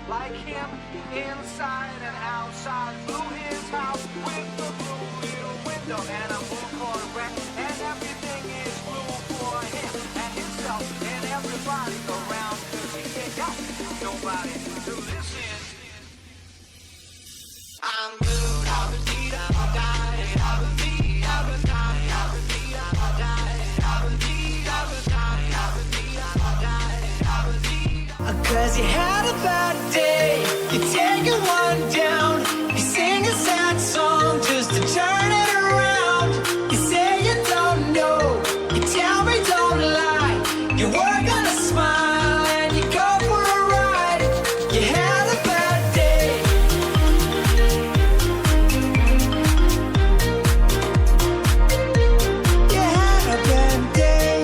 like him, inside and outside, blew his house with the blue little window and a blue Corvette, and everything is blue for him and himself and everybody around, 'cause he ain't got nobody to listen. I'm blue, I was beat, I died, I was beat, I was dying, I was beat, I died, I was beat, I was dying, I was beat, I died, I was beat. 'Cause you had a bad day, you take it one down, you sing a sad song just to turn it around. You say you don't know, you tell me don't lie, you work on a smile and you go for a ride. You had a bad day. You had a bad day.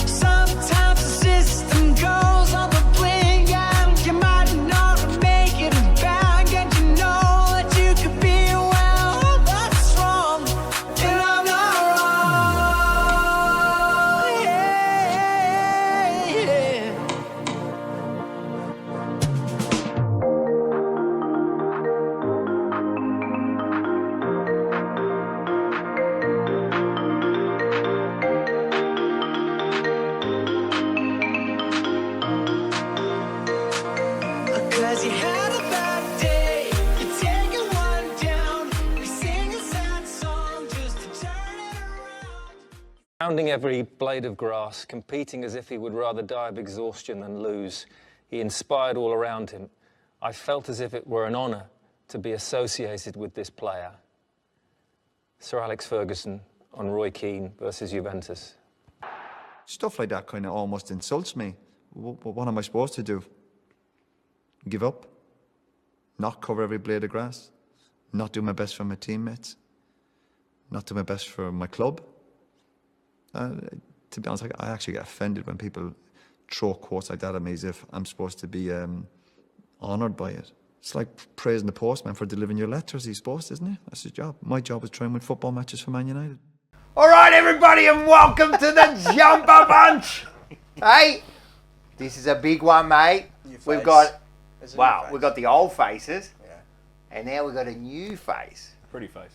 Sometimes the system goes on the blink and you might not make it back, and you know that you could be, well, that's wrong, and I'm not wrong. Yeah. Cause you had a bad day, you take it one down, you sing a sad song just to turn it around. Pounding every blade of grass, competing as if he would rather die of exhaustion than lose, he inspired all around him. I felt as if it were an honour to be associated with this player. Sir Alex Ferguson on Roy Keane versus Juventus. Stuff like that kind of almost insults me. What am I supposed to do? Give up? Not cover every blade of grass? Not do my best for my teammates? Not do my best for my club? To be honest, I actually get offended when people throw quotes like that at me as if I'm supposed to be honoured by it. It's like praising the postman for delivering your letters. He's supposed, isn't he? That's his job. My job is trying to win football matches for Man United. All right, everybody, and welcome to the Jumper Bunch. Hey, this is a big one, mate. We've got, we've got the old faces, and now we've got a new face. Pretty face.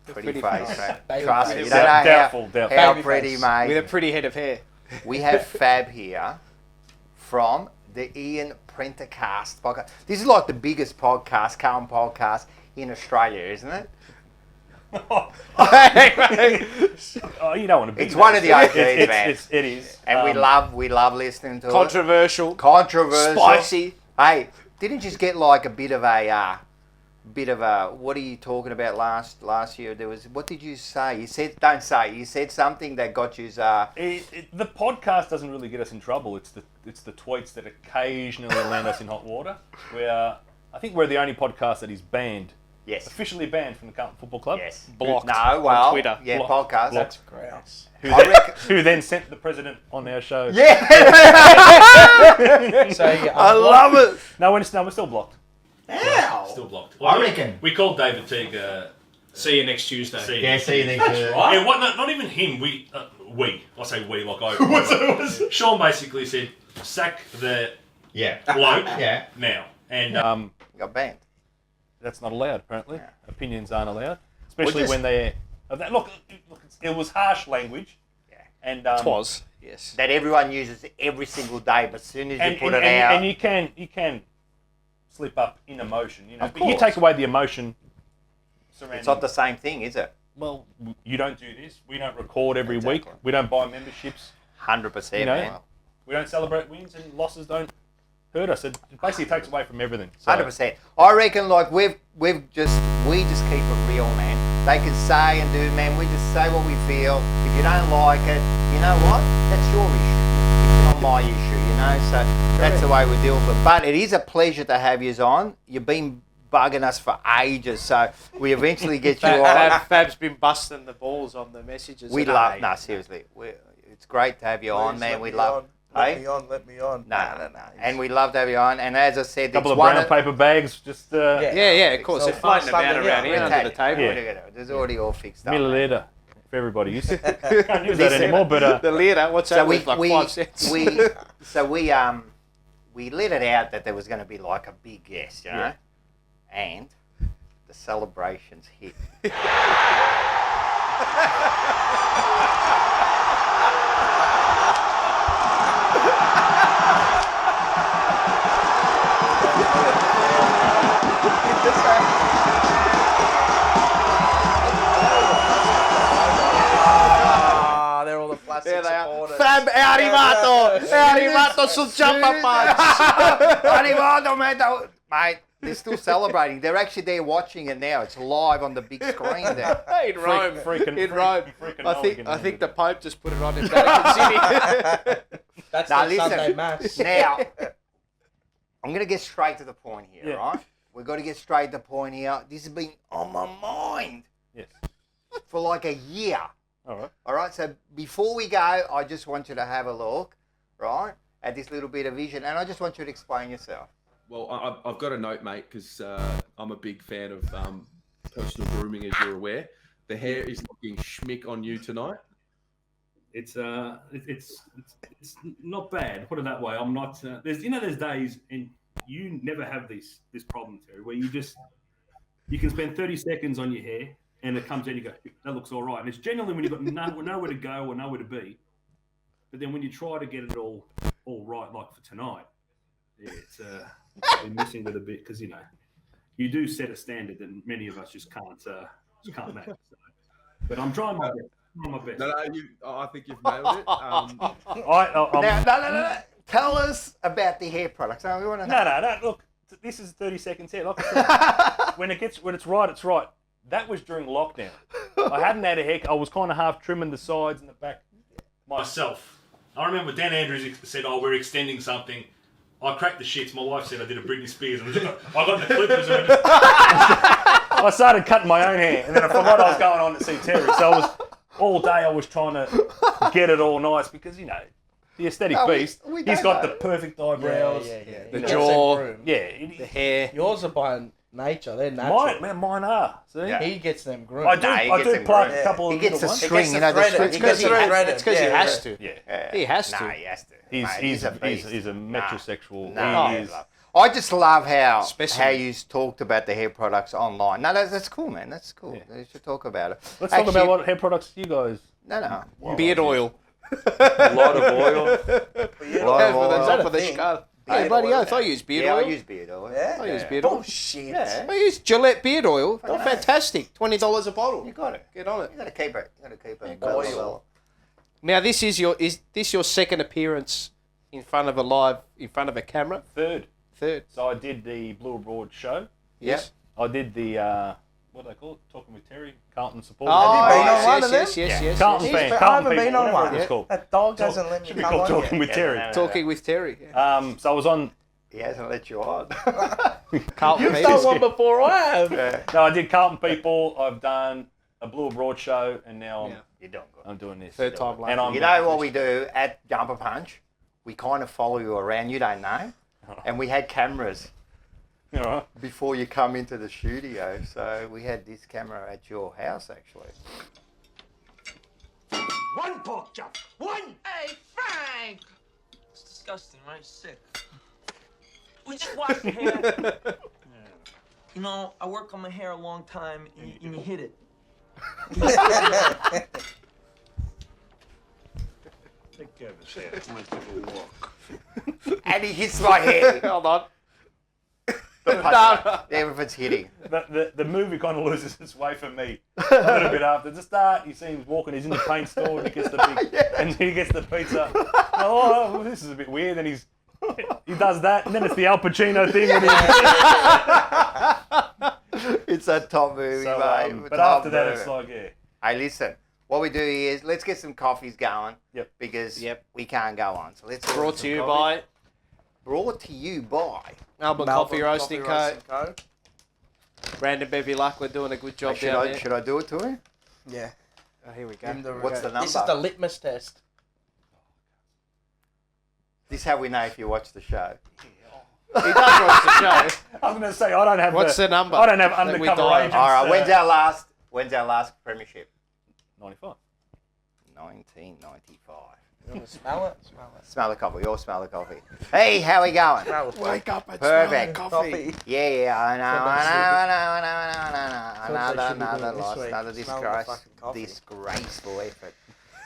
Pretty face, mate. Baby Trust me, face. you don't know Doubtful. how Baby pretty, face. mate. With a pretty head of hair. We have Fab here from the Ian Prendercast podcast. This is like the biggest podcast, Carlton podcast in Australia, isn't it? Oh, you don't want to be. It's one of the OGs, man. It is. And we love listening to Controversial. it. Controversial. Spicy. Hey, didn't you just get like a bit of a what are you talking about last year? There was, what did you say? You said, don't say. You said something that got you. The podcast doesn't really get us in trouble. It's the tweets that occasionally land us in hot water. I think we're the only podcast that is banned. Yes. Officially banned from the Carlton Football Club. Yes. Blocked No, well, on Twitter. yeah, Blocked. podcast. That's great. Who then sent the president on our show. Yeah. So I love it. No, we're still blocked. Ow. Still blocked. I reckon. We called David Teague. See you next Tuesday. See you Yeah, next see you Tuesday. next year. Yeah, not even him. We. I say we like I. Sean basically said, sack the bloke now. And Got banned. That's not allowed, apparently. Yeah. Opinions aren't allowed. Especially just- when they... Look, it was harsh language. Yeah. And, It was, yes. That everyone uses every single day, but as soon as you and, put and, it and, out... and you can slip up in emotion, you know. Of But you course. take away the emotion surrounding... It's not the same thing, is it? Well, you don't do this. We don't record every Exactly. week. We don't buy memberships. 100%, You know, man. we don't celebrate wins, and losses don't hurt us. It basically takes away from everything. So, 100%. I reckon, like, we just keep it real, man. They can say and do, man, we just say what we feel. If you don't like it, you know what? That's your issue. It's not my issue, you know? So that's the way we deal with it. But it is a pleasure to have you on. You've been bugging us for ages, so we eventually get you on. Fab's been busting the balls on the messages. We today. love, no, seriously. It's great to have you on, man. We love Hey? Let me on. No. And we love to have you on. And as I said, couple it's of one brown paper bags, just Yeah, of course. So They're floating fast about under around here. here under the table. Yeah. There's already all fixed up. milliliter for everybody. You can't use that anymore, but The leader, what's So that we worth? Like 5 cents. we let it out that there was going to be like a big guest, you know, and the celebrations hit. They're all the plastic supporters. Fab arrivato sul ciampapaggio. Arrivato, mate, they're still celebrating. They're actually there watching it now. It's live on the big screen there. In Rome. In Rome. freaking I think the Pope just put it on in Vatican City. That's Now, the Sunday listen. mass. Now, I'm going to get straight to the point here, Yeah. right? We've got to get straight to the point here. This has been on my mind yes. for like a year. All right. All right, so before we go, I just want you to have a look, right, at this little bit of vision, and I just want you to explain yourself. Well, I've got a note, mate, because I'm a big fan of personal grooming, as you're aware. The hair is looking schmick on you tonight. It's not bad. Put it that way. I'm not. There's days, and you never have this problem, Terry, where you can spend 30 seconds on your hair, and it comes out and you go, that looks all right. And it's genuinely when you've got nowhere to go or nowhere to be. But then when you try to get it all right, like for tonight, it's been missing with a bit because you do set a standard that many of us just can't match. So. But I'm trying my best. No, I think you've nailed it. No. Tell us about the hair products. We want to know. No. Look, this is 30 seconds here. Like I said, when it's right, it's right. That was during lockdown. I hadn't had a haircut. I was kind of half trimming the sides and the back. Myself. I remember Dan Andrews said, "Oh, we're extending something." I cracked the shits. My wife said I did a Britney Spears. I got the clippers. And I started cutting my own hair, and then I forgot I was going on to see Terry. So all day I was trying to get it all nice because the aesthetic beast. He's got the perfect eyebrows. Yeah. The jaw. Yeah. The hair. Yours are by nature. They're natural. Mine are. See? Yeah. He gets them groomed. I do. he I gets do them plug groomed. a couple He of gets little the ones. string, the the threaded. string. It's 'cause he had- It's because he has to. Yeah. He has to. No, he has to. He's Mate, he's a a beast. he's a metrosexual. No, He is. I just love how Specimen. you talked about the hair products online. No, that's cool, man. That's cool. Yeah. You should talk about it. Let's talk Actually- about what hair products you guys. No. Beard oil. A lot of oil. Lot of For the oil. top of the thing? skull. Beard Yeah, bloody oil, oath. I use beard Yeah, oil. I use beard oil. Yeah? I use beard oil. Bullshit. Yeah. I use Gillette beard oil. Oh, fantastic. $20 a bottle. You got it. Get on it. You got to keep it. You got to keep it. Oil. Now, is this your second appearance in front of a camera? Third. Third. So I did the Blue Broad show. Yes. I did the what do they call it? Talking with Terry, Carlton support. Have you been on one of them? yes. Carlton He's fan. been- I Carlton haven't people, been on whatever one. it was called. That dog hasn't let me Should be come called on Talking yet. with Terry. Talking with Terry. Yeah. So I was on. He hasn't let you on. Carlton You've people. done one before I have. No, I did Carlton people. I've done a Blue Broad show, and now You don't go. I'm doing this. Third time lucky. And I'm. You know what we do at Jumper Punch? We kind of follow you around. You don't know. And we had cameras All right. before you come into the studio. So we had this camera at your house, actually. One pork chop. One. Hey, Frank. It's disgusting, right? Sick. We just washed your hair. You know, I work on my hair a long time, and you hit it. Take care of his hair. I'm going to take a walk. And he hits my head. Hold on. Everything's hitting. The movie kind of loses its way for me a little bit after the start. You see him walking. He's in the paint store and he gets the big and he gets the pizza. Oh, this is a bit weird. And he does that, and then it's the Al Pacino thing. It's a top movie, So, mate. but Top after that, movie. it's like, yeah. Hey, listen. What we do here is let's get some coffees going. Yep. Because we can't go on. So let's Brought to you by Brought to you by. Melbourne Coffee Roasting Co. Brandon Bevy Luck, we're doing a good job down there. Should I do it to him? Yeah. Oh, here we go. Give him the What's the This is number? the litmus test. This is how we know if you watch the show. He does watch the show. I was going to say, I don't have What's the number I don't have that we undercover dial? agents. All right, when's our last premiership? 95. 1995. You want to smell it? Smell it. Smell the coffee. You'll smell the coffee. Hey, how we going? Smell it. Wake up and Perfect. smell the coffee. Yeah, I know. That's what they should be Another doing this loss, week. another Smell the fucking coffee. disgraceful effort.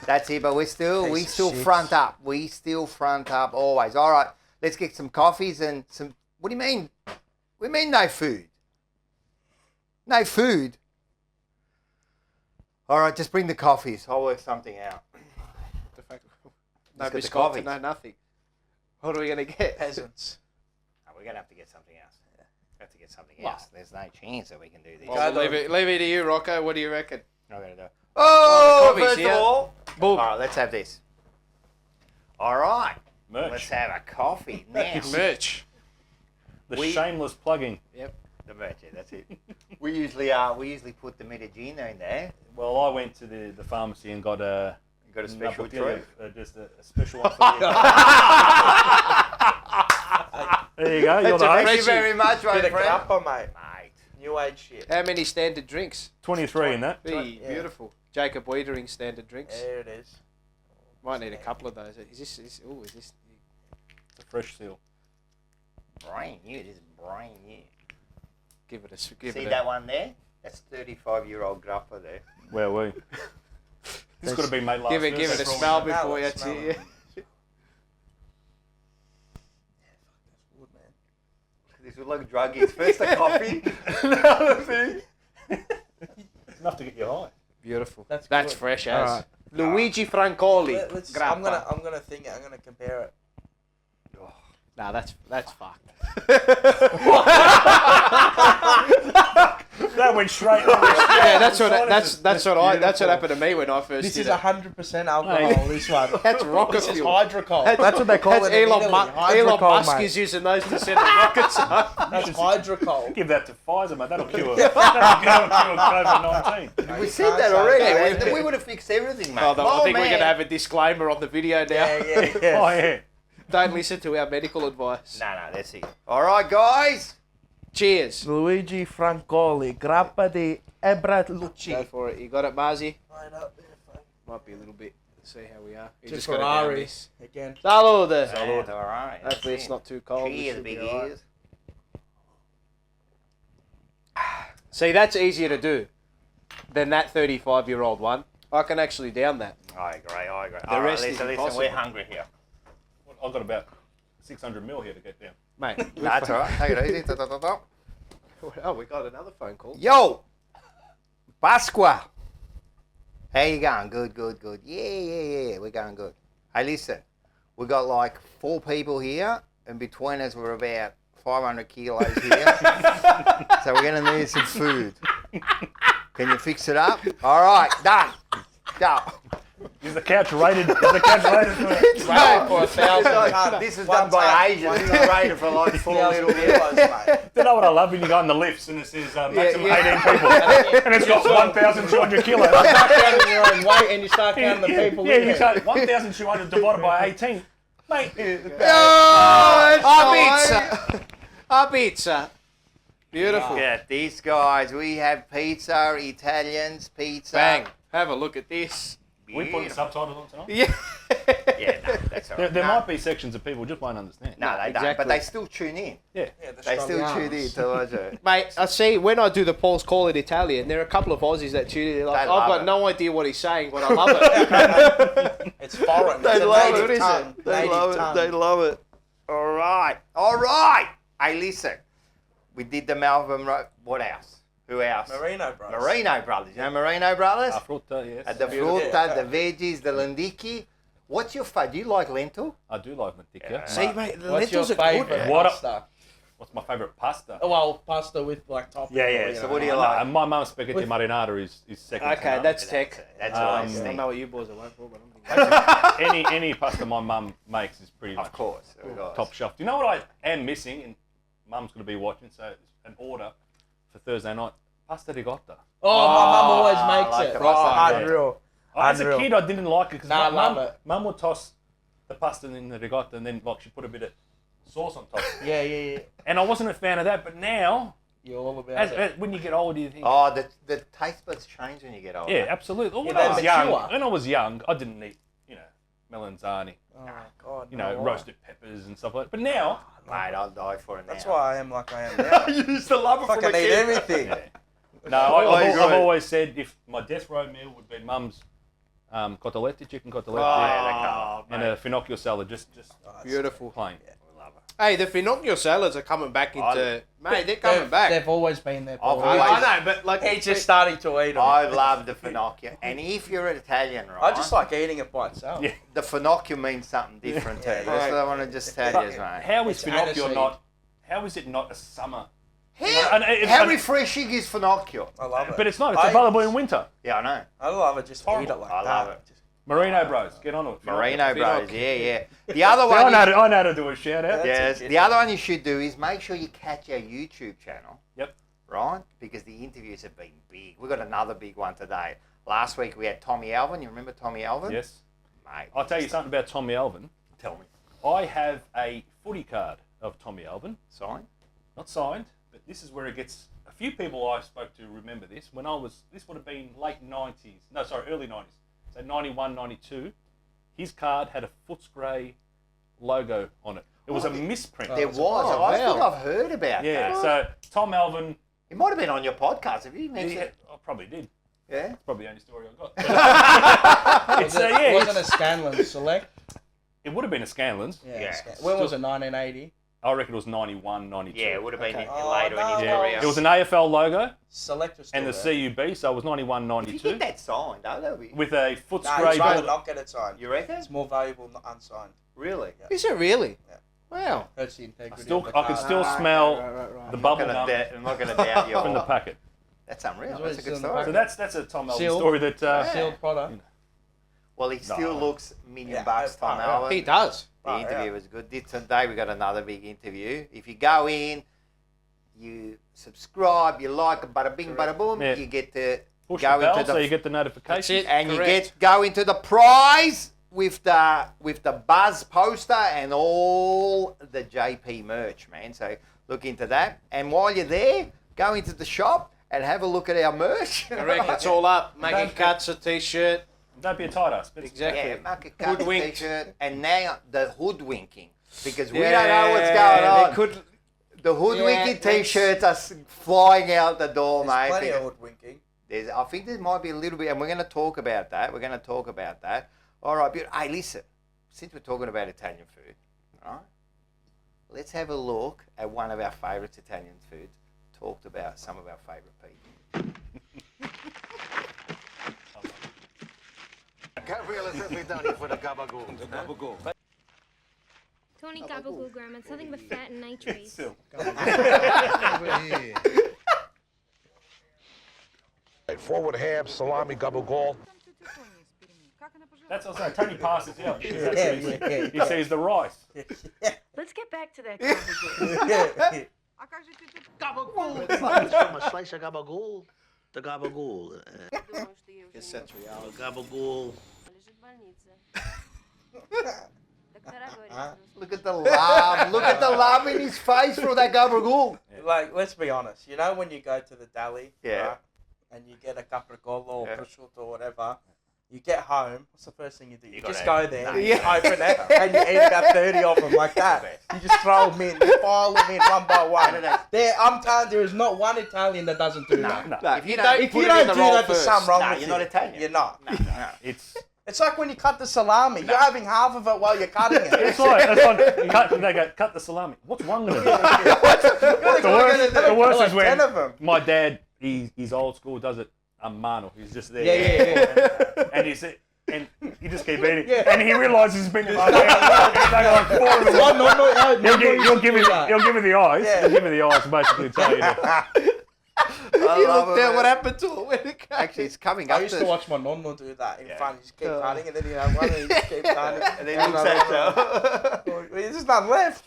That's it, but we still Piece of shit. front up. We still front up always. All right, let's get some coffees and some. What do you mean? We mean no food. No food. All right, just bring the coffees. I'll work something out. No Let's get the biscotti, coffees. no nothing. What are we going to get? Peasants. No, we're gonna have to get something else. Have to get something What? else. There's no chance that we can do this. Well, leave it to you, Rocco. What do you reckon? I'm gonna do. Oh, the coffee's first here. of all, Boom. all right, let's have this. All right, Merch. let's have a coffee now. Merch. The shameless plugging. The merch, yeah, that's it. we usually put the Medellino in there. Well, I went to the pharmacy and got a... You got a special number- treat. just a special one for you. There you go. You're the Thank host. you very much, my Bit of friend. grappa, mate. Mate. New age shit. How many standard drinks? 23 in that. Hey, Yeah. beautiful. Jacob Wiedering standard drinks. There it is. Might need a couple of those. Is this? Is this? The fresh seal. Brand new. This is brand new. Give it a. See that one there? That's 35-year-old grappa there. Where we? This could have been made last Give it a Thursday. smell Smell before it, you. smell Yeah. it. Good, man. This was like druggies. First the coffee, now the thing. It's enough to get you high. Beautiful. That's That's good. fresh All as. right. Luigi Francoli. Let's, grappa. I'm gonna think it. I'm gonna compare it. Nah, that's fucked. That went straight. Yeah, that's what happened to me when I first This did is it. 100% alcohol. This one. That's rocket This is fuel. hydrocol. That's what they call That's it in Elon, Italy. Elon Hydrocol, Musk mate. is using those to send the rockets up. That's hydrocol. Give that to Pfizer, mate. That'll cure COVID-19. We You said can't that say already. that. Man. We would have fixed everything, mate. Oh, no, I think we're man. going to have a disclaimer on the video now. Yeah. Oh, yeah. Don't listen to our medical advice. No, that's it. All right, guys. Cheers. Luigi Francoli, grappa di Ebralucci. Go for it. You got it, Marzi? Right up there, fuck. Might be a little bit. Let's see how we are. You To just gotta down Ferrari this. again. Salud. Salute. All right. Hopefully it's not too cold. We Cheers, should be big all right. ears. See, that's easier to do than that 35-year-old one. I can actually down that. I agree. All rest right, is listen, impossible. we're hungry here. I've got about 600 mil here to get down. Mate. That's all right. Take it easy. Oh, we got another phone call. Yo, Pasqua. How you going? Good. Yeah. We're going good. Hey, listen. We got like 4 people here, and between us we're about 500 kilos here. So we're going to need some food. Can you fix it up? All right, done. Go. Is the couch rated? For Rated for 1,000. This is One done by time. Asians. This is rated for like 4 little kilos, mate. You know what I love when you go in the lifts and it says maximum yeah. 18 people, and it's got 1,200 kilos. Start counting your own weight and you start counting the people Yeah, in you there. say 1,200 divided by 18, mate. Our pizza. Beautiful. Look at these guys. We have pizza, Italians, pizza. Bang. Have a look at this. We putting subtitles on tonight. Yeah. Yeah, no, that's all right. There might be sections of people just won't understand. No, they don't. Exactly. But they still tune in. Yeah. Yeah, the They still strong tune in arms. to watch it. Mate, I see when I do the Paul's Call in Italian, there are a couple of Aussies that tune in. They're like, They I've love got it. no idea what he's saying, but I love it. It's foreign. They It's a love native it. tongue. Native tongue. love it. All right. Hey, listen. We did the Melbourne. What else? Who else? Merino Bros. Marino Brothers. You know Marino Brothers? Frutta, yes. The frutta, the veggies, the lendiki. What's your favourite? Do you like lentil? I do like maticchia. See, mate, the What's your lentils are good. favourite What a- pasta? What's my favourite pasta? Oh, well, pasta with like topping. Yeah. So what do you like? My mum's spaghetti marinara is second. to Okay, none. that's tech. That's Um, what I I don't think. know what you boys are waiting for, but I'm thinking. any pasta my mum makes is pretty much Of course. Of course. top shelf. Do you know what I am missing? And mum's going to be watching, so it's an order for Thursday night. Pasta ricotta. Oh, my mum always I makes like it. the Oh, pasta, yeah. unreal. As a Unreal. kid, I didn't like it because Nah, I love it. mum would toss the pasta in the ricotta, and then like she put a bit of sauce on top. Yeah. And I wasn't a fan of that, but now, You're all about it. when you get older, you think, Oh, the taste buds change when you get older. yeah, absolutely. When they I was young, mature. I didn't eat, melanzani, Oh, God. no, why? roasted peppers and stuff like that. But now, Mate, I'll die for it now. That's why I am like I am now. you used to love it from Fucking a eat kid. everything. no, I've always said if my death row meal would be mum's cotolette, chicken cotolette, Oh, and a finocchio salad, just Beautiful. plain. Hey, the finocchio salads are coming back into... Mate, they're coming back. They've always been there. I've Paul. always- I know, but like... He's just starting to eat them. I love the finocchio. And if you're Italian, right? I just like eating it by itself. Yeah. the finocchio means something different too. That's what I want to just tell you, mate. How is It's finocchio aniseed. not? How is it not a summer? How refreshing is finocchio? I love it. But it's not. It's I- available in winter. Yeah, I know. I love it. Just eat it like I that. love it. Marino Bros, get on it. Marino Bros, Finocchio. yeah. The other Yeah, one, I know how to do a shout out. yes. The other one you should do is make sure you catch our YouTube channel. Yep. Right, because the interviews have been big. We've got another big one today. Last week we had Tommy Alvin. You remember Tommy Alvin? Yes. Mate. I'll tell you something about Tommy Alvin. Tell me. I have a footy card of Tommy Alvin, Sign. not signed, but this is where it gets. A few people I spoke to remember this. This would have been late 90s. No, sorry, early 90s. So 91, 92. His card had a Footscray logo on it. It was a misprint. There was. I think I've heard about Yeah, that. so Tom Alvin, It might have been on your podcast. Have you mentioned it? I probably did. Yeah. It's probably the only story I got. Wasn't a Scanlon Select? It would have been a Scanlon's. Yeah. When was it? 1980. I reckon it was 91, 92. Yeah, it would have been Okay. later in his Yeah. career. It was an AFL logo Select was still and the there. CUB, so it was 91, If you 92. get that signed, though, that'll be... With a No, Footscray he'd rather ball. not get it signed. You reckon? It's more valuable not unsigned. Really? Is it really? Yeah. Wow. Hurts the integrity Still, of the I could card. still smell the bubble I'm gum not going to doubt you. from the packet. That's unreal. It's That's a still good in the story. So packet. that's a Tom Alvin Sealed. story that Sealed product. Well, he still looks $1 million, Yeah, Tom yeah. Alvin. He does. The interview was good. Today we got another big interview. If you go in, you subscribe, you like, bada bing, bada boom, Yeah. you get to push go the bell into so the you get the notification. That's it. and Correct. you get go into the prize with the Buzz poster and all the JP merch, man. So look into that. And while you're there, go into the shop and have a look at our merch. Correct. It's all up. Making cuts, a t-shirt. Don't be a tight ass. But Exactly. Yeah, make a cut Hoodwinked. t-shirt. And now the hoodwinking. Because we Yeah, don't know what's going on. They could... The hoodwinking Yeah, t-shirts are flying out the door, There's mate. plenty of because hoodwinking. I think there might be a little bit, and we're going to talk about that. All right, but hey, listen, since we're talking about Italian food, right, let's have a look at one of our favourite Italian foods, talked about some of our favourite people. Gabriella says we're down here for the gabagool. The gabagool. Tony Gabagool Graham, it's nothing but fat and nitrates. still. Forward ham, salami, gabagool. That's also Tony passes out. Because that's Yeah, what yeah, he sees the rice. Let's get back to that gabagool. Gabagool. From a slice of gabagool. The gabagool. Gabagool. Look at the love. Look at the love in his face for that gabagool. Like, let's be honest. You know when you go to the deli, Yeah. right, and you get a capricolo or Yeah. prosciutto or whatever, you get home, what's the first thing you do? You gotta just go there, No, you open it, and you eat about 30 of them like that. You just throw them in, you file them in one by one. I'm telling you, there is not one Italian that doesn't do that. No. If you don't, If put you it in don't the do roll that, there's first, something wrong nah, with you're you. not Italian. You're not. It's It's like when you cut the salami. You're having half of it while you're cutting it. it's like they go cut the salami. What's one gonna do? The worst is when 10 of them. my dad, he's old school, does it a mano. He's just there. Yeah. And he just keep eating. Yeah. And he realises he's been like 4 of them. He'll give me the eyes. Yeah. He'll give me the eyes and basically tell you that. You looked at what happened to it when it came. Actually, it's coming I up used to watch my nonno do that in front. He just keep Oh. cutting, and then he'd have one, and he just keep cutting. And then he looks at you. There's just none left.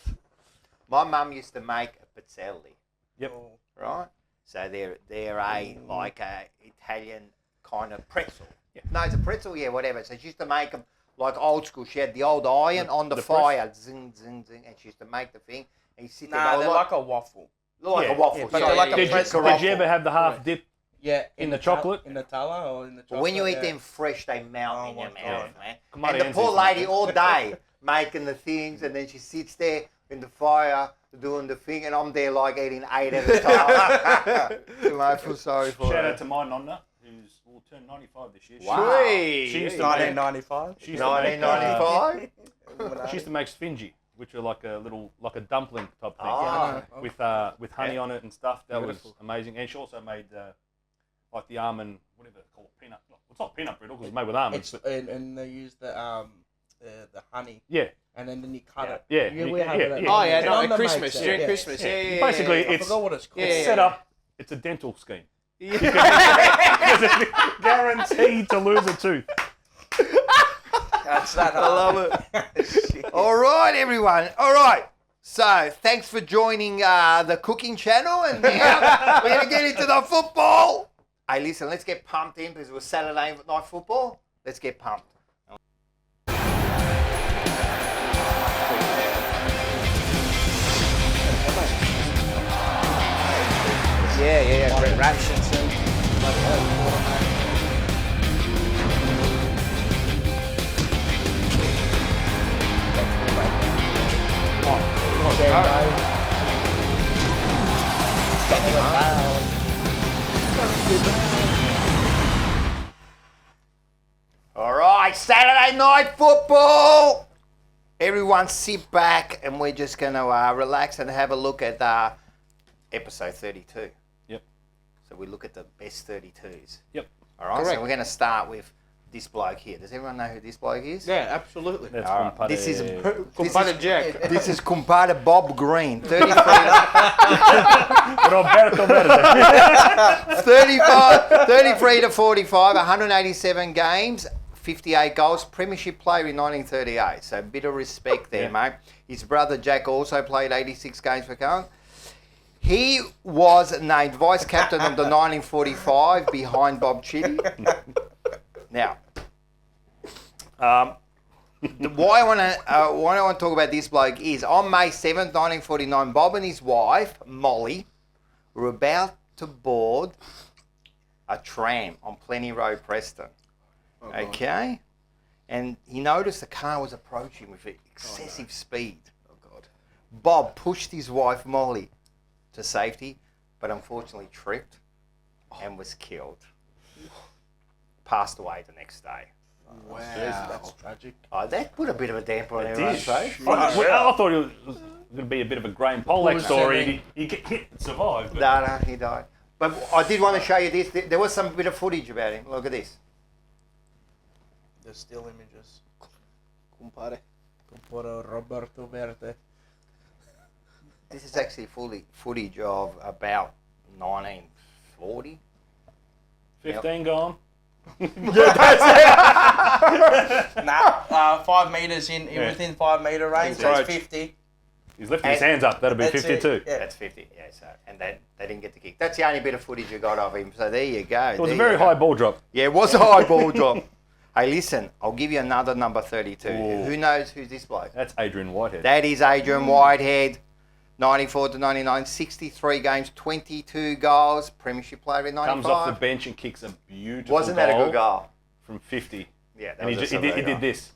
My mum used to make a pizzelli, Yep. right? So they're a like a Italian kind of pretzel. No, it's a pretzel, yeah, whatever. So she used to make them like old school. She had the old iron on the fire, zing, zing, zing, and she used to make the thing. And you sit there. Nah, they're like a waffle. Like a waffle. But they're like a press Did you ever have the half dip? Yeah, in the chocolate? In the Nutella or in the chocolate? But when you eat them fresh, they melt in your mouth, man. Come on, And the poor lady all day making the things, and then she sits there in the fire doing the thing, and I'm there like eating 8 at a time. I feel sorry for her. Shout out to my Nonna, who's will turn 95 this year. Wow. She used to 1995. She used to 1995? She used to make sfingy, which are like a dumpling type thing, with honey on it and stuff. That was amazing. And she also made like the almond, whatever it's called, peanut. Well, it's not peanut brittle because it's made with almonds. And they use the honey. Yeah. And then you cut it. Yeah. We have it. Oh yeah, no, Nonna at Christmas, makes it. during Christmas. Yeah. Basically, I it's forgot what it's called. it's set up. It's a dental scheme. Because it's guaranteed to lose a tooth. That's that. I love it. All right, everyone. All right. So, thanks for joining the cooking channel, and now we're going to get into the football. Hey, listen, let's get pumped in because it was Saturday night football. Let's get pumped. Yeah. Great Rapshinson. All right, Saturday night football. Everyone sit back and we're just going to relax and have a look at episode 32. Yep. So we look at the best 32s. Yep. All right, Correct. so we're going to start with this bloke here. Does everyone know who this bloke is? Yeah, absolutely. That's All right. compadre. This is compadre Bob Green, 33 Roberto Verde. 33 to 45, 187 games, 58 goals, premiership player in 1938. So a bit of respect there, mate. His brother Jack also played 86 games for Carlton. He was named vice captain of the 1945 behind Bob Chitty. Now, why I want to talk about this bloke is on May 7th, 1949, Bob and his wife, Molly, were about to board a tram on Plenty Road, Preston. Okay? And he noticed the car was approaching with excessive speed. Oh, God. Bob pushed his wife, Molly, to safety, but unfortunately tripped and was killed. Passed away the next day. Wow, that's tragic. Oh, that put a bit of a damper on It everyone's did. face. I thought it was going to be a bit of a Graham Pollack story. He get hit and survived. But No, he died. But I did want to show you this. There was some bit of footage about him. Look at this. The still images. Compadre. Compadre Roberto Verde. This is actually footage of about 1940. 15 gone. Nah, 5 meters within 5 meter range. That's 50. He's lifting his hands up. That'll be That's 52. it, yeah. That's 50. Yeah, so and they didn't get the kick. That's the only bit of footage you got of him. So there you go. It was a very high ball drop. Yeah, it was a high ball drop. Hey, listen, I'll give you another number 32. Ooh. Who knows who's this bloke? That's Adrian Whitehead. That is Adrian Whitehead, 94 to 99, 63 games, 22 goals, premiership player in 95. Comes off the bench and kicks a beautiful Wasn't that a good goal? From 50. Yeah, that And was he a did silver goal. this.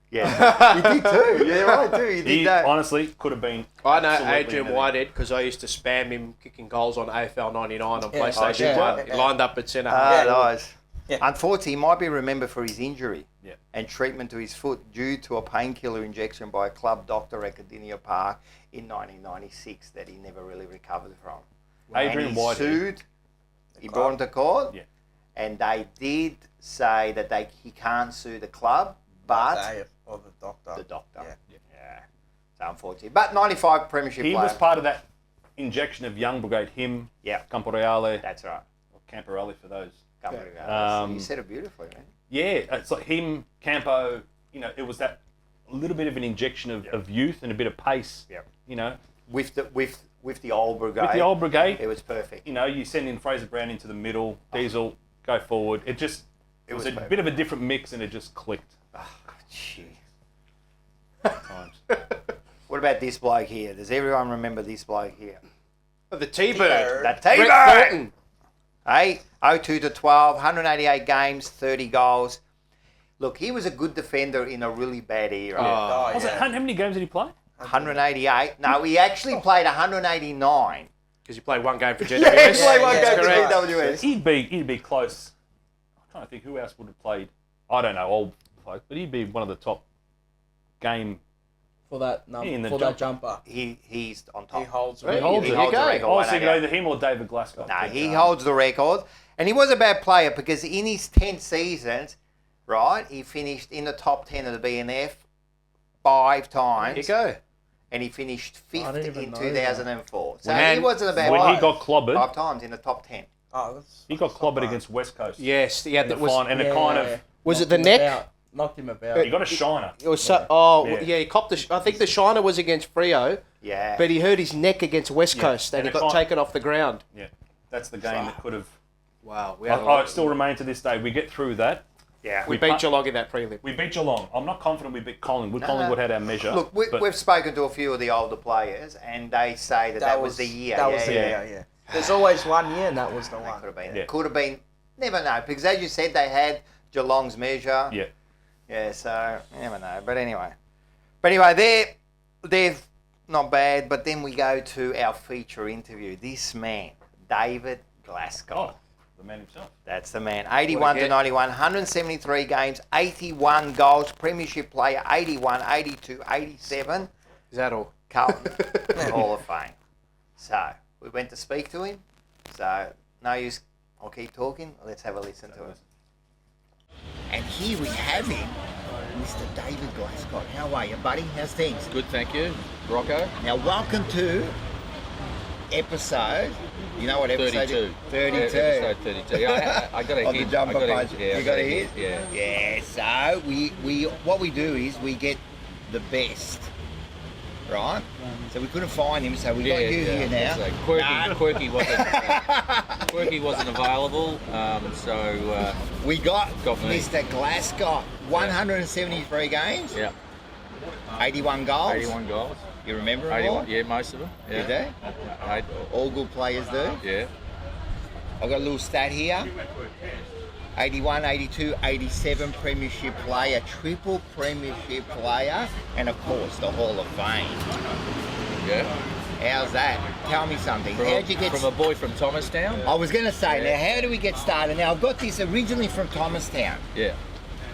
Yeah, he did too. Yeah, right too. He did He that. honestly could have been. I know absolutely Adrian anything. Whitehead because I used to spam him kicking goals on AFL 99 on Yeah. PlayStation Yeah. 1. He lined up at centre. Nice. Yeah. Unfortunately, he might be remembered for his injury Yeah. and treatment to his foot due to a painkiller injection by a club doctor at Cardinia Park in 1996 that he never really recovered from. Adrian and he Whitehead. sued. He brought him to court. Yeah. And they did say that he can't sue the club, but Or the doctor. the doctor. Yeah. Yeah. So unfortunately. But 95 premiership He player. was part of that injection of Young Brigade. Him, Yeah. Camporeale, That's right. or Camporelli for those. You said it beautifully, man. Yeah, it's like him, Campo. You know, it was that little bit of an injection of youth and a bit of pace. Yeah. You know, With the old brigade. with the old brigade, It was perfect. you know, you send in Fraser Brown into the middle, Diesel, go forward. It was a perfect. bit of a different mix and it just clicked. Gee. What about this bloke here? Does everyone remember this bloke here? The T-Bird. The Brett T-Bird. Thornton. Hey, 02 to 12, 188 games, 30 goals. Look, he was a good defender in a really bad era. How many games did he play? 188. No, he actually played 189. Because he played one game for GWS. Yeah, he played one game for correct. GWS. He'd be close. I'm trying to think who else would have played. I don't know, old folk, but he'd be one of the top game for that jumper. He's on top. He holds the record. I was thinking either him or David Glascott. No, he holds the record. And he was a bad player because in his 10 seasons, right, he finished in the top 10 of the BNF 5 times. There you go. And he finished 5th in 2004. So When he wasn't a bad player. When he got clobbered. 5 times in the top 10. He got clobbered against West Coast. Yes, he had in the kind of... Was it the neck? Knocked him about. He got a shiner. It was he copped I think the shiner was against Freo. Yeah. But he hurt his neck against West Coast and he got taken off the ground. Yeah. That's the game that could have... Wow. It still remains to this day. We get through that. Yeah. We beat Geelong in that prelim. We beat Geelong. I'm not confident we beat Collingwood. Collingwood had our measure. Look, we've spoken to a few of the older players and they say that was the year. That was the year, yeah. There's always one year and that was the one. Could have been. Could have been. Never know. Because as you said, they had Geelong's measure. Yeah. Yeah, so never know. But anyway. They're not bad. But then we go to our feature interview. This man, David Glascott. Oh, the man himself. That's the man. 81 to 91, 173 games, 81 goals, premiership player, 81, 82, 87. Is that all? Carlton, Hall of Fame. So, we went to speak to him. So, no use, I'll keep talking. Let's have a listen to him. And here we have him, Mr. David Glascott. How are you, buddy? How's things? Good, thank you. Rocco. Now, welcome to episode, you know what episode 32. 32. Episode 32. Yeah, I got a hit. The jumper page. Yeah, You got a hit? Yeah. Yeah, so we what we do is we get the best, right? So we couldn't find him, so we got you here now. So Quirky wasn't available, so we got me. Mr. Glascott, 173 games. Yeah. 81 goals. 81 goals. You remember them 81, all? yeah, most of them. Yeah. You do? All good players do? Yeah. I've got a little stat here. 81, 82, 87 premiership player, triple premiership player, and of course the Hall of Fame. Yeah. How's that? Tell me something. How'd you get... From a boy from Thomastown. I was going to say, now how do we get started? Now I've got this originally from Thomastown. Yeah.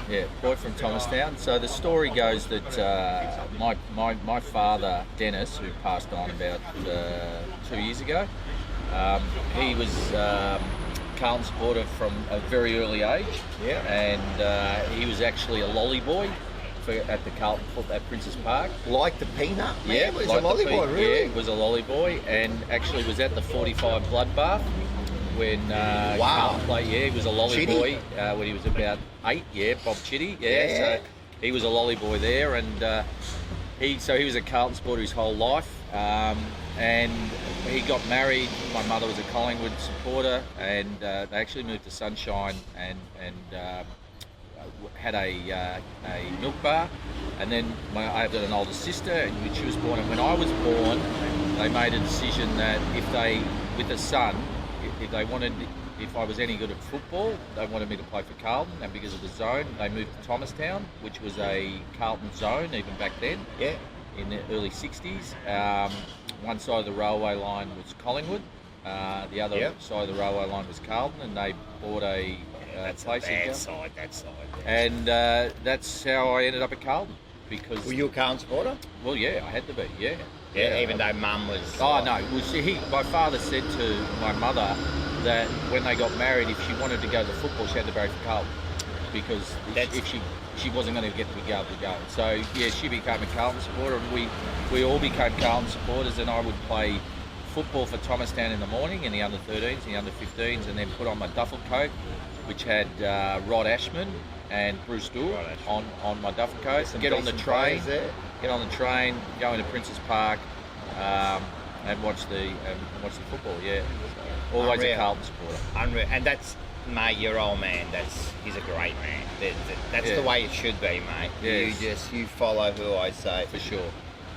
Yeah, boy from Thomastown. So the story goes that my father, Dennis, who passed on about 2 years ago, he was Carlton supporter from a very early age. Yeah. And he was actually a lolly boy at the Carlton at Princes Park. Like the peanut? Yeah, was like a lolly boy, really? Yeah, was a lolly boy, and actually was at the 45 bloodbath when Carlton played. Yeah, he was a lolly boy when he was about 8. Yeah, Bob Chitty. Yeah, so he was a lolly boy there, and he was a Carlton supporter his whole life. And he got married. My mother was a Collingwood supporter, and they actually moved to Sunshine and had a milk bar. And then I've got an older sister, and she was born. And when I was born, they made a decision that with a son, if I was any good at football, they wanted me to play for Carlton, and because of the zone, they moved to Thomastown, which was a Carlton zone even back then. Yeah. In the early 60s. One side of the railway line was Collingwood, the other side of the railway line was Carlton, and they bought a place in that side. And that's how I ended up at Carlton. Because were you a Carlton supporter? Well, yeah, I had to be, yeah. Even though Mum was... Oh, no. Well, my father said to my mother that when they got married, if she wanted to go to football, she had to marry for Carlton. Because if she wasn't going to get to be able to go. So, yeah, she became a Carlton supporter, and we all became Carlton supporters, and I would play football for Thomastown in the morning, in the under-13s, in the under-15s, and then put on my duffel coat, which had Rod Ashman and Bruce Dool on my duffel coat. Get on the train, go into Princes Park, and watch the football. Yeah, always a Carlton supporter. Unreal, and that's mate, your old man, he's a great man. That's the way it should be, mate. Yes. You follow who I say. For sure.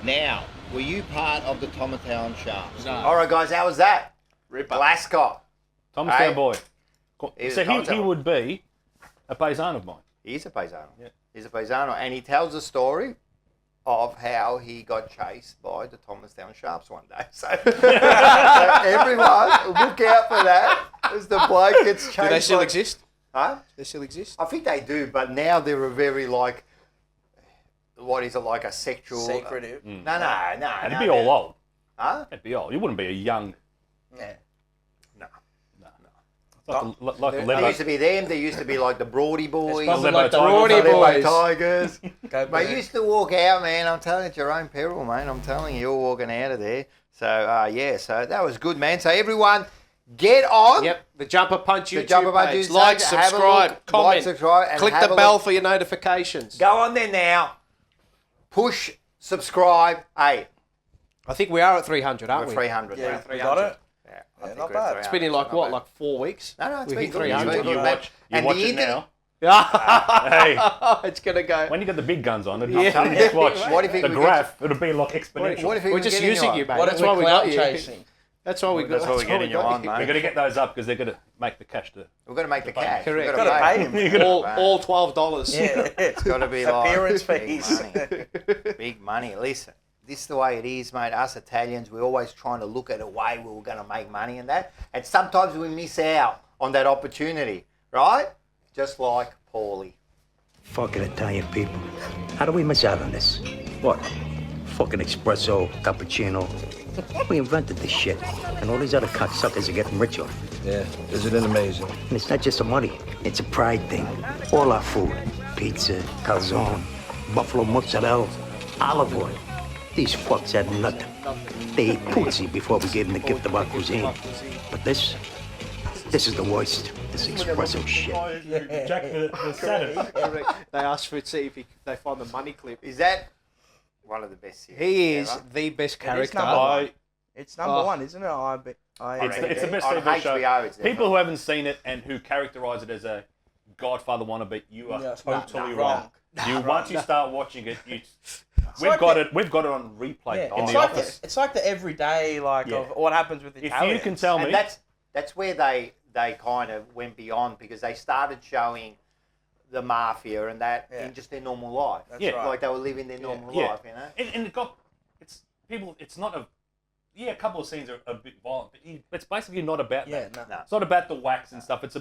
Now, were you part of the Thomastown Sharks? No. All right, guys, how was that? Ripper. Glascott. Thomastown boy. He was So a he Thomastown. would be a paisan of mine. He's a paisano. Yeah. He's a paisano. And he tells a story of how he got chased by the Thomastown Sharps one day. So, everyone, look out for that as the bloke gets chased. Do they still by... exist? Huh? They still exist? I think they do, but now they're a very, like, what is it, like a sexual... Secretive. No. It'd be all old. Huh? It'd be old. You wouldn't be a young... Yeah. Like a There Lebo. used to be them. There used to be like the Broady boys, probably Lebo like the Tigers. Broady Lebo boys. Tigers. Go But back. you used to walk out, man. I'm telling you, it's your own peril, mate. I'm telling you, you're walking out of there. So, so that was good, man. So, everyone, get on. Yep. The Jumper Punch YouTube Jumper Punch page. YouTube, Like, have a subscribe, look, comment. like, subscribe, and Click have the a bell look. for your notifications. Go on there now. Push, subscribe. Hey, I think we are at 300, aren't we're we? 300. Yeah, mate. we got it. Yeah, Yeah, think not we're bad. 300. It's been in like, Not what, bad. like 4 weeks? No, it's We been hit good. 300. It's been You good, watch, you and watch the it internet- now. Hey, It's going to go. when you get the big guns on, Yeah. just watch What if the we get- graph. It'll be like exponential. What if We're just using you, mate. What That's if why we're we got clout you. chasing? That's why we got That's what we're that's why getting we you got on, mate. We're going to get those up because they're going to make the cash to... We're going to make the cash. Correct. We've Gotta got pay to him. all $12. Yeah. It's got to be like Appearance big fees. money. Big money. Listen, this is the way it is, mate. Us Italians, we're always trying to look at a way we were going to make money in that. And sometimes we miss out on that opportunity, right? Just like Paulie. Fucking Italian people. How do we miss out on this? What? Fucking espresso, cappuccino. We invented this shit. And all these other cocksuckers are getting rich off it. Yeah, isn't it amazing? And it's not just the money. It's a pride thing. All our food. Pizza, calzone, buffalo mozzarella, olive oil. These fucks had nothing. They ate puzzi before we gave them the gift of our cuisine. But this is the worst. This espresso shit. Jack the Saturn. Correct. They asked for it, see if they find the money clip. Is that one of the best series He is ever? the best It is character. number one. It's number Oh. one, isn't it? It's the best On TV show. HBO, it's People who haven't seen it and who characterise it as a Godfather wannabe, you are Yeah. totally No, wrong. wrong. Once you start watching it, we've like got the- it. We've got it on replay Yeah, in it's the like office. it's like the everyday of what happens with If Italians. you can tell me, And that's where they kind of went beyond, because they started showing the mafia and that in just their normal life. That's Yeah. right. Like they were living their normal Yeah. life, you know? and it got it's not a a couple of scenes are a bit violent, but it's basically not about Yeah, that. no. It's not about the wax and stuff. It's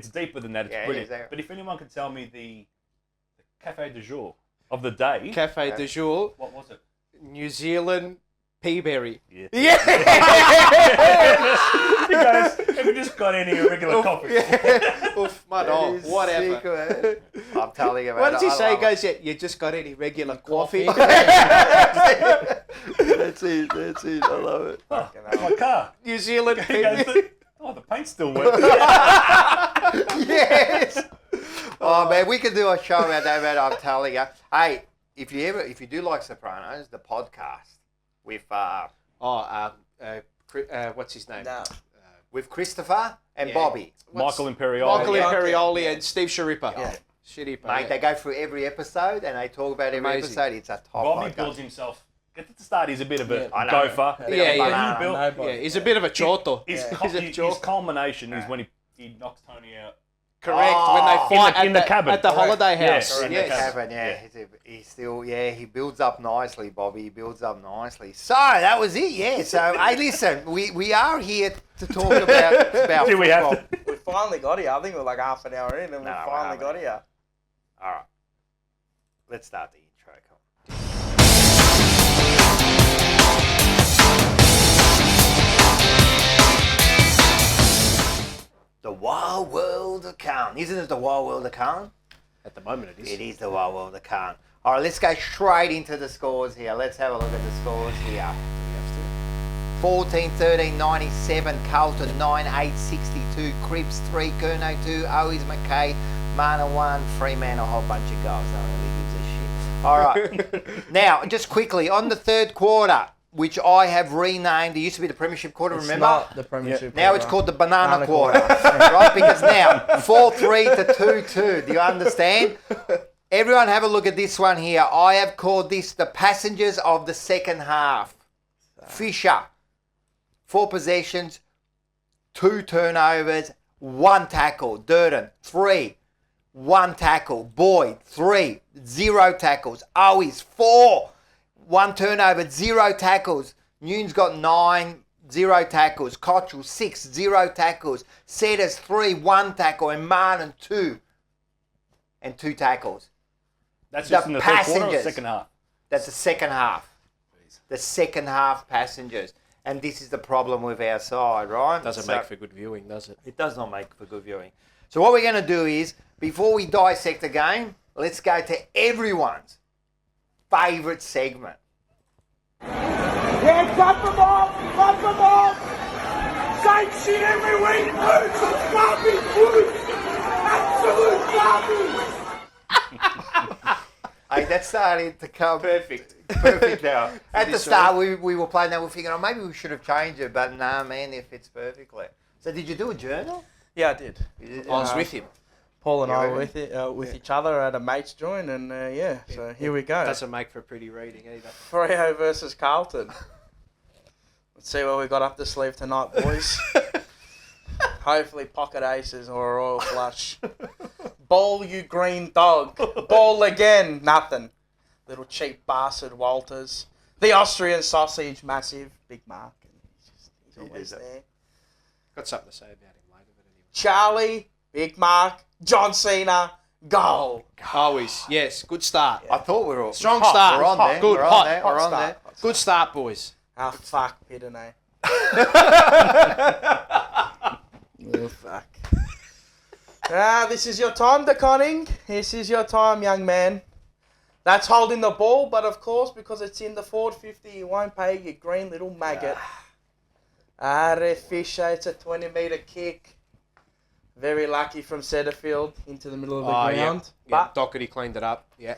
deeper than that. It's Yeah, it brilliant. is. But if anyone can tell me the cafe du jour of the day, Cafe du jour, what was it? New Zealand Peaberry. Yeah. Yeah. He goes, have you just got any irregular coffee? Oof, mud on, It is whatever. sick, man. I'm telling you, man. What does he I say? He love goes, yeah, you just got any regular coffee? it. That's it. I love it. My car. New Zealand He goes, Peaberry. oh, the paint's still wet. Yes. Oh man, we could do a show about that, man. I'm telling you. Hey, if you do like Sopranos, the podcast with What's his name? No. with Christopher and Yeah. Bobby, Michael Imperioli. Michael Imperioli and Steve Sharippa. Yeah. Sharippa, mate, yeah. they go through every episode and they talk about every Amazing. episode. It's a top Bobby podcast. builds himself. At the start, he's a bit of a I know. gopher. Yeah, yeah. But he built, Nobody. Yeah, he's a bit of a choto. his, He's a his choto. culmination is when he knocks Tony out. Correct. Oh, when they fight in the cabin. at the holiday Yes, house. in the Yes. cabin. Cabin, he's still, he builds up nicely, Bobby. He builds up nicely. So that was it, yeah. So hey, listen, we are here to talk about Do we have football. to? We finally got here. I think we're like half an hour in, and we No, we finally haven't. got here. All right, let's start the intro. Come on. The Wild World of Carlton. Isn't it the Wild World of Carlton? At the moment, it is. It is the Wild World of Carlton. All right, let's go straight into the scores here. Let's have a look at the scores here. 14-13, 97, Carlton 9-8, 62, Cripps 3, Curnow 2, Owies, McKay, Marna 1, Fremantle, a whole bunch of goals. No one really gives a shit. All right. Now, just quickly, on the third quarter, which I have renamed. It used to be the Premiership Quarter, It's remember? not the Premiership Now Quarter. it's called the Banana Banana Quarter. Right? Because now, 4-3 to 2-2. Do you understand? Everyone have a look at this one here. I have called this the passengers of the second half. Fisher, 4 possessions, 2 turnovers, 1 tackle. Durden, 3, 1 tackle. Boyd, 3, 0 tackles. Owis, 4, 1 turnover, 0 tackles. Nunes got 9, 0 tackles. Cottrell, 6, 0 tackles. Setters, 3, 1 tackle. And Martin, 2, and 2 tackles. That's just in the third quarter or second half? That's the second half. The second half passengers. And this is the problem with our side, right? Doesn't make for good viewing, does it? It does not make for good viewing. So what we're going to do is, before we dissect the game, let's go to everyone's favourite segment. Yeah, cut them off! Cut them off! Same shit every week! Boots! It's garbage! Boots! Absolute garbage! Hey, that's starting to come Perfect now. At the start, we were playing that. We're thinking, oh, maybe we should have changed it, but nah, man, it fits perfectly. So, did you do a journal? Yeah, I did. I was with him. Paul and You I were reckon? with each other at a mate's joint, and so here we go. Doesn't make for pretty reading either. Freo versus Carlton. Let's see what we got up the sleeve tonight, boys. Hopefully pocket aces or a royal flush. Ball, you green dog. Ball again. Nothing. Little cheap bastard Walters. The Austrian sausage, massive. Big Mark. He's always there. Got something to say about him later, but anyway. Charlie, Big Mark, John Cena, goal. Always, yes. Good start. I thought we were all Strong hot. start. We're on there. Good, We're on hot. there. Hot We're on start. there. Good start, boys. Ah, fuck, Pidane. Oh, fuck. This is your time, DeConning. This is your time, young man. That's holding the ball, but of course, because it's in the forward 50, you won't pay, you green little maggot. Fisher, it's a 20-metre kick. Very lucky from Setterfield into the middle of the ground. Yeah, Doherty cleaned it up. Yeah.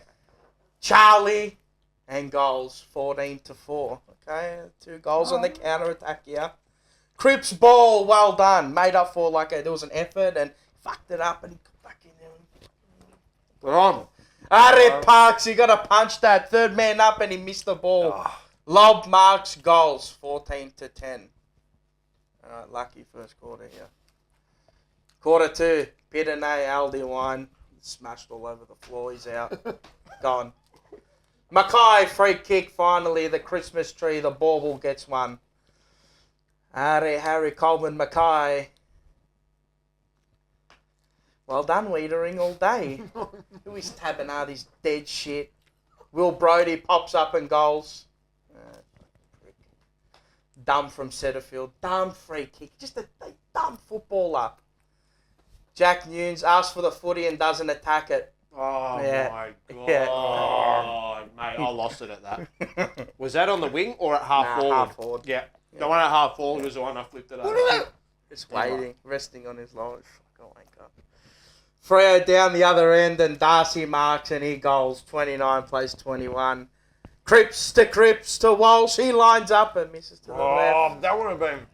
Charlie and goals, 14-4. Okay, 2 goals on the counter-attack here. Cripps ball, well done. Made up for there was an effort and fucked it up and he fucking... We're on. Parks, you got to punch that. Third man up and he missed the ball. Lob marks, goals, 14-10. Alright, lucky first quarter here. Quarter 2, Pidane, Aldi wine. Smashed all over the floor, he's out. Gone. Mackay, free kick, finally, the Christmas tree, the bauble gets one. Harry Coleman, Mackay. Well done, Wiedering, all day. Who is Tabanadi's dead shit? Will Brodie pops up and goals. Dumb from Setterfield. Dumb free kick. Just a dumb footballer. Jack Nunes asks for the footy and doesn't attack it. Oh, Yeah. my God. Yeah. Mate, I lost it at that. Was that on the wing or at half forward? Half forward. Yeah. The one at half forward was the one I flipped it over. Just waiting, resting on his life. Freo down the other end and Darcy marks and he goals. 29 plays 21. Cripps to Walsh. He lines up and misses to the left. That would have been...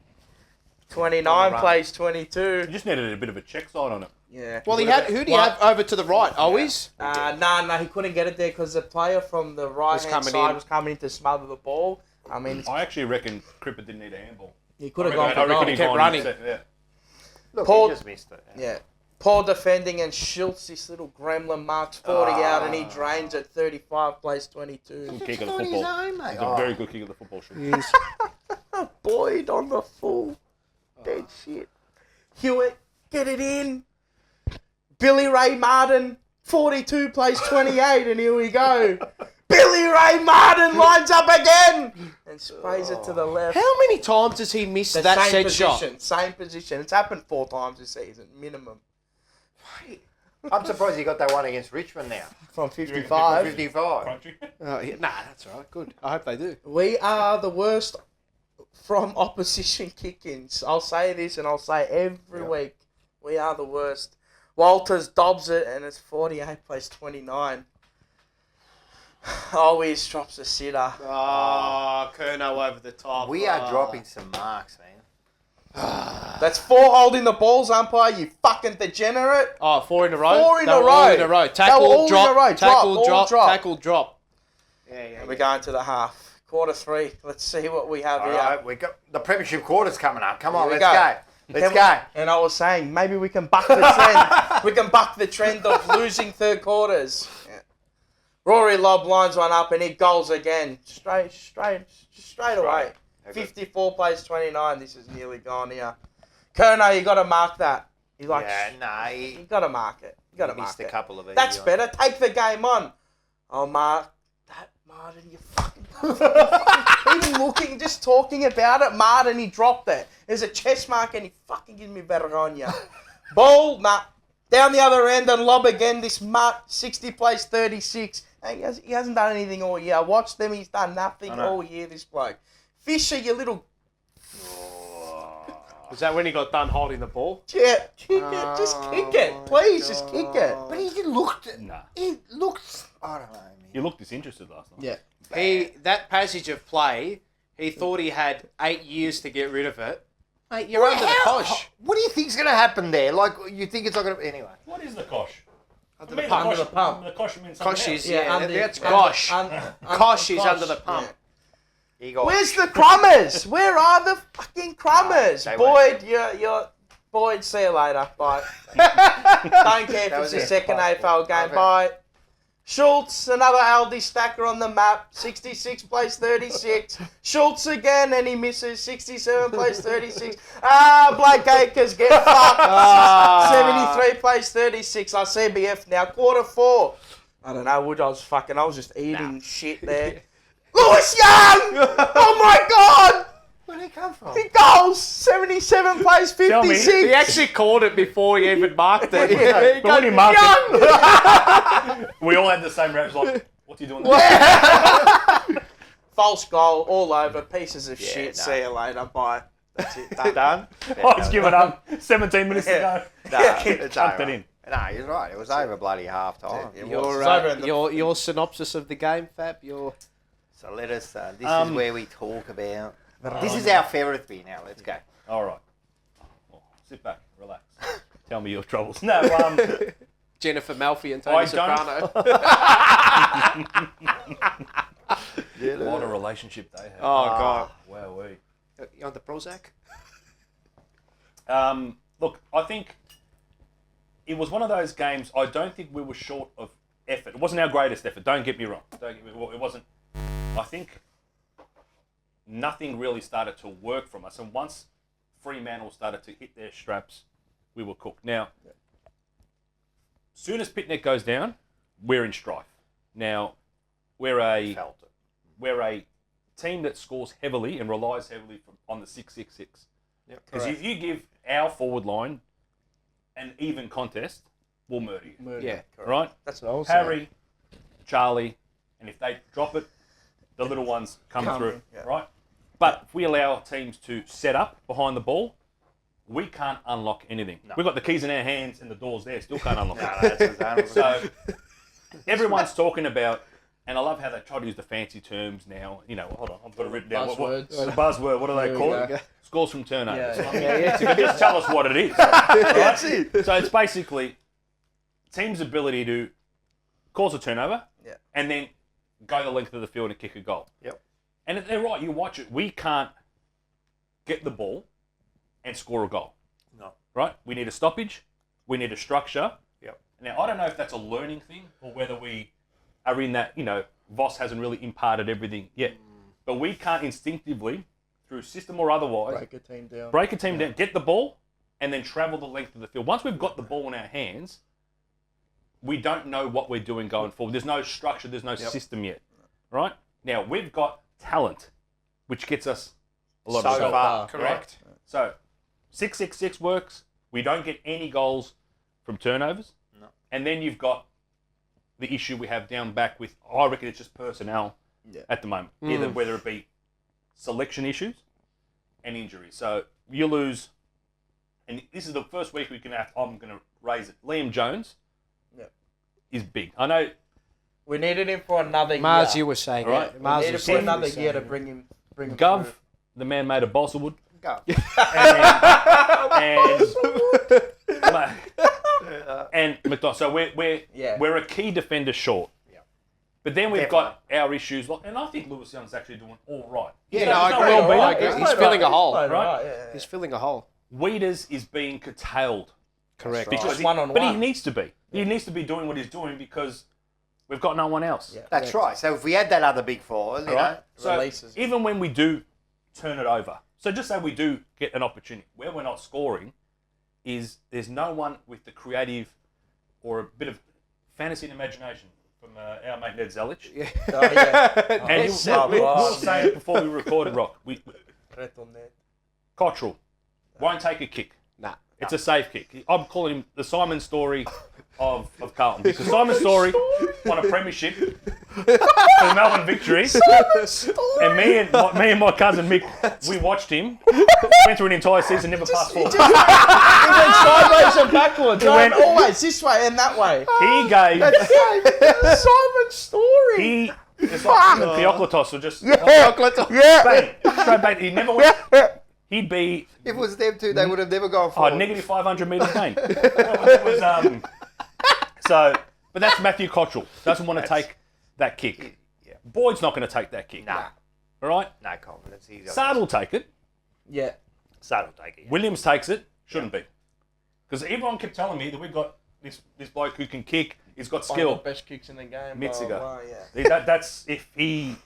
29 plays 22. You just needed a bit of a check side on it. Yeah. Well, who do you have over to the right? Always? No, he couldn't get it there because the player from the right-hand side was coming in to smother the ball. I mean, I actually reckon Cripper didn't need a handball. He could have gone I for reckon goal. he kept running. Yeah. Look, Paul- he just missed it. Yeah. Poor defending and Schultz, this little gremlin, marks 40 out and he drains at 35, plays 22. Good kick of the football. It's a very good kick of the football. Yes. Boyd on the full. Dead shit. Hewitt, get it in. Billy Ray Martin, 42, plays 28, and here we go. Billy Ray Martin lines up again and sprays it to the left. How many times has he missed that same set shot? position, Same position. It's happened 4 times this season, minimum. I'm surprised he got that one against Richmond now. From 55. 55. Nah, that's all right. Good. I hope they do. We are the worst from opposition kick-ins. I'll say this and I'll say every week. We are the worst. Walters dobs it and it's 48 plays 29. Always drops a sitter. Oh, Kerno over the top. We are dropping some marks, man. That's 4 holding the balls, umpire, you fucking degenerate. Oh, 4 in a row? 4 in They a were row. all in a row. They were Tackle, all drop, in a row. tackle, drop, drop. tackle, drop. Yeah. We're going to the half. Quarter 3. Let's see what we have All here. right, we got the premiership quarters coming up. Come on, Here we let's go. go. Let's go. And I was saying, maybe we can buck the trend. We can buck the trend of losing third quarters. Yeah. Rory Lobb lines one up and he goals again. Straight away. 54 plays 29. This is nearly gone here. Kerno, you got to mark that. You got to mark it. You got to mark missed it. a couple of these. That's better. Take the game on. Oh, Mark. That Martin, you fucking even looking, just talking about it, Martin, he dropped it. There's a chest mark and he fucking gives me better on you. Ball, nah. Down the other end and lob again. This Mark, 60 plays 36. Hey, he hasn't done anything all year. I watched them. He's done nothing all year, this bloke. Fisher, you little... Was that when he got done holding the ball? Yeah, kick it. Just kick it. Please, just kick it. But he looked... Nah. He looked... I don't know, man. You looked disinterested last night. Yeah. That passage of play, he thought he had 8 years to get rid of it. Mate, you're under the cosh. What do you think's going to happen there? Like, you think it's not going to... Anyway. What is the cosh? Under the pump. Under the pump. The cosh means something Cosh else. is, yeah, under- that's under- gosh. Cosh is under the pump. Where's the crummers? Where are the fucking crummers? they Boyd, you're Boyd, see you later. Bye. Don't care if it's the second AFL game. Bye. Schultz, another Aldi stacker on the map. 66 plays 36. Schultz again, and he misses. 67 plays 36. Blake Akers, get fucked. 73 plays 36. I CBF now. Quarter 4. I don't know, I was just eating shit there. Lewis Young! Oh my God! Where did he come from? He goals! 77 plays 56. He actually called it before he even marked it. But when he marked it, we all had the same reps. Like, what's he doing there? False goal, all over, pieces of shit. no. See you later. Bye. That's it. Done? Oh, he's given up. 17 minutes to go. It's Chunked over. it in. No, he's right. It was over bloody half time. Your synopsis of the game, Fab. So let us. This is where we talk about. This is our favourite thing now. Let's go. All right. Well, sit back, relax. Tell me your troubles. No, Jennifer Malfi and Tony Soprano. What a relationship they have. Oh, God. Wow, You on the Prozac? Look, I think it was one of those games. I don't think we were short of effort. It wasn't our greatest effort. Don't get me wrong. It wasn't. I think nothing really started to work from us. And once Fremantle started to hit their straps, we were cooked. Now, soon as Pitneck goes down, we're in strife. Now, we're a team that scores heavily and relies heavily on the 6-6-6. Because if you give our forward line an even contest, we'll murder you. Yeah. Right? That's what I was saying. Harry, Charlie, and if they drop it, the little ones come through, right? But if we allow teams to set up behind the ball, we can't unlock anything. No. We've got the keys in our hands and the doors there, still can't unlock it. So everyone's talking about, and I love how they try to use the fancy terms now. You know, hold on, I've got it written down. Buzzwords. The buzzword, what do they call it? Scores from turnovers. Yeah. So you can just tell us what it is. Right? So it's basically team's ability to cause a turnover and then go the length of the field and kick a goal. Yep. And they're right, you watch it. We can't get the ball and score a goal. No. Right? We need a stoppage. We need a structure. Yep. Now, I don't know if that's a learning thing or whether we are in that, Voss hasn't really imparted everything yet. But we can't instinctively, through system or otherwise, Break a team down, get the ball, and then travel the length of the field. Once we've got the ball in our hands, we don't know what we're doing going forward. There's no structure, there's no system yet. Right? Now, we've got talent, which gets us a lot of So goals. far, correct. Right? So, 6-6-6 works. We don't get any goals from turnovers. No. And then you've got the issue we have down back with, I reckon it's just personnel at the moment. Either whether it be selection issues and injuries. So, you lose, and this is the first week I'm going to raise it. Liam Jones is big. I know We needed him for another year. Marzi was saying All right. it. We Marzi needed was for saying another it. year to bring him Gov, through. the man made of Bosselwood. Go. And McDonald. So we're a key defender short. But then we've got our issues, and I think Lewis Young's actually doing all right. Yeah, no, I agree. He's filling a hole, right? He's filling a hole. Weeders is being curtailed. Correct. Because but he needs to be. He needs to be doing what he's doing because we've got no one else. Yeah, that's right. So if we had that other big forward, you know, so even when we do turn it over, so just say we do get an opportunity where we're not scoring, is there's no one with the creative or a bit of fantasy and imagination from our mate Ned Zelich. Yeah. Oh, yeah. And we were saying it before we recorded, Rock. Cottrell won't take a kick. Nah. It's a safe kick. I'm calling him the Simon Story of Carlton. Because Simon Story won a premiership for the Melbourne Victories. And me and my cousin Mick, we watched him. Went through an entire season, never passed forward. He went sideways and backwards. Went always this way and that way. He gave Simon Story. It's like Theoklitos or just Bang, straight back. He never went. He'd be. If it was them two, they would have never gone forward. Negative 500 metres gain. But that's Matthew Cottrell. Doesn't want to take that kick. Yeah. Boyd's not going to take that kick. Nah. All right? No confidence. Sard will take it. Yeah. Sard will take it. Yeah. Williams takes it. Shouldn't be. Because everyone kept telling me that we've got this bloke who can kick. He's got skill. One of the best kicks in the game. Mitziger. Yeah. That's if he.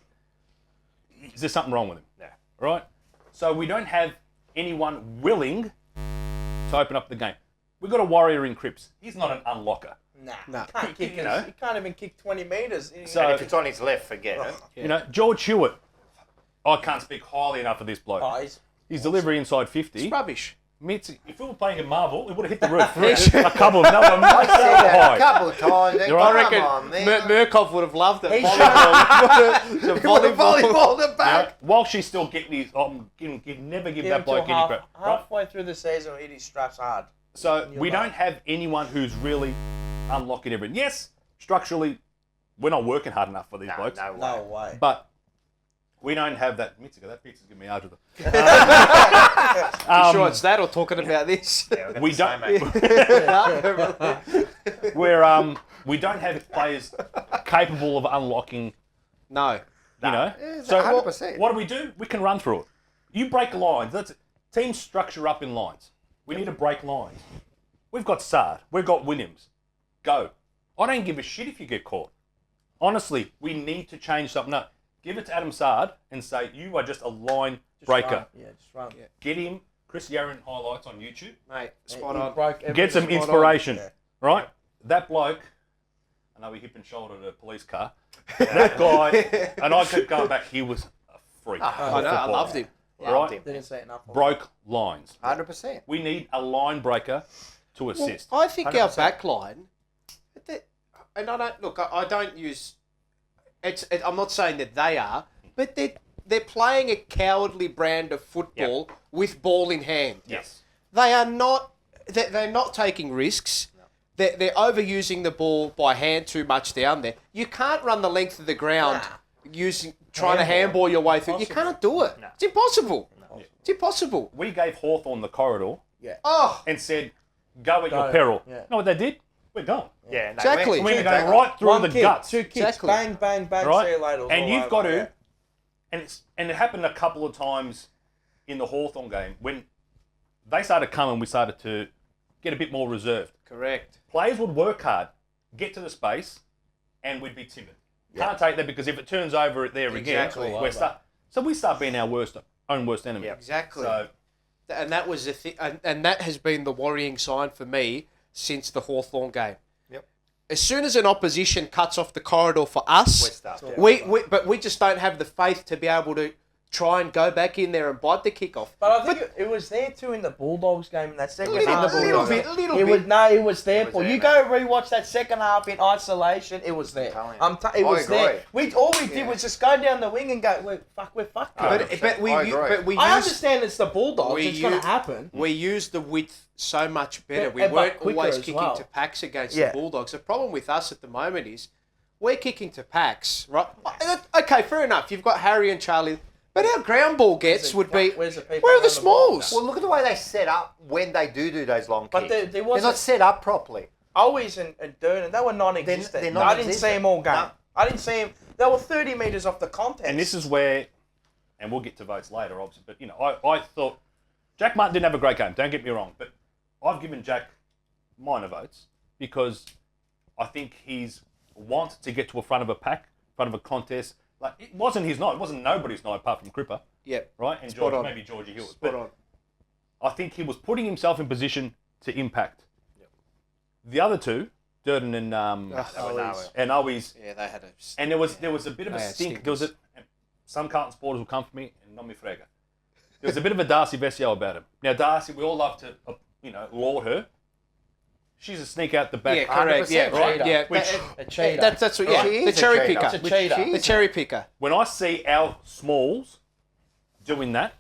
Is there something wrong with him? Yeah. Right? So we don't have anyone willing to open up the game. We've got a warrior in Cripps. He's not an unlocker. Nah. Can't kick, you know? He can't even kick 20 metres. So and if it's on his left, forget it. You know, George Hewitt. I can't speak highly enough of this bloke. Oh, his delivery inside 50. It's rubbish. Mitzi, if we were playing at Marvel, it would have hit the roof. A couple of them. I said that a couple of times. I reckon Murkoff would have loved it. Volleyball the back. While she's still getting his, never give that bloke any credit. Halfway through the season, hit his straps hard. So we don't have anyone who's really unlocking everything. Yes, structurally, we're not working hard enough for these blokes. No way. But we don't have that. Mitziger, that pizza's giving me out of them. You sure it's that or talking about this? Yeah, we don't. We don't have players capable of unlocking. No. You know. So 100%. what do? We can run through it. You break lines. That's it. Teams structure up in lines. We need to break lines. We've got Sard. We've got Williams. Go. I don't give a shit if you get caught. Honestly, we need to change something up. Give it to Adam Sard and say, you are just a line breaker. Just run. Yeah. Get him Chris Yarron highlights on YouTube. Mate, spot on. Get some inspiration. Right? That bloke, I know he hip and shouldered a police car. That guy, and I kept going back, he was a freak. I know, I loved him. Right? Didn't say enough. Broke lines. 100%. We need a line breaker to assist. Well, I think 100%. our back line, and I don't use. I'm not saying that they are, but they're playing a cowardly brand of football with ball in hand. Yes. They are not. They're not taking risks. No. They're overusing the ball by hand too much down there. You can't run the length of the ground trying to handball your way through. You can't do it. No. It's impossible. No. It's impossible. We gave Hawthorn the corridor and said, go at your peril. Yeah. Know what they did? We're gone. Yeah, no, exactly. We're going to go right through the guts. 2 kicks, exactly. bang, bang, bang, right? See you later. And you've got to, and it happened a couple of times in the Hawthorn game when they started coming, we started to get a bit more reserved. Correct. Players would work hard, get to the space, and we'd be timid. Can't take that because if it turns over there again, so we start being our own worst enemy. Yeah, exactly. So, and that was the thing, and that has been the worrying sign for me since the Hawthorn game. Yep. As soon as an opposition cuts off the corridor for us, but we just don't have the faith to be able to try and go back in there and bite the kickoff. But I think it was there too in the Bulldogs game in that second half. A little bit. It was there, Paul. You go rewatch that second half in isolation. It was there. It was there. All we did was just go down the wing and go, we're fucked. But we I understand it's the Bulldogs. It's going to happen. We used the width so much better. We weren't always kicking to packs against the Bulldogs. The problem with us at the moment is we're kicking to packs, right? Okay, fair enough. You've got Harry and Charlie. But our ground ball gets would be, where are the smalls? Well, look at the way they set up when they do those long But kicks. there They're not set up properly. Always and Durden, they were non-existent. They're I didn't see non-existent. them all game. No. I didn't see them. They were 30 metres off the contest. And this is where, and we'll get to votes later, obviously, but, you know, I thought Jack Martin didn't have a great game, don't get me wrong, but I've given Jack minor votes because I think he's want to get to a front of a pack, front of a contest. Like, it wasn't his night. It wasn't nobody's night apart from Cripper. Yep. Right? And Spot George, on. maybe Georgie Hills. Spot But on. I think he was putting himself in position to impact. Yep. The other two, Durden and Owies. Yeah, they had a... And there was a bit of a They had stink. There was some Carlton supporters will come for me and not me frega. There was a bit of a Darcy Vesio about him. Now, Darcy, we all love to, laud her. She's a sneak out the back. Yeah, correct. Yeah, right. Yeah, a cheater. That's what. Yeah, She the is a cherry cheater. picker. It's a cheater. The cherry picker. When I see our smalls doing that,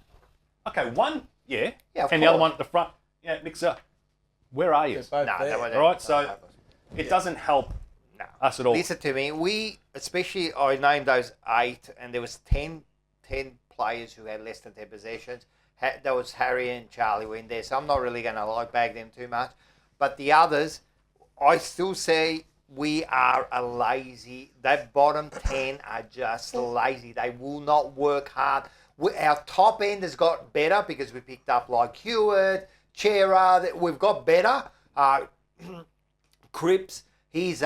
okay, one, Yeah, of and the other course. one at the front, yeah, mixer. Where are you? They're both No, there. they weren't. All right, so it doesn't help us at all. Listen to me. I named those 8, and there was 10 players who had less than 10 possessions. There was Harry and Charlie were in there, so I'm not really going to bag them too much. But the others, I still say we are a lazy. That bottom 10 are just lazy. They will not work hard. Our top end has got better because we picked up like Hewitt, Chera. We've got better. Cripps, he's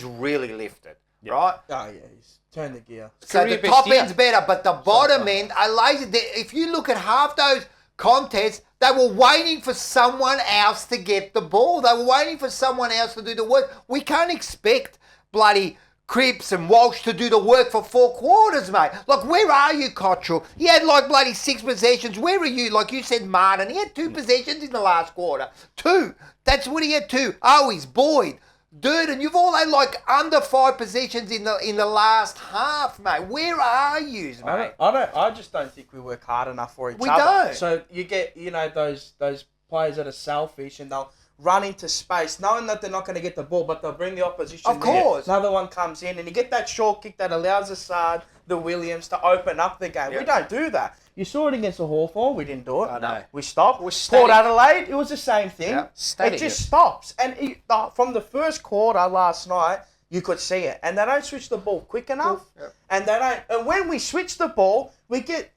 really lifted, right? Oh, yeah, he's turned the gear. So the top end's better, but the bottom end are lazy. If you look at half those contests, they were waiting for someone else to get the ball. They were waiting for someone else to do the work. We can't expect bloody Cripps and Walsh to do the work for 4 quarters, mate. Like, where are you, Cottrell? He had like bloody 6 possessions. Where are you? Like you said, Martin. He had 2 possessions in the last quarter. 2. That's what he had 2. Owies, Boyd, Durden. You've all had like under 5 possessions in the last half, mate. Where are you, mate? I just don't think we work hard enough for each other. We don't. So you get, those players that are selfish and they'll run into space, knowing that they're not going to get the ball, but they'll bring the opposition. Of course. Another one comes in, and you get that short kick that allows Assad, the Williams, to open up the game. Yep. We don't do that. You saw it against the Hawthorn. We didn't do it. I know. We stopped. We're static. Port Adelaide, it was the same thing. Yep. Static. It just stops. And from the first quarter last night, you could see it. And they don't switch the ball quick enough. Yep. And they don't. And when we switch the ball, we get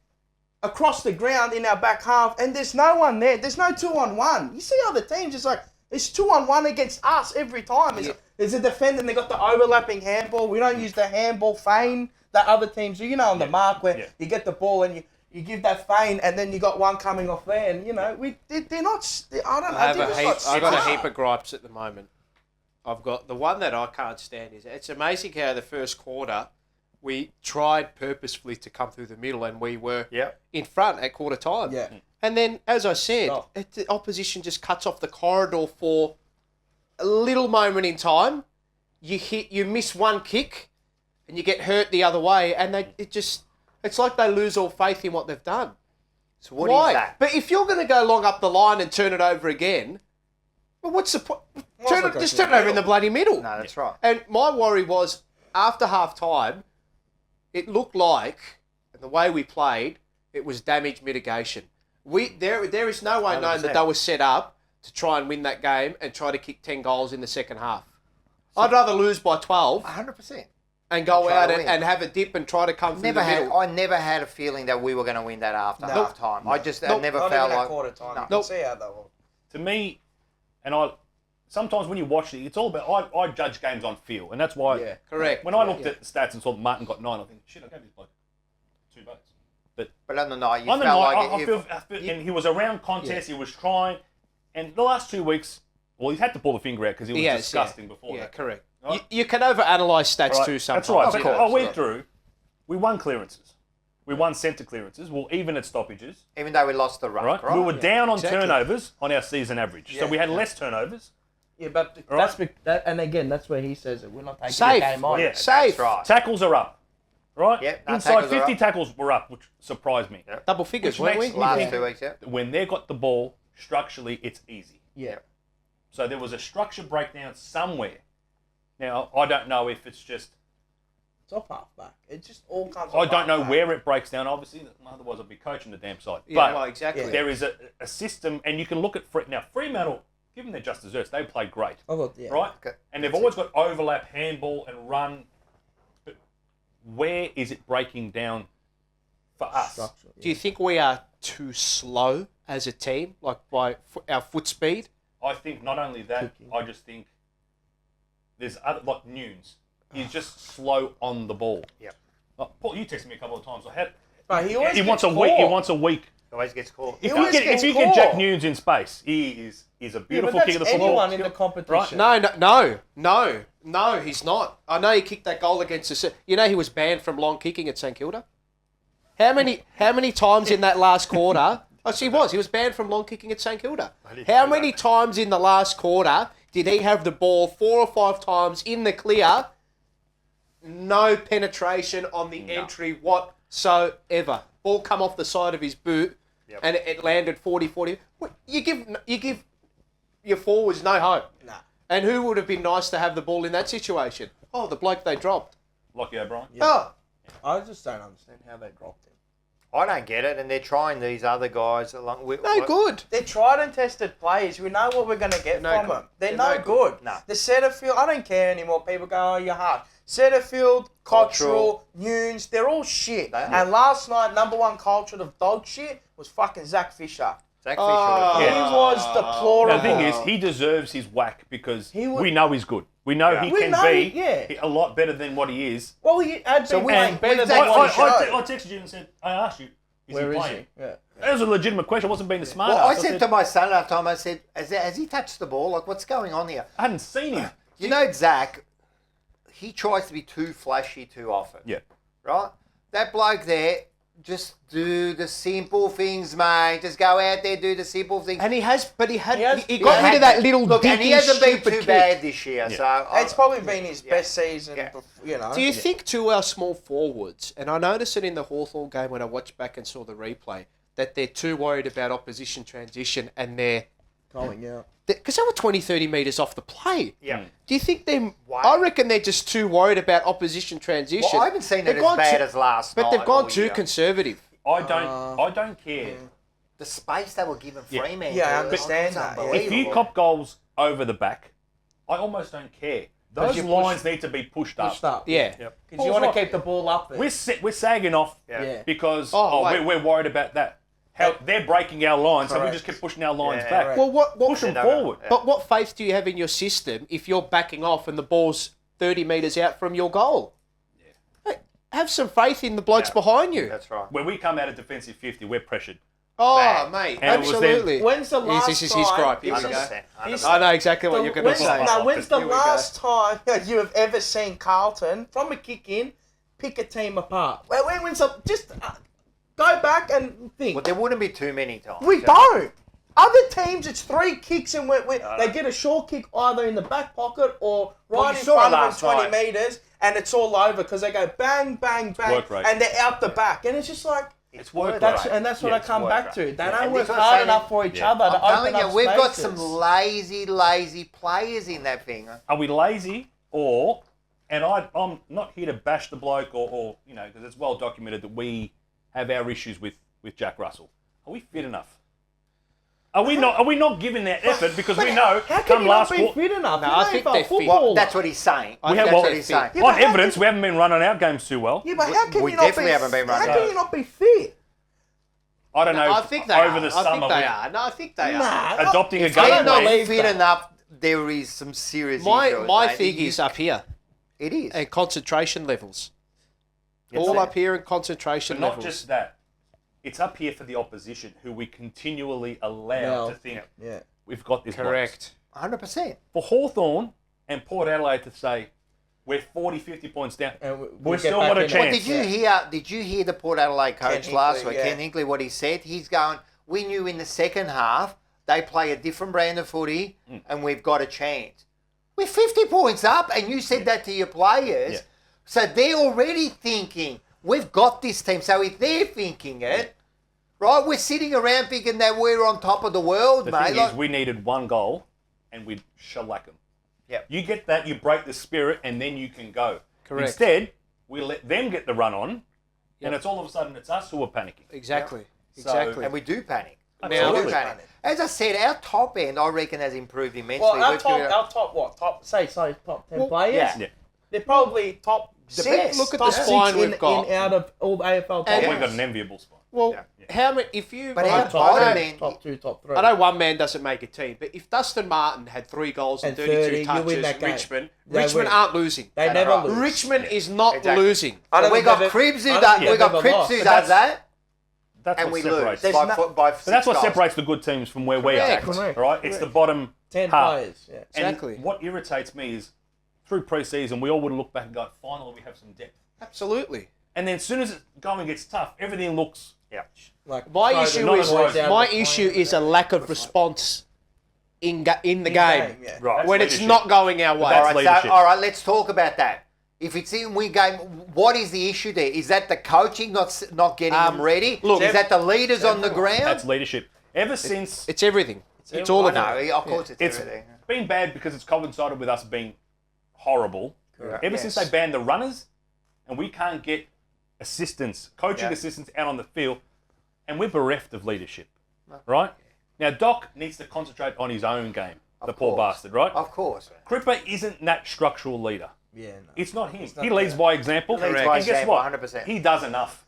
across the ground in our back half, and there's no one there. There's no 2-on-1. You see other teams, it's like, it's 2-on-1 against us every time. There's a defender and they got the overlapping handball. We don't use the handball feign that other teams do. On the mark where you get the ball and you give that feign and then you got one coming off there. And, they're not... I don't know. I've got a heap of gripes at the moment. I've got... The one that I can't stand is... It's amazing how the first quarter we tried purposefully to come through the middle and we were in front at quarter time. Yeah. And then, as I said, the opposition just cuts off the corridor for a little moment in time. You miss one kick, and you get hurt the other way, and it's like they lose all faith in what they've done. So what is that? But if you're going to go long up the line and turn it over again, well, what's the point? Just turn it over in the bloody middle. No, that's right. And my worry was after half time, it looked like, and the way we played, it was damage mitigation. There is no way known that they were set up to try and win that game and try to kick 10 goals in the second half. I'd rather lose by 12 100%. and go Try out to win. and have a dip and try to come through the middle. I never had a feeling that we were going to win that after half time. I never not felt even like... at quarter time. No. You can see how they were. To me, and sometimes when you watch it, it's all about, I judge games on feel, and that's why... Yeah, correct. When I looked at the stats and saw that Martin got 9, I think, shit, I gave this bloke 2 votes. But on the night, you On the felt night, like... I feel, and he was around contests, he was trying, and the last 2 weeks, well, he's had to pull the finger out because he was disgusting before that. Yeah, correct. Right? You can overanalyze stats Right. too sometimes. That's right. Of But course. I went through, we won clearances. We won centre clearances. We'll even at stoppages. Even though we lost the ruck, right? We were down on turnovers on our season average. So we had less turnovers. Yeah, but and again, that's where he says it. We're not taking Safe. the game on. Yeah, Safe. That's right. Tackles are up. Right? Yep, Inside tackles are 50 up. tackles were up, which surprised me. Yep. Double figures, Which weren't we? makes me Last think 2 weeks, yeah. when they got the ball, structurally, it's easy. Yeah. So there was a structure breakdown somewhere. Now, I don't know if it's just top halfback. It just all comes. I don't know where it breaks down, obviously. Otherwise, I'd be coaching the damn side. Yeah, but well, exactly. there is a system, and you can look at now Fremantle. Given their just desserts, they played great, right? Okay. And they've always got overlap, handball, and run. But where is it breaking down for us? Do you think we are too slow as a team, like by our foot speed? I think not only that, I just think there's other, like Nunes. He's just slow on the ball. Yep. Like, Paul, you texted me a couple of times. But he always wants a gets week. He caught. wants a week. Always gets caught. If always gets you get caught. Jack Nunes in space, he is a beautiful but kick of the that's football. anyone in the competition. No, he's not. I know he kicked that goal against us. You know he was banned from long kicking at St Kilda. How many times in that last quarter? Oh, he was banned from long kicking at St Kilda. How many times in the last quarter did he have the ball 4 or 5 times in the clear? No penetration on the entry whatsoever. Ball come off the side of his boot, and it landed 40-40. You give your forwards no hope. Nah. And who would have been nice to have the ball in that situation? Oh, the bloke they dropped. Lockie O'Brien. Yeah. Oh, I just don't understand how they dropped him. I don't get it, and they're trying these other guys along with. no good. They're tried and tested players. We know what we're going to get from them. They're no good. No. The Setterfield, I don't care anymore. People go, oh, you're hard. Setterfield, Cottrell, Nunes, they're all shit. And last night, number one culture of dog shit was fucking Zach Fisher. Zach Fisher was He was deplorable. The thing is, he deserves his whack because would- we know he's good. We know he We can know be he- a lot better than what he is. Well, he had been playing better with than Zach what he Fisher- showed. I texted you and said, I asked you, is Where he is playing? he? Yeah. That was a legitimate question. I wasn't being a smart Well, I ass. said to my son last time, I said, has he touched the ball? Like, what's going on here? I hadn't seen him. You know, Zach, he tries to be too flashy too often. Yeah. Right? That bloke there, just do the simple things, mate. Just go out there, do the simple things. And he got rid He of that little Look, and he dinky, hasn't been stupid too kick. bad this year. Yeah. So It's probably been his best season, you know. Do you think to our small forwards, and I noticed it in the Hawthorn game when I watched back and saw the replay, that they're too worried about opposition transition and they're going out. Because they were 20, 30 metres off the play. Yeah. Do you think I reckon they're just too worried about opposition transition. Well, I haven't seen it They've as gone bad too- as last But night. they've gone all too year. conservative. I don't care. The space they were giving Fremantle. Yeah, I understand that, yeah. If you cop goals over the back, I almost don't care. Those you lines need to be pushed up. Pushed up. Yeah. Yep. Because you want to keep the ball up there. We're sagging off Yeah. because wait. we're worried about that. How they're breaking our lines, so we just keep pushing our lines Yeah, back. correct. Well, what Push them forward. But what faith do you have in your system if you're backing off and the ball's 30 metres out from your goal? Hey, have some faith in the blokes behind you. That's right. When we come out of defensive 50, we're pressured. Oh, Bang. mate, And it was absolutely. When's the last This is time... his gripe. Here we go. 100%. I know exactly what you're going to When's- say. No, when's the Here we go. last time you have ever seen Carlton, from a kick in, pick a team apart? When's just go back and think. Well, there wouldn't be too many times. We don't. Other teams, it's 3 kicks and they get a short kick either in the back pocket or right you in saw it front of last them 20 night. metres, and it's all over because they go bang, bang, bang, work rate. and they're out the back. And it's just like, It's work that's rate. what Yeah, I it's come work back rate. to. They And don't work this was hard saying- enough for each Yeah. other to I'm open telling up you, we've got spaces. some lazy players in that thing. Are we lazy or? And I'm not here to bash the bloke or because it's well documented that we have our issues with Jack Russell. Are we fit enough? Are we not giving that effort because we know How can come you not last be quarter? fit enough? No, You're I an think AFL they're fit. footballer. Well, that's what he's saying. We have That's well, what he's saying. Yeah, but on how evidence, can- we haven't been running our games too well. Yeah, but how can We you not definitely be? haven't been running How can it. you not be fit? I don't know. I if think they over are. the I summer, think they are. No, I think they are. Nah, adopting a If they're game not plan. fit enough, there is some serious My issues, mate. thing is up here, It is. and concentration levels. Yes, All sir. up here in concentration But not levels. just that. It's up here for the opposition who we continually allow to think Yeah. we've got this. Correct. 100%. For Hawthorn and Port Adelaide to say we're 40, 50 points down, And we've get still back got a in it. Well, chance. did you hear the Port Adelaide coach Ken last Hinkley, week, yeah. Ken Hinkley, what he said? He's going, we knew in the second half they play a different brand of footy and we've got a chance. We're 50 points up and you said that to your players. Yeah. So they're already thinking, we've got this team. So if they're thinking it, right, we're sitting around thinking that we're on top of the world, The mate. thing is, we needed one goal and we'd shellac them. Yep. You get that, you break the spirit, and then you can go. Correct. Instead, we let them get the run on, and it's all of a sudden it's us who are panicking. Exactly. So- Exactly. And we do panic. Absolutely. We do panic. As I said, our top end, I reckon, has improved immensely. Well, our We've given top what? Top top 10 players. yeah. They're probably top The 6. best. Look at the top spine 6 we've got. in out of all the AFL top. And- We've got an enviable spot. Well, how many? If you, But I our know- bottom end, top 2, top 3. I know one man doesn't make a team, but if Dustin Martin had 3 goals and And 32 30, you touches, win that game. Richmond They win. aren't losing. They That's never right. lose. Richmond is not Exactly. losing. I don't we think got they've- Cribs I who don't does think they've ever lost. does that, That's and what we separates. lose There's by But that's what 6 goals. separates the good teams from where we are. Correct. Right? It's the bottom 10 half. players. Yeah. And Exactly. what irritates me is through pre-season, we all would have looked back and go, finally we have some depth. Absolutely. And then as soon as it going gets tough, everything looks Like My Foden, issue not is always down my the issue point. is a lack of response in the game yeah. right. when That's it's leadership. not going our way. That's All right, leadership. so, all right, let's talk about that. If it's in we game, what is the issue there? Is that the coaching not getting them ready? look, is that the leaders on the ground? That's leadership. Ever since It's everything. It's all I of it. know, of course, it's it's everything. been bad because it's coincided with us being horrible. Ever since they banned the runners, and we can't get assistants, coaching assistants out on the field, and we're bereft of leadership, right? Now Doc needs to concentrate on his own game. The poor course. bastard, right? Of course. Cripper isn't that structural leader. Yeah, no. It's not him. not He leads by example. Leads and by guess example, what? 100%. He does enough.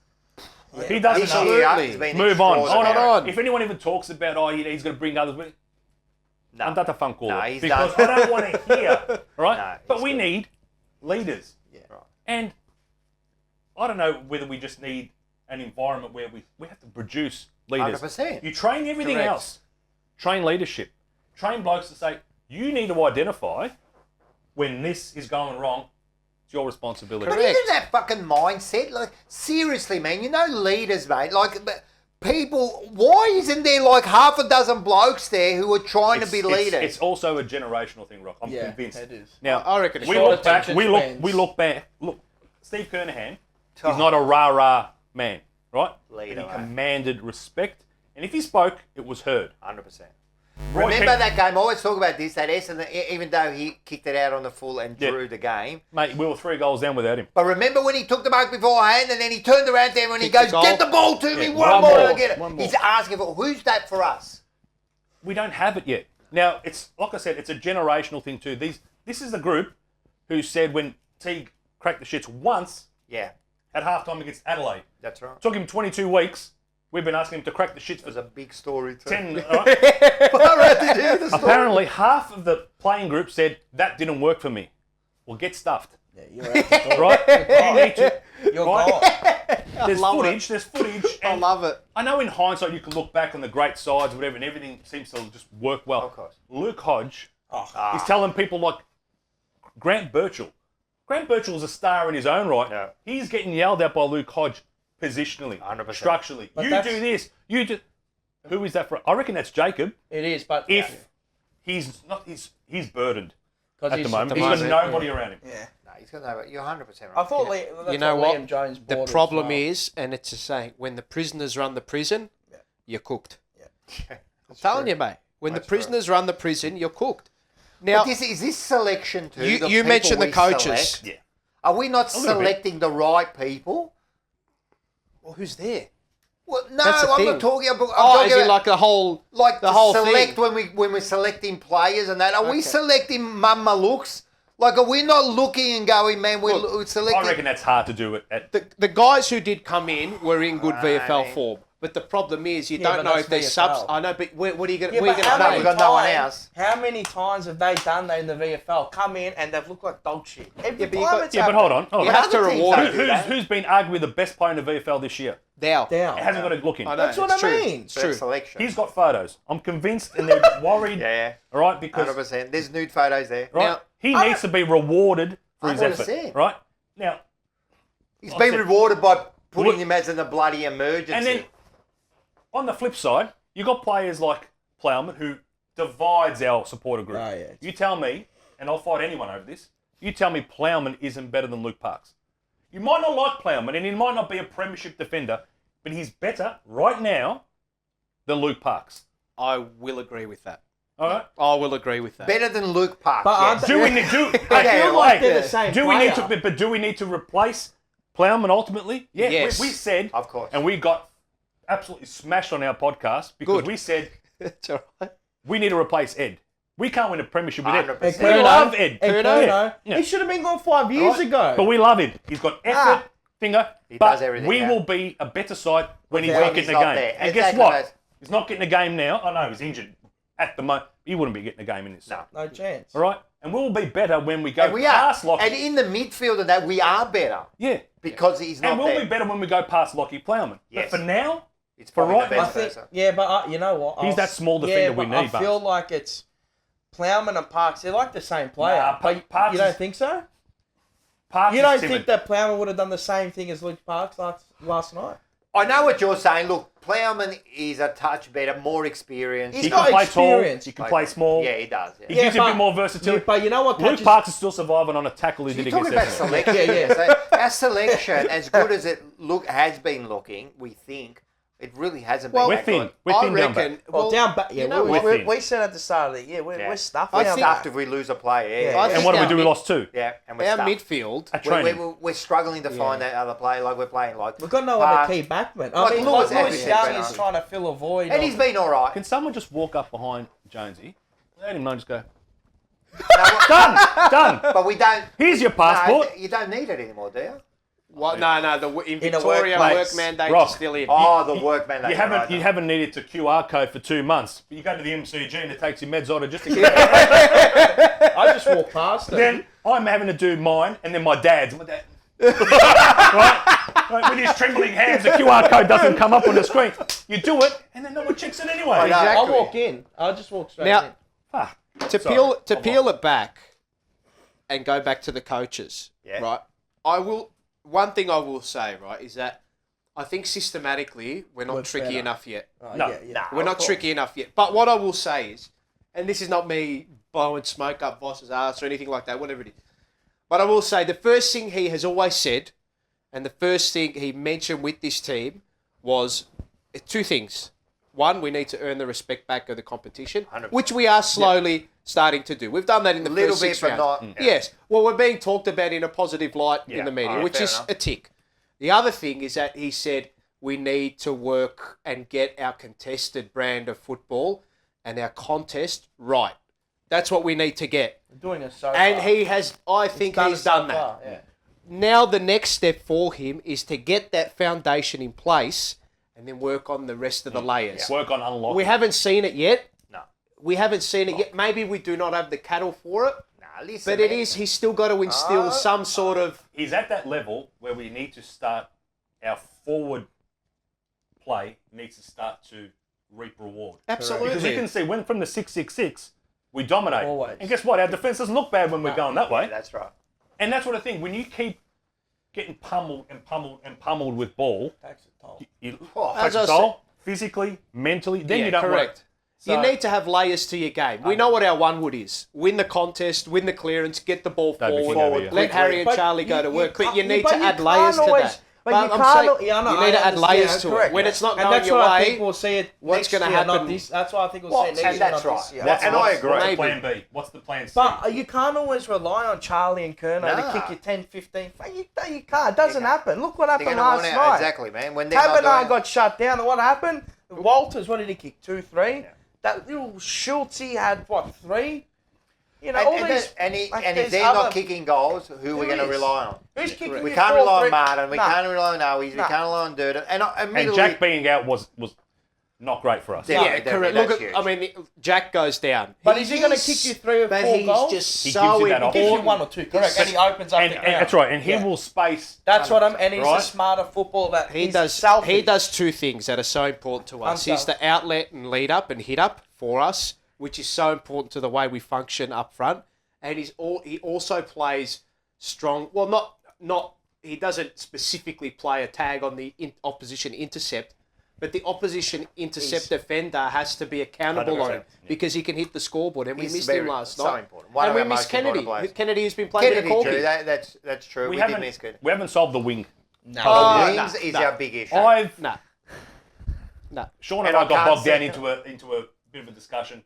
He does This enough. year, he's been Move on. extraordinary. on. If anyone even talks about, he's going to bring others with, I'm not a fun caller. No, he's because done. I don't want to hear, right? No, but he's we good. need leaders. Yeah. Right. And I don't know whether we just need an environment where we have to produce leaders. 100%. You train everything Correct. else. Train leadership. Train blokes to say, you need to identify when this is going wrong. It's your responsibility. But isn't that fucking mindset? Like, seriously, man, you know leaders, mate. Like, people, why isn't there like half a dozen blokes there who are trying to be leaders? It's also a generational thing, Rock. I'm Yeah, convinced. it is. Now, I reckon it's we short look back. attention We look. spans. We look back. Look, Steve Kernahan. He's not a rah-rah man, right? Leader, But he mate. commanded respect, and if he spoke, it was heard. 100%. Roy Remember Kent- that game? I always talk about this, that Essendon, even though he kicked it out on the full and Yeah. drew the game. Mate, we were 3 goals down without him. But remember when he took the mark beforehand and then he turned around to him and he Kicked goes, the get goal. the ball to me, Yeah, one one more, more, and I get it. one more. He's asking for, who's that for us? We don't have it yet. Now, it's like I said, it's a generational thing too. This is the group who said when Teague cracked the shits once Yeah, at halftime against Adelaide. that's right. Took him 22 weeks. We've been asking him to crack the shits It was for a big story too. 10. Apparently, half of the playing group said that didn't work for me. Well, get stuffed, Yeah, you're out the door. right? You need to. You're Right? gone. There's love footage. There's footage. I And love it. I know in hindsight you can look back on the great sides, whatever, and everything seems to just work well. Of course. Luke Hodge Oh, is telling people like Grant Birchall. Grant Birchall is a star in his own right. Yeah. He's getting yelled at by Luke Hodge positionally, 100%. structurally. But You that's- do this. You do. Who is that for? I reckon that's Jacob. it is, but If he's not, he's burdened because at the moment. He's moment, got nobody around him. Yeah. No, he's got no, you're 100% right. I thought that's You know what what? Liam Jones The bought problem as well. is, and it's a saying, when the prisoners run the prison, you're cooked. Yeah. I'm telling you, mate. When the prisoners run the prison, you're cooked. Now, But is this selection too? you, the you people mentioned the we coaches. select? Yeah. Are we not A little bit. selecting the right people? Well, who's there? Well, no, That's the I'm thing. not talking about. I'm Oh, talking is it about, like the whole, like the to whole select thing? when we're selecting players and that? Are we Okay. selecting mama looks? Like, are we not looking and going, man, we're selecting? I reckon that's hard to do at The guys who did come in were in good VFL mate. form. But the problem is, you Yeah, don't but know that's if there's VFL. subs. I know, but what are you going Yeah, to but how No, many we've got no one times- else. How many times have they done that in the VFL? Come in and they've looked like dog shit. Every but you time got- it's Yeah, but happened. hold on. Hold You on. have to Other teams reward don't it. do that. Who's been arguably the best player in the VFL this year? Dow. Down. It hasn't got a look in. I know, That's what it's I true. mean. It's That's true. selection. He's got photos. I'm convinced, and they're worried. Yeah, All right, because 100%. There's nude photos there. right, Now, he needs to be rewarded for his effort. 100%. Right now, He's Like I been said, rewarded by putting look- him as in a bloody emergency. and then on the flip side, you got players like Plowman who divides our supporter group. Oh, yeah. You tell me, and I'll fight anyone over this. You tell me Plowman isn't better than Luke Parks. You might not like Plowman, and he might not be a premiership defender, but he's better right now than Luke Parks. I will agree with that. All right. I will agree with that. better than Luke Park. But aren't yes. they- Do we need I feel like they're the same do we need player. to? But do we need to replace Plowman ultimately, yeah, Yes. we said, Of course. and we got absolutely smashed on our podcast because Good. we said It's all right. we need to replace Ed. We can't win a premiership with Ed. 100%. We love Ed. Curno. Yeah. He should have been gone 5 years Right? ago. But we love him. He's got effort, finger. He but does everything, we yeah. will be a better side when he's When not he's getting a not game. there. And guess Exactly, what? that's- He's not getting a game now. I know he's injured at the moment. He wouldn't be getting a game in this. No. No chance. All right? And we'll be better when we go And we past are. Lockie. And in the midfield of that, we are better. Yeah. Because he's not And we'll there. be better when we go past Lockie Plowman. Yes. But for now, It's for probably right the now, best person. Yeah, but you know what? He's that small defender we need, I feel like it's Plowman and Parks. They're like the same player. Nah, but Parks you don't is- think so? Parks You is don't timid. think that Plowman would have done the same thing as Luke Parks last night? I know what you're saying. Look, Plowman is a touch better, more experienced. He's He got can play experience. tall. He can play small. Yeah, he does. He Yeah. gives you a bit more versatility. But you know what? Luke catches- Parks is still surviving on a tackle he did You're against talking about Essendon. selection. Yeah. So our selection, as good as it has been looking, we think, it really hasn't been We're that thin. good. We're I thin down back. reckon. Well, down back. Yeah, you know what? we said at the start of the year, we're stuffed. We're down stuffed back. if we lose a player. Yeah. Yeah. I And think what do we our do? We mid- lost two. Yeah, and we're Our stuffed. midfield. At training. We're struggling to find that other player. Like we're playing like. We've got no Parks. other key backman. Like I mean, Lewis Lewis Atkinson Young been is on. trying to fill a void. And he's been all right. Can someone just walk up behind Jonesy? Let him know and just go, No, done. but we don't. Here's your No, passport. you don't need it anymore, do you? What? No. In In a Victoria, workplace. work mandate Rock. is still in. Oh, the work mandate. You haven't needed to QR code for 2 months. But you go to the MCG and it takes your meds order just to get I just walked past them. Then I'm having to do mine and then my dad's. My dad. right? With his trembling hands, the QR code doesn't come up on the screen. You do it and then no one checks it anyway. Exactly. I'll walk in. I'll just walk straight Now- in. Ah, To peel it back and go back to the coaches, Yeah. right? One thing I will say, right, is that I think systematically we're not We're tricky better. enough yet. No. We're not tricky enough yet. But what I will say is, and this is not me blowing smoke up Voss's ass or anything like that, whatever it is. But I will say the first thing he has always said, and the first thing he mentioned with this team was two things. One, we need to earn the respect back of the competition, 100%. which we are slowly starting to do. We've done that in the Little first bit, 6 but rounds. not. Yes. Well, we're being talked about in a positive light in the media, alright, which fair is enough. a tick. The other thing is that he said we need to work and get our contested brand of football and our contest right. That's what we need to get. We're doing it so And far. he has, I think he's done that. far, yeah. Now the next step for him is to get that foundation in place and then work on the rest of the layers. work on unlocking. We haven't seen it yet. No. We haven't seen it yet. Maybe we do not have the cattle for it. Nah, listen, But it man. is, he's still got to instill some sort of... He's at that level where we need to start our forward play needs to start to reap reward. Absolutely. Because you can see when from the 6-6-6 we dominate. Always. And guess what? Our defence doesn't look bad when we're going that way. Yeah, that's right. And that's what I think. When you keep getting pummeled and pummeled and pummeled with ball, Takes a toll. you as I goal, physically, mentally, then you don't correct. work. You So- need to have layers to your game. We know what our one wood is. Win the contest, win the clearance, get the ball Don't be forward, forward, yeah. let Harry and But Charlie go to work. But you can't- need but to you add can't layers to always- that. But you I'm can't. saying Yeah, I know, you need to I add layers understand, to correct. it. When it's not And going that's your what I way, think we'll see it what's next gonna year, not happen? this. That's why I think we'll Well, see it next and year, that's not right. this year. What's, And I what's- agree. What's the Maybe. plan B? What's the plan C? But you can't always rely on Charlie and Kerno to Nah. kick you 10, 15. You can't. It doesn't happen. Look what They're happened gonna last want it- night. Exactly, man. When they're not Tabernar doing got shut down. And what happened? Walters, what did he kick? 2, 3? That little Schultz, he had, what, 3? You know, all and, these... and if there's they're not other- kicking goals, who are we going to is? rely on? Who's kicking We you can't 4, rely on 3? Martin. We Nah. can't rely on Owies. We Nah. can't rely on Durden. And and admittedly, Jack being out was not great for us. Yeah, Yeah, definitely, correct. that's Look, huge. I mean, Jack goes down. But is he going to kick you 3 or 4 But he's goals? just He so gives you that He gives you option. 1 or 2, correct. And he opens up And, the and ground. that's right. And he Yeah. will space. That's what I'm... And he's Right? a smarter football that He he's does. selfish. He does 2 things that are so important to us. He's the outlet and lead up and hit up for us, which is so important to the way we function up front. And he also plays strong. Well, not. He doesn't specifically play a tag on the opposition intercept, but the opposition intercept defender has to be accountable on him because he can hit the scoreboard. And we He's missed him very- last so night. important. One And of we our missed most important Kennedy. players. Kennedy has been playing Kennedy, with a true. corky. That's true. We did haven't miss good. we haven't solved the wing. No. Wings is our big issue. No. Sean And and I I got can't bogged down see- into a bit of a discussion.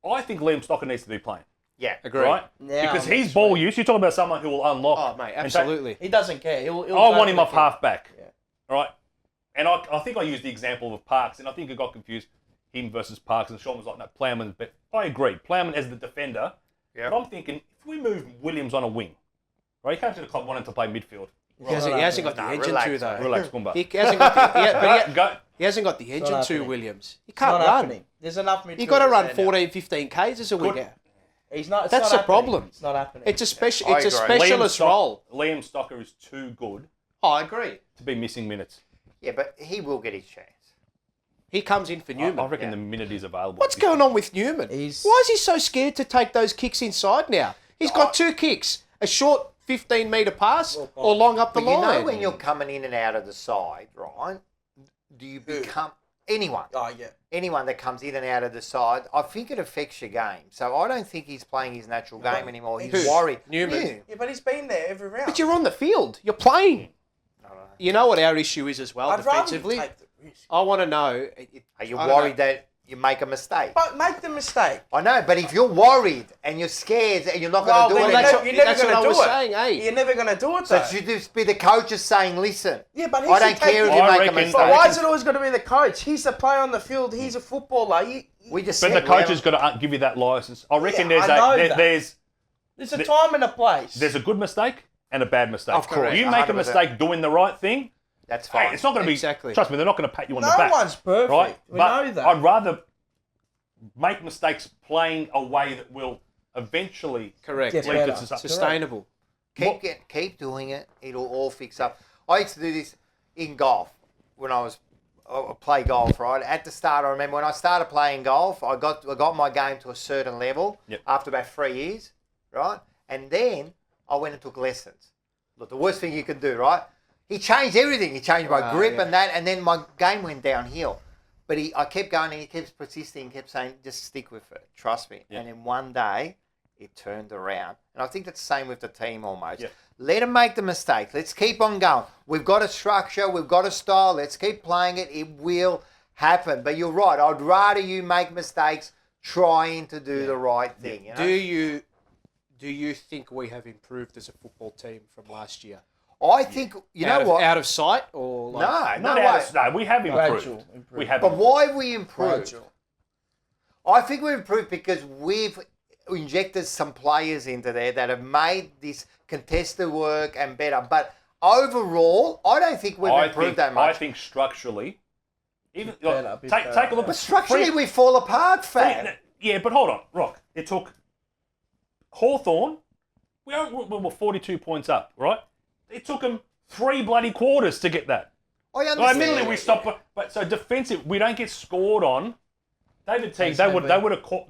I think Liam Stocker needs to be playing. Yeah, agree. Right? Now Because I'm he's ball use. You're talking about someone who will unlock. Oh, mate, and take- absolutely. He doesn't care. He'll I go want for him the off kick. half back. Yeah. Right? And I think I used the example of Parks, and I think it got confused, him versus Parks, and Sean was like, no, Plowman's better. I agree. Plowman as the defender. Yeah. But I'm thinking, if we move Williams on a wing, right? He came to the club wanting to play midfield. He hasn't got the engine to, though. Relax, Kumba. He hasn't got the, Go. he hasn't got the engine not to, happening. Williams. He It's can't not run. happening. There's enough midfielders. You got to run there now. 14, 15 Ks as a winger. He's not. It's That's not the happening. problem. It's not happening. It's a special. I It's a agree. specialist role. Liam Stocker is too good Oh, I agree. to be missing minutes. Yeah, but he will get his chance. He comes in for Newman. I reckon the minute he's available. What's going on with Newman? He's- Why is he so scared to take those kicks inside now? He's got 2 kicks: a short 15-metre pass or long up the But you line. know when you're coming in and out of the side, right? Do you become anyone? Oh yeah. Anyone that comes in and out of the side, I think it affects your game. So I don't think he's playing his natural game anymore. He's Who? worried. Newman. Yeah, but he's been there every round. But you're on the field. You're playing. You know what our issue is as well I'd rather you defensively? take the risk. I want to know. Are you I don't worried that you make a mistake? But make the mistake. I know, but if you're worried and you're scared and you're not going to do then it, you're that's never, what- you're never that's what going I to was do it. saying, eh? You're never going to do it, so though. it should just be the coaches saying, listen, Yeah, but he I should don't take care if the- you I make a reckon- mistake. But why is it always got to be the coach? He's the player on the field. He's a footballer. We just But said the coach has got to give you that license. I reckon Yeah, I know that. there's There's a time and a place. a good mistake and a bad mistake. Of course, You make a 100%. mistake doing the right thing, That's fine. hey, it's not going to be. Exactly. Trust me, they're not going to pat you on No the back. one's perfect. Right? We But know that. I'd rather make mistakes playing a way that will eventually Correct. Get lead to better. success. Sustainable. Keep doing it. It'll all fix up. I used to do this in golf when I play golf, right? At the start, I remember when I started playing golf, I got my game to a certain level after about 3 years, right? And then I went and took lessons. Look, the worst thing you can do, right? He changed everything. He changed my grip and that, and then my game went downhill. But I kept going and he kept persisting, kept saying, just stick with it, trust me. And then one day, it turned around. And I think that's the same with the team almost. Yeah. Let them make the mistake. Let's keep on going. We've got a structure. We've got a style. Let's keep playing it. It will happen. But you're right. I'd rather you make mistakes trying to do the right thing. You know? Do you think we have improved as a football team from last year? I think, you know what? Out of sight or like, No Not way. out of, no, we have improved. Gradual improvement. We have. But improved. why have we improved? Gradual. I think we've improved because we've injected some players into there that have made this contested work and better. But overall, I don't think we've improved that much. I think structurally, even better, bit take better. a look. But structurally, we fall apart, fam. Yeah, but hold on, Rock. It took Hawthorn. We were 42 points up, right? It took them 3 bloody quarters to get that. I Well, understand. admittedly, we stopped, but so defensive, we don't get scored on. David Teague, they would have caught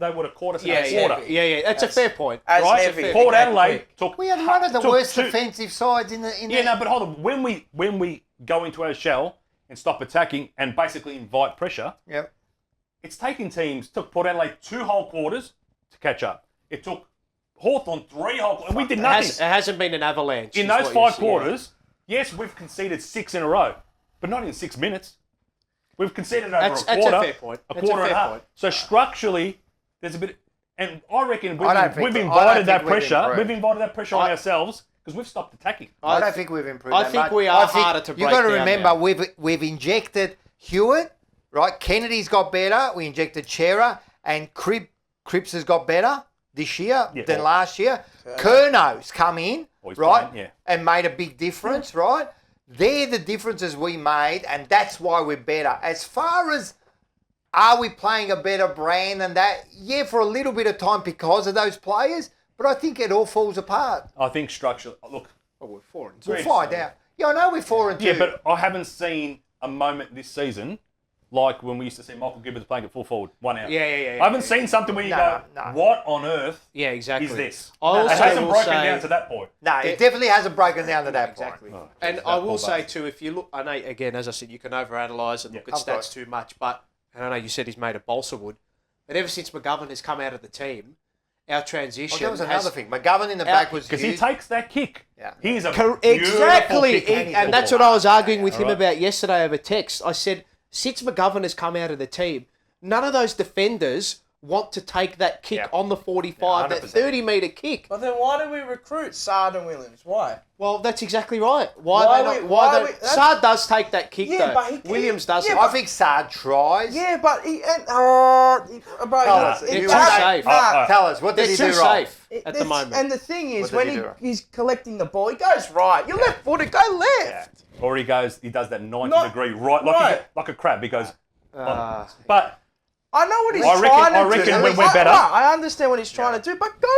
us in a quarter. Yeah. That's a fair point. As Right? heavy. Port Okay, Adelaide quick. took. We had one of the took worst 2 defensive sides in the. Yeah, no, but hold on. When we go into our shell and stop attacking and basically invite pressure, Yep. it's taking teams. Took Port Adelaide 2 whole quarters to catch up. It took Hawthorn 3 whole quarters. We did nothing. It hasn't been an avalanche. In is those what 5 you're saying. quarters, yes, we've conceded 6 in a row, but not in 6 minutes. We've conceded over That's a quarter. a fair point. A That's quarter a and a fair half. point. So structurally, there's a bit, and I reckon I don't think we've we- I don't invited that think we've pressure. improved. We've invited that pressure on ourselves because we've stopped attacking. I don't think we've improved. I that think much. we are I think harder to break You've got to down remember, now. we've injected Hewitt, right? Kennedy's got better. We injected Chera, and Cripps has got better this year than last year. Kerno's come in, he's right, playing, and made a big difference, right? They're the differences we made, and that's why we're better. As far as are we playing a better brand than that? Yeah, for a little bit of time because of those players, but I think it all falls apart. I think structurally, look, we're 4 and 2. We'll find out. Yeah, I know we're 4 and 2. yeah, but I haven't seen a moment this season like when we used to see Michael Gibbons playing at full forward, 1 out. Yeah. I haven't seen something where you go, what on earth Yeah, exactly. is this? I It also hasn't will broken say- down to that point. No, it definitely hasn't broken down to that point. Exactly. And I will say too, if you look, I know again, as I said, you can overanalyze and look at of stats course. too much. But and I know you said he's made a balsa wood, but ever since McGovern has come out of the team, our transition. That was has- another thing. McGovern in the back was Because he huge. takes that kick. Yeah. He's a Exactly, beautiful kick. and that's what I was arguing with him Alright. about yesterday over text. I said, since McGovern has come out of the team, none of those defenders want to take that kick Yeah. on the 45, that 100%. 30-metre kick. But then why do we recruit Sard and Williams? Why? Well, that's exactly right. Sard does take that kick, Yeah, though. but he Williams doesn't. Yeah, I think Sard tries. Yeah, but Tell us. They're You too want to- safe. Tell us, what did he They're do too wrong? safe at the moment. And the thing is, What did when he do wrong? he's collecting the ball, he goes right. You're left footed, go left. Or he does that 90 Not- degree right, like a crab. He goes, but I know what he's I reckon- trying to I reckon do. when we're better- I understand what he's trying to do, but go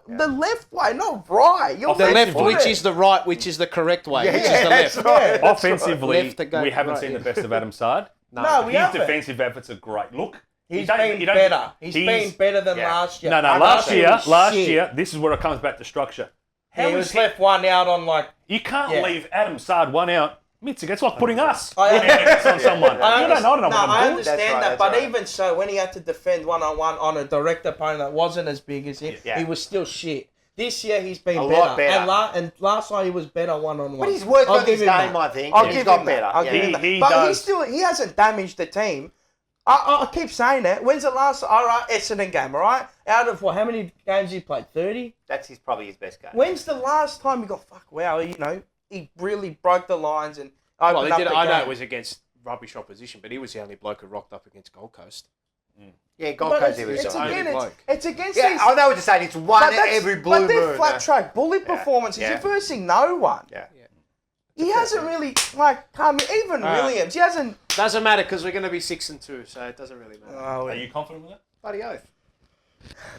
the left way, not right. You're The left, left-footed. which is the right, which is the correct way, which is the that's left. right. offensively, Left to go we haven't right, seen yeah. the best of Adam Sard. No, we His haven't. defensive efforts are great. Look, He's he been don't- better. He's been better than yeah. last year. No, I last know. year, this is where it comes back to structure. He was left one out on like. You can't Yeah. leave Adam Sard one out. Mitzik, it's like putting us I on someone. I You don't know what I I'm doing. understand That's right, that, but that's right. even so, when he had to defend one-on-one on a direct opponent that wasn't as big as him, Yeah. he was still shit. This year he's been A better. lot better. And last night he was better one-on-one. But he's worked I'll on give his him game, that. I think. I'll and give he's got him that. better. I'll Yeah. give him that. He But does. he hasn't damaged the team. I keep saying that. When's the last? All right, Essendon game. All right, out of how many games he played? 30. That's probably his best game. When's the last time you got wow? He really broke the lines and Well, opened he up did, the I know game. it was against rubbish opposition, but he was the only bloke who rocked up against Gold Coast. Yeah, Gold But Coast, it's, he was it's, all right. again, bloke. it's against Yeah, these. I know what you're saying. It's one But that's- every blue But they're moon. flat track bully performances. Yeah. You're versing no one. Yeah. He hasn't really even Williams. He hasn't. Doesn't matter because we're going to be 6-2, so it doesn't really matter. Are you confident with that? Bloody oath.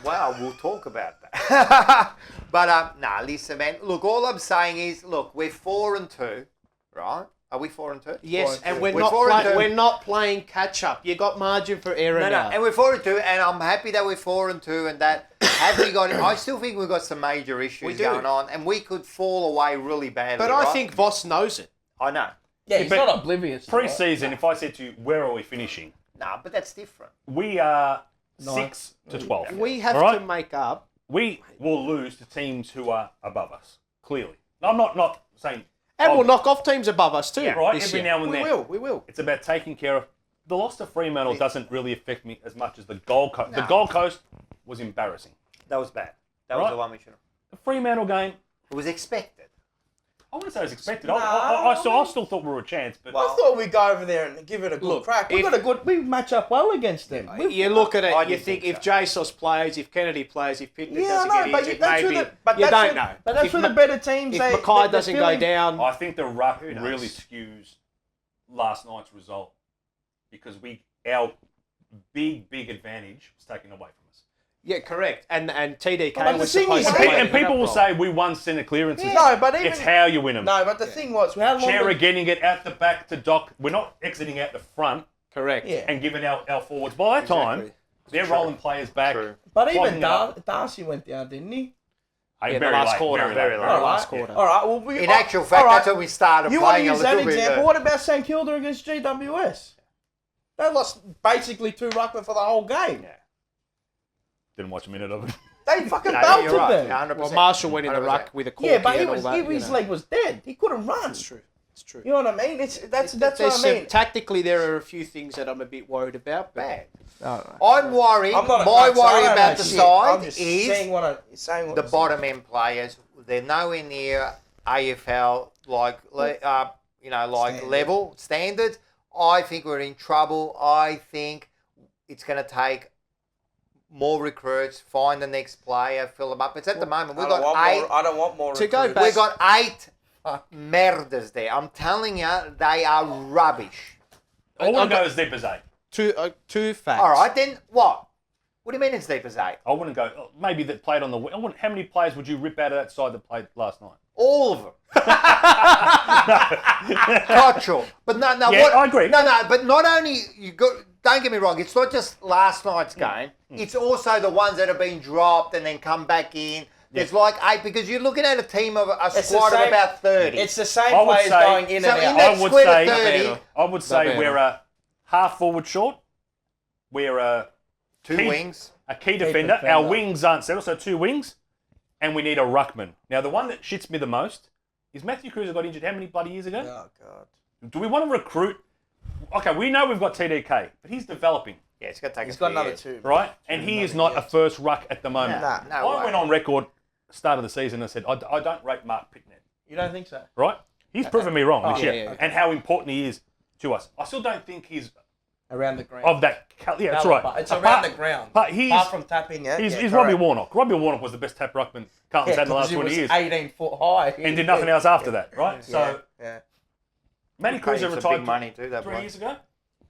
Well, we'll talk about that. But listen, man. Look, all I'm saying is, look, we're 4-2, right? Are we 4-2? Yes, and we're 4-2. not playing catch up. You got margin for error now. And we're 4-2, and I'm happy that we're 4-2, and that have we got? I still think we've got some major issues going on, and we could fall away really badly. But I right? think Voss knows it. I know. Yeah, he's but not oblivious. to it. Pre-season, if I said to you, where are we finishing? Nah, but that's different. We are 6 to 12. We have All right? to make up. We will lose to teams who are above us, clearly. I'm not saying... And we'll knock off teams above us too. Right, this every year. now and then. We will. It's about taking care of... The loss to Fremantle doesn't really affect me as much as the Gold Coast. The Gold Coast was embarrassing. That was bad. That was Right. the one we should have. The Fremantle game, It was expected. I wouldn't say it was expected. I still thought we were a chance, but... I thought we'd go over there and give it a good Look, crack. if- We match up well against them. You look at I it, you didn't think think if JSOS plays, if Kennedy plays, if Pittman Yeah, doesn't I know, get but injured, that's maybe where the, you don't know. But that's If where the better teams. If they, Mackay they're doesn't go feeling- down, I think the Ruck Who knows? really skews last night's result because our big advantage was taken away from us. yeah, correct. And TDK But the was thing supposed is- to And, play and the people will role. say we won centre clearances. No, but even it's how you win them. No, but the thing was, how long? Chera getting it out the back to Doc. We're not exiting out the front Correct. Yeah. and giving our forwards. By that time, they're rolling players back. But even clogging it up. Darcy went down, didn't he? Hey, Yeah, the very last late, quarter, very late. very last quarter. All right. Well, In actual fact, that's when we started You want to playing a use that little bit. example? What about St Kilda against GWS? They lost basically 2 ruckmen for the whole game. Didn't watch a minute of it. They fucking No, belted you're right. them. Yeah, 100%. Well, Marshall went in the 100%. ruck with a corky Yeah, but and all that. his leg was dead. He couldn't run. It's true. It's true. You know what I mean? That's There's what I some- mean. Tactically, there are a few things that I'm a bit worried about. But Bad. I'm worried. I'm not a My coach, so I worry don't about know the shit. side I'm just is saying what the bottom end players. They're nowhere near AFL like level standards. I think we're in trouble. I think it's going to take more recruits, find the next player, fill them up. It's at the moment we've got 8. I don't want more. To go recruits. back- We've got 8 murders there. I'm telling you, they are rubbish. I wouldn't go as deep as 8. Two facts. All right, then what? What do you mean it's deep as 8? I wouldn't go. Maybe that played on the. How many players would you rip out of that side that played last night? All of them. Not sure. But no, Yeah, what? I agree. No, but not only you got. Don't get me wrong. It's not just last night's game. It's also the ones that have been dropped and then come back in. There's like 8 because you're looking at a team of a It's the squad of same- about 30. It's the same I would players say- going in So and in out. that I would squid of say. 30, I would say we're a half forward short. We're a 2 key- wings. a key defender. Our wings aren't settled, so 2 wings, and we need a ruckman. Now, the one that shits me the most is Matthew Cruiser got injured how many bloody years ago? Oh God. Do we want to recruit? Okay, we know we've got TDK, but he's developing. Yeah, it's going to take He's a got few another years. 2. Right? And he is not a first ruck at the moment. No I way. went on record start of the season and said, I don't rate Mark Pitnet. You don't think so? Right? He's proven me wrong this year. yeah. And how important he is to us. I still don't think he's Around the ground. of that. Yeah, that's right. It's around the ground. But he's Apart from tapping, yeah. He's correct. Robbie Warnock. Robbie Warnock was the best tap ruckman Carlton's had in the last 20 years. 18 foot high. And did nothing else after that, right? So, Yeah. Matty Paid Cruiser some retired big money too, that 3 bloke. years ago.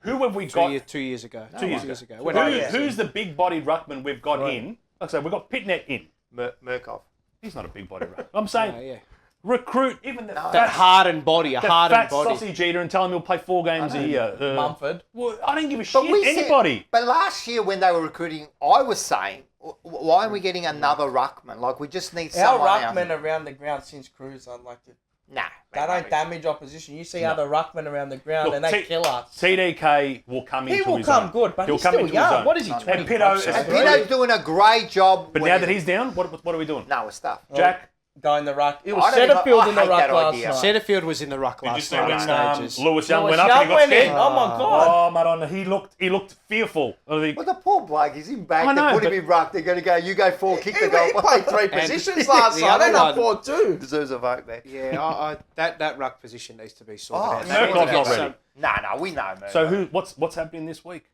Who have we got? 2 years ago. 2 years ago. When Who's the big-bodied ruckman we've got in? Like I said, we've got Pitnet in. Murkoff. He's not a big-bodied ruckman. I'm saying yeah. recruit even the That hardened body, a the hardened fat body. sausage eater and tell him he'll play 4 games a year. Mumford. Well, I don't give a But shit. we said- Anybody. But last year when they were recruiting, I was saying, why aren't we getting another ruckman? Like, we just need Our someone else. ruckmen around the ground since Cruz, I'd like to. Nah. They don't damage opposition. You see other ruckmen around the ground Look, and they kill us. TDK will come into He his will own. come good, but He'll he's come still into his young. own. What is he, 20? And Pito, And Pito's doing a great job. but now that he's down, what are we doing? No, it's stuff. Jack, Go in the ruck. It I was don't even- Setterfield I in the hate ruck that last idea. night. Setterfield was in the ruck did you last see night when at stages. Lewis Young Lewis went up Young and he got went in. scared? Oh my god. Oh, Madonna, he looked fearful. Of the, Well, the poor bloke, he's in back. I know, They put him but- in ruck. They're going to go, you go 4, kick the He goal. played 3 And positions last the night. other They're not one- 4-2. Deserves a vote there. Yeah, that ruck position needs to be sorted Oh, out. no, They need to Murkoff's get not some- ready. No, we know, man. so what's happening this week?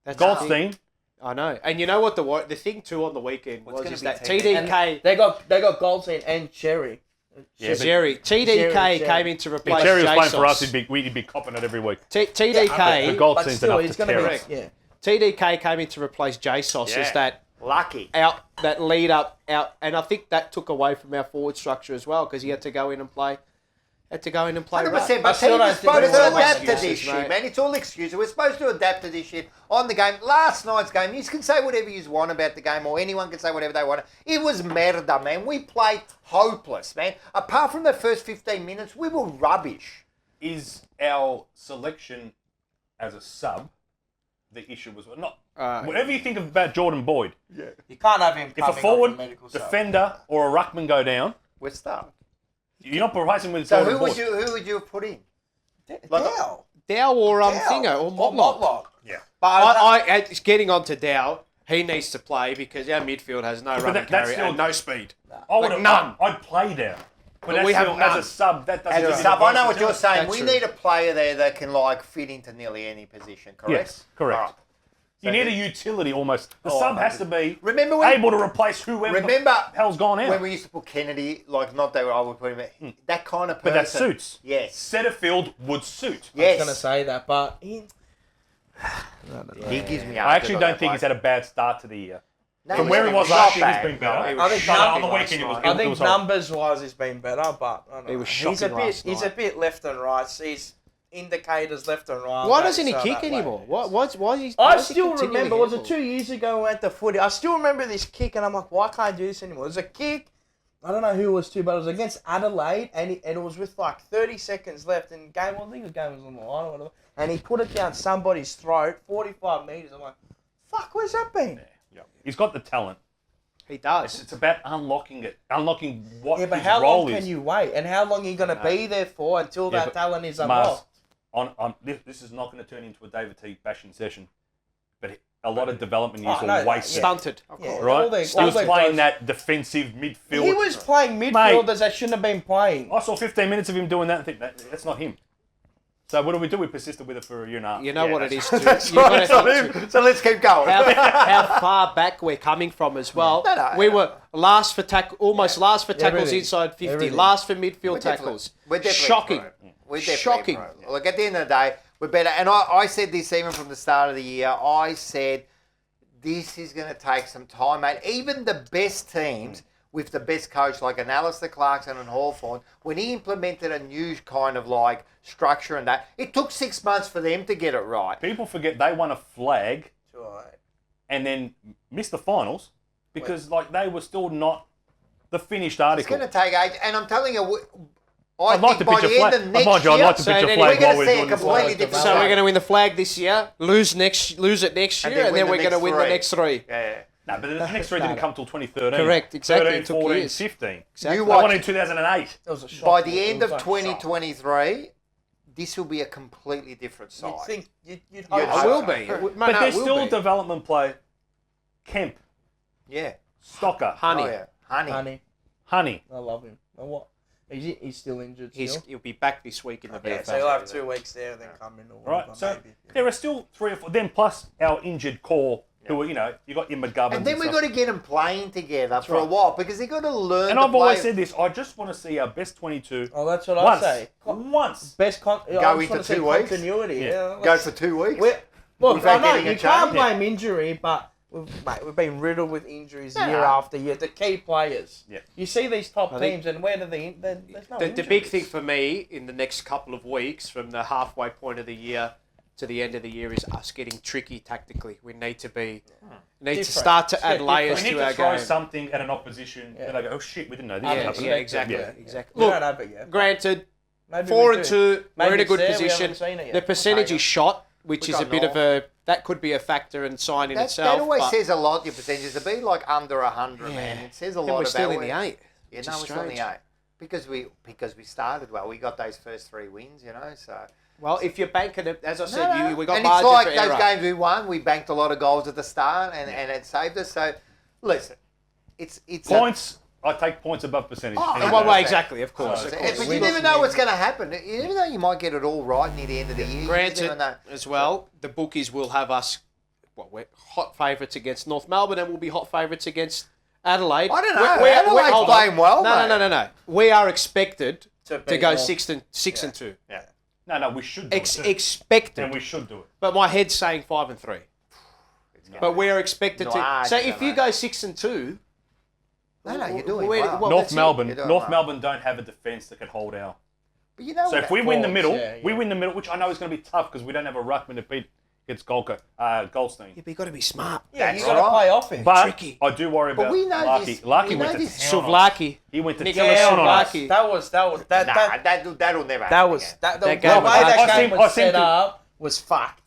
That's the thing. Goldstein. I know. And you know what the thing too on the weekend was gonna is be that TDK? TDK, They got Goldstein and Cherry. Yeah, Jerry, TDK Jerry. came in to If replace Jerry was playing for us, Jesus. he'd be copping it every week. TDK, The Goldstein's But still, enough he's to going to tear be. us. Yeah. TDK came in to replace Jesus Yeah. as that Lucky. lead up out, and I think that took away from our forward structure as well because he had to go in and play. 100%, ruck. but still teams are don't think supposed it's to all adapt to excuses, this shit, mate. man. It's all excuses. We're supposed to adapt to this shit on the game. Last night's game, you can say whatever you want about the game, or anyone can say whatever they want. It was merda, man. We played hopeless, man. Apart from the first 15 minutes, we were rubbish. Is our selection as a sub the issue was not? Whatever you think about Jordan Boyd, You can't have him if a coming off forward, medical stuff. defender, or a ruckman go down, We're stuck. you're not replacing with So Jordan who Boyd. would you have put in? Dow. Dow or Dow. Thinger or Motlop. Yeah. But it's getting on to Dow. He needs to play because our midfield has no run and that's carry still- and no speed. I would Like have none. I'd play down. But that's we have still, none. as a sub, that doesn't As a give you sub, the I know what you're versatility. saying. That's We true. need a player there that can fit into nearly any position, correct? Yes, correct. All right. You need a utility almost. The Oh, sub has to be Remember when- able to replace whoever Remember the hell's gone out. when we used to put Kennedy, not that I would put him in, that kind of person. But that suits. Yes. Setterfield would suit. I was going to Yes. say that, but he He gives me I actually don't think he's had a bad start to the year. No, From he's where he not was last year, bad. he's been better. He was I think shocking on the last weekend, it was night. good. I think was horrible. numbers-wise he's been better, but I don't know. He was he's a shocking bit. last He's a night. bit left and right. He's indicators left and right. Why doesn't he so kick that way. anymore? Why is he? I why is he still continually remember. Was it handball? 2 years ago we went to footy? I still remember this kick, and I'm like, why can't I do this anymore? It was a kick. I don't know who it was to, but it was against Adelaide, and it was with like 30 seconds left, and I think the game was on the line or whatever. And he put it down somebody's throat, 45 meters. I'm like, fuck, where's that been? Yeah. He's got the talent. He does. It's about unlocking it, unlocking what Yeah, but his how role long is. can you wait? And how long are you going to be there for until Yeah, that but talent is Mars, unlocked? this is not going to turn into a David T bashing session, but a lot of development years Oh, are no, wasted. Stunted. Yeah, Right? all they- He all was they playing does- that defensive midfield. He was playing midfielders that shouldn't have been playing. I saw 15 minutes of him doing that and think that's not him. So what do? We persisted with it for a year and a half. You know what it is. Too. That's You've right, got to it's not him. So let's keep going. how far back we're coming from as well. No, we were last for almost last for tackles Everything. inside 50, Everything. last for midfield tackles. We're definitely Shocking. improved. We're definitely Shocking. improved. Look, at the end of the day, we're better. And I said this even from the start of the year. I said this is going to take some time, mate. Even the best teams with the best coach like an Alistair Clarkson and Hawthorn, when he implemented a new kind of structure and that, it took 6 months for them to get it right. People forget they won a flag and then missed the finals because they were still not the finished It's article. going to take age. And I'm telling you, I I'd like think to by pitch the a end flag. of next Mind you, I'd year, like to pitch a then flag we're while going to we're see a doing this. completely different So we're game. going to win the flag this year, lose it next year, and then we're going to win the next three. Yeah. No, but the next three didn't come till 2013. Correct, exactly. 13, It took 14, years. 15. Exactly. You They won watch in 2008. That was a shock. by the end It of was like a shock. 2023, this will be a completely different side. You'd think you'd Yeah, hope it will so. be. But there's still development play. Kemp, Yeah. Stocker, Honey. Oh, yeah. Honey. I love him. And what? He's still injured. He'll be back this week in the Yeah, VFL. so he'll have 2 weeks there and then come in. Or Right, whatever, so maybe. there are still 3 or 4. Then plus our injured core, who are, you got your McGovern. And then we've got to get them playing together for a right. while because they've got to learn. And to I've always play. said this. I just want to see our best 22. Oh, that's what once. I say. Once. Best Go into 2 weeks. Continuity. Yeah. Go for 2 weeks. Look, without I know getting a you can't change. blame injury, but we've been riddled with injuries Yeah. year after year. The key players. Yeah. You see these top I think teams, and where do there's no The injuries. big thing for me in the next couple of weeks, from the halfway point of the year to the end of the year, is us getting tricky tactically. We need to Different. start to add Get layers We need to to our throw game. something at an opposition, and they go, "Oh shit, we didn't know this." Yeah, happened." yeah, exactly, Yeah. exactly. We Look, don't have it yet. granted, Maybe 4 we and do. 2, we're in Maybe a good it's there, we position. haven't seen it yet. The percentage Okay. is shot, which We is a got bit of that could be a factor and sign in That itself. always but- says a lot. Your percentages to be like under 100, man. It says a And lot we're about. still in the where- 8. Yeah, Which no, is we're still in the strange. 8 because we started well. We got those first 3 wins, So. Well, if you're banking it, as I said, No. we got and it's margin like for those error. games we won. We banked a lot of goals at the start, and it saved us. So, listen, it's Points. I take points above percentage. Oh, Any Well, day. exactly, of course. But you never know what's going to happen. You never know. You might get it all right near the end of the year. You Granted, never know. as well, the bookies will have us. We're hot favourites against North Melbourne, and we'll be hot favourites against Adelaide. I don't know. Adelaide's hold on. playing well, No, mate. no. We are expected To to beat go North. 6 and 2. Yeah. No, we should do it. too. Expected. And we should do it. But my head's saying 5 and 3. But we're expected No, to. I So don't if know. you go 6 and 2, No, you're doing where- well. well, North that's it. Melbourne. You're doing North well. Melbourne don't have a defence that can hold our. But you know So what? if we win the Forwards, middle, yeah, we yeah. win the middle, which I know is going to be tough because we don't have a ruckman to beat against Goldstein. you've got to be smart. Yeah, you That's got to right. play offense. But tricky. I do worry But about we know Larky. this- Larky we went know to this- town on us. Suvlaki. He went to Nick town Gale, on us. Larky. That was Nah, that'll never happen. That was again. the way game was- that I game seem- I was seem set to- up was fucked.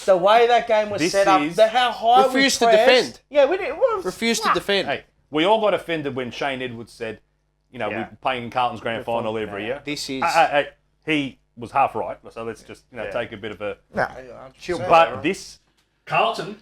The way that game was This set up, is- how high we Refused to pressed. defend. Yeah, we did. refused to defend. Hey, we all got offended when Shane Edwards said, Yeah. we're playing in Carlton's grand final every year. This is He was half right, so let's just take a bit of a. Chill, But this, Carlton,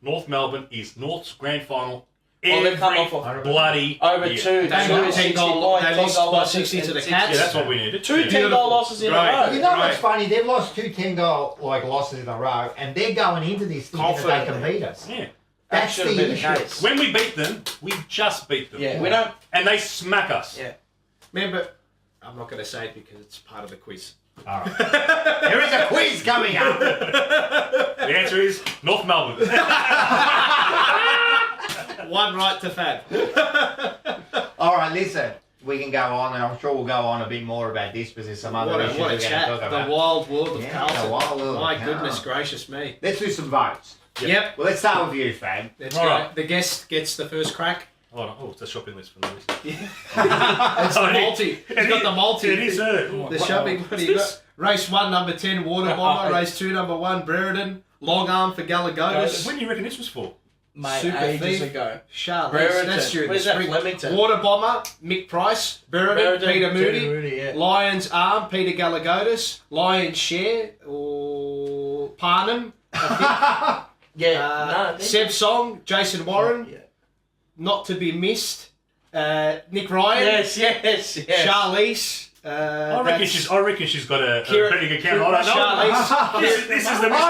North Melbourne is North's grand final they've come every off of bloody over year. two. They lost 10 goal. They lost by 60 to the Cats. Yeah, that's what we needed. Two 10-goal losses in a row. You know what's funny? They've lost 2 10-goal losses in a row, and they're going into this thinking that they can beat us. Yeah. That's should have the been the issue. case. When we beat them, we just beat them. Yeah, we don't. And they smack us. Yeah. Remember, I'm not going to say it because it's part of the quiz. All right. There is a quiz coming up. The answer is North Melbourne. One right to Fab. All right, listen. We can go on, and I'm sure we'll go on a bit more about this because there's some other issues What we're a going to chat. talk The about. wild world of Yeah, Carlton. the wild world of My Carlton. goodness gracious me. Let's do some votes. Yep. Well, let's start with you, Fab. Let's All go. right. The guest gets the first crack. Hold on. Oh, it's a shopping list for Lewis. It's the multi. He's got the multi. It is, The shopping. What do you got? Race 1, number 10, Water Bomber. Race 2, number 1, Brereton. Long Arm for Galagotis. When do you reckon this was for? Mate, Super ages Thief. ago. Charlotte. Brereton. That's during What the is that, spring. Flemington? Water Bomber, Mick Price. Brereton, Peter Moody. yeah. Lion's Arm, Peter Galagotis. Lion's Share, or Parnham. Yeah, Seb Song, Jason Warren. Yeah. Not to be missed. Nick Ryan. Yes. Charlize. I reckon she's got a Kieran- pretty good camera. I don't know. This is the Miss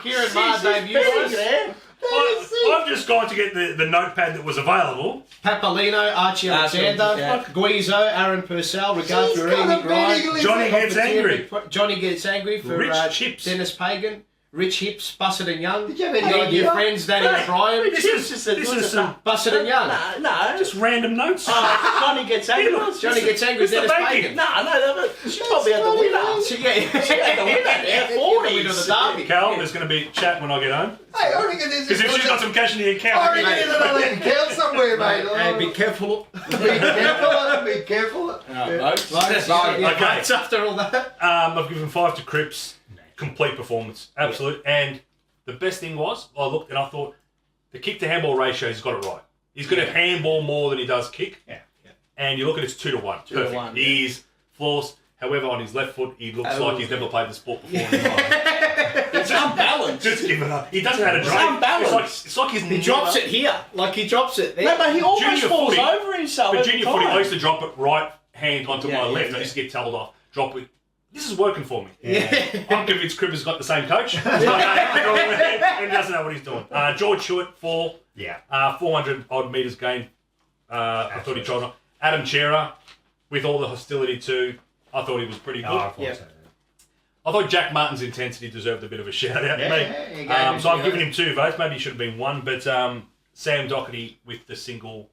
Kieran Marr debuted. I've just gone to get the notepad that was available. Papalino, Archie Alexander, yeah. Guizo, Aaron Purcell, Regards She's for got a Nick Ryan. very Johnny gets angry. Johnny Gets Angry for Rich Chips. Dennis Pagan. Rich Hips, Bussett and Young. Did you have any Your idea? friends, Danny O'Brien. This is some Bussett and Young. No. just random notes. Johnny gets angry. Johnny Gets Angry, It's the Dennis bacon. Pagan. No, she probably had the winner. She had She had the winner there, the winner of the 40s. derby. Cal, there's going to be chat when I get home. Hey, I reckon there's Because if she's got some cash in the account, I reckon there's another account somewhere, mate. Hey, be careful. Be careful. Be careful. Okay. After all that. I've given 5 to Cripps. Complete performance. Absolute. And the best thing was, I looked and I thought, the kick to handball ratio, he's got it right. He's going to handball more than he does kick. Yeah. and you look at it's 2-1. 2 to Perfect. 1, He's flawless. However, on his left foot, he looks like he's never played the sport before in his life. It's unbalanced. Just give it up. He doesn't know how to It's drive. unbalanced. It's like he's He drops it here. Like he drops it there. No, but he almost Junior falls footy- over himself. But every junior footy, time. I used to drop it right hand onto Yeah, my yeah, left. yeah. I used to get told off. Drop it. This is working for me. Yeah. I'm convinced Cripper's got the same coach. He's like, and he doesn't know what he's doing. George Hewitt, 4. Yeah. 400 odd metres gained. I thought he tried not. Adam Chera, with all the hostility too, I thought he was pretty good. Oh, I thought so. I thought Jack Martin's intensity deserved a bit of a shout out. Yeah, to me. he gave him So I've two given him 2 votes. Maybe he should have been 1, but Sam Doherty with the single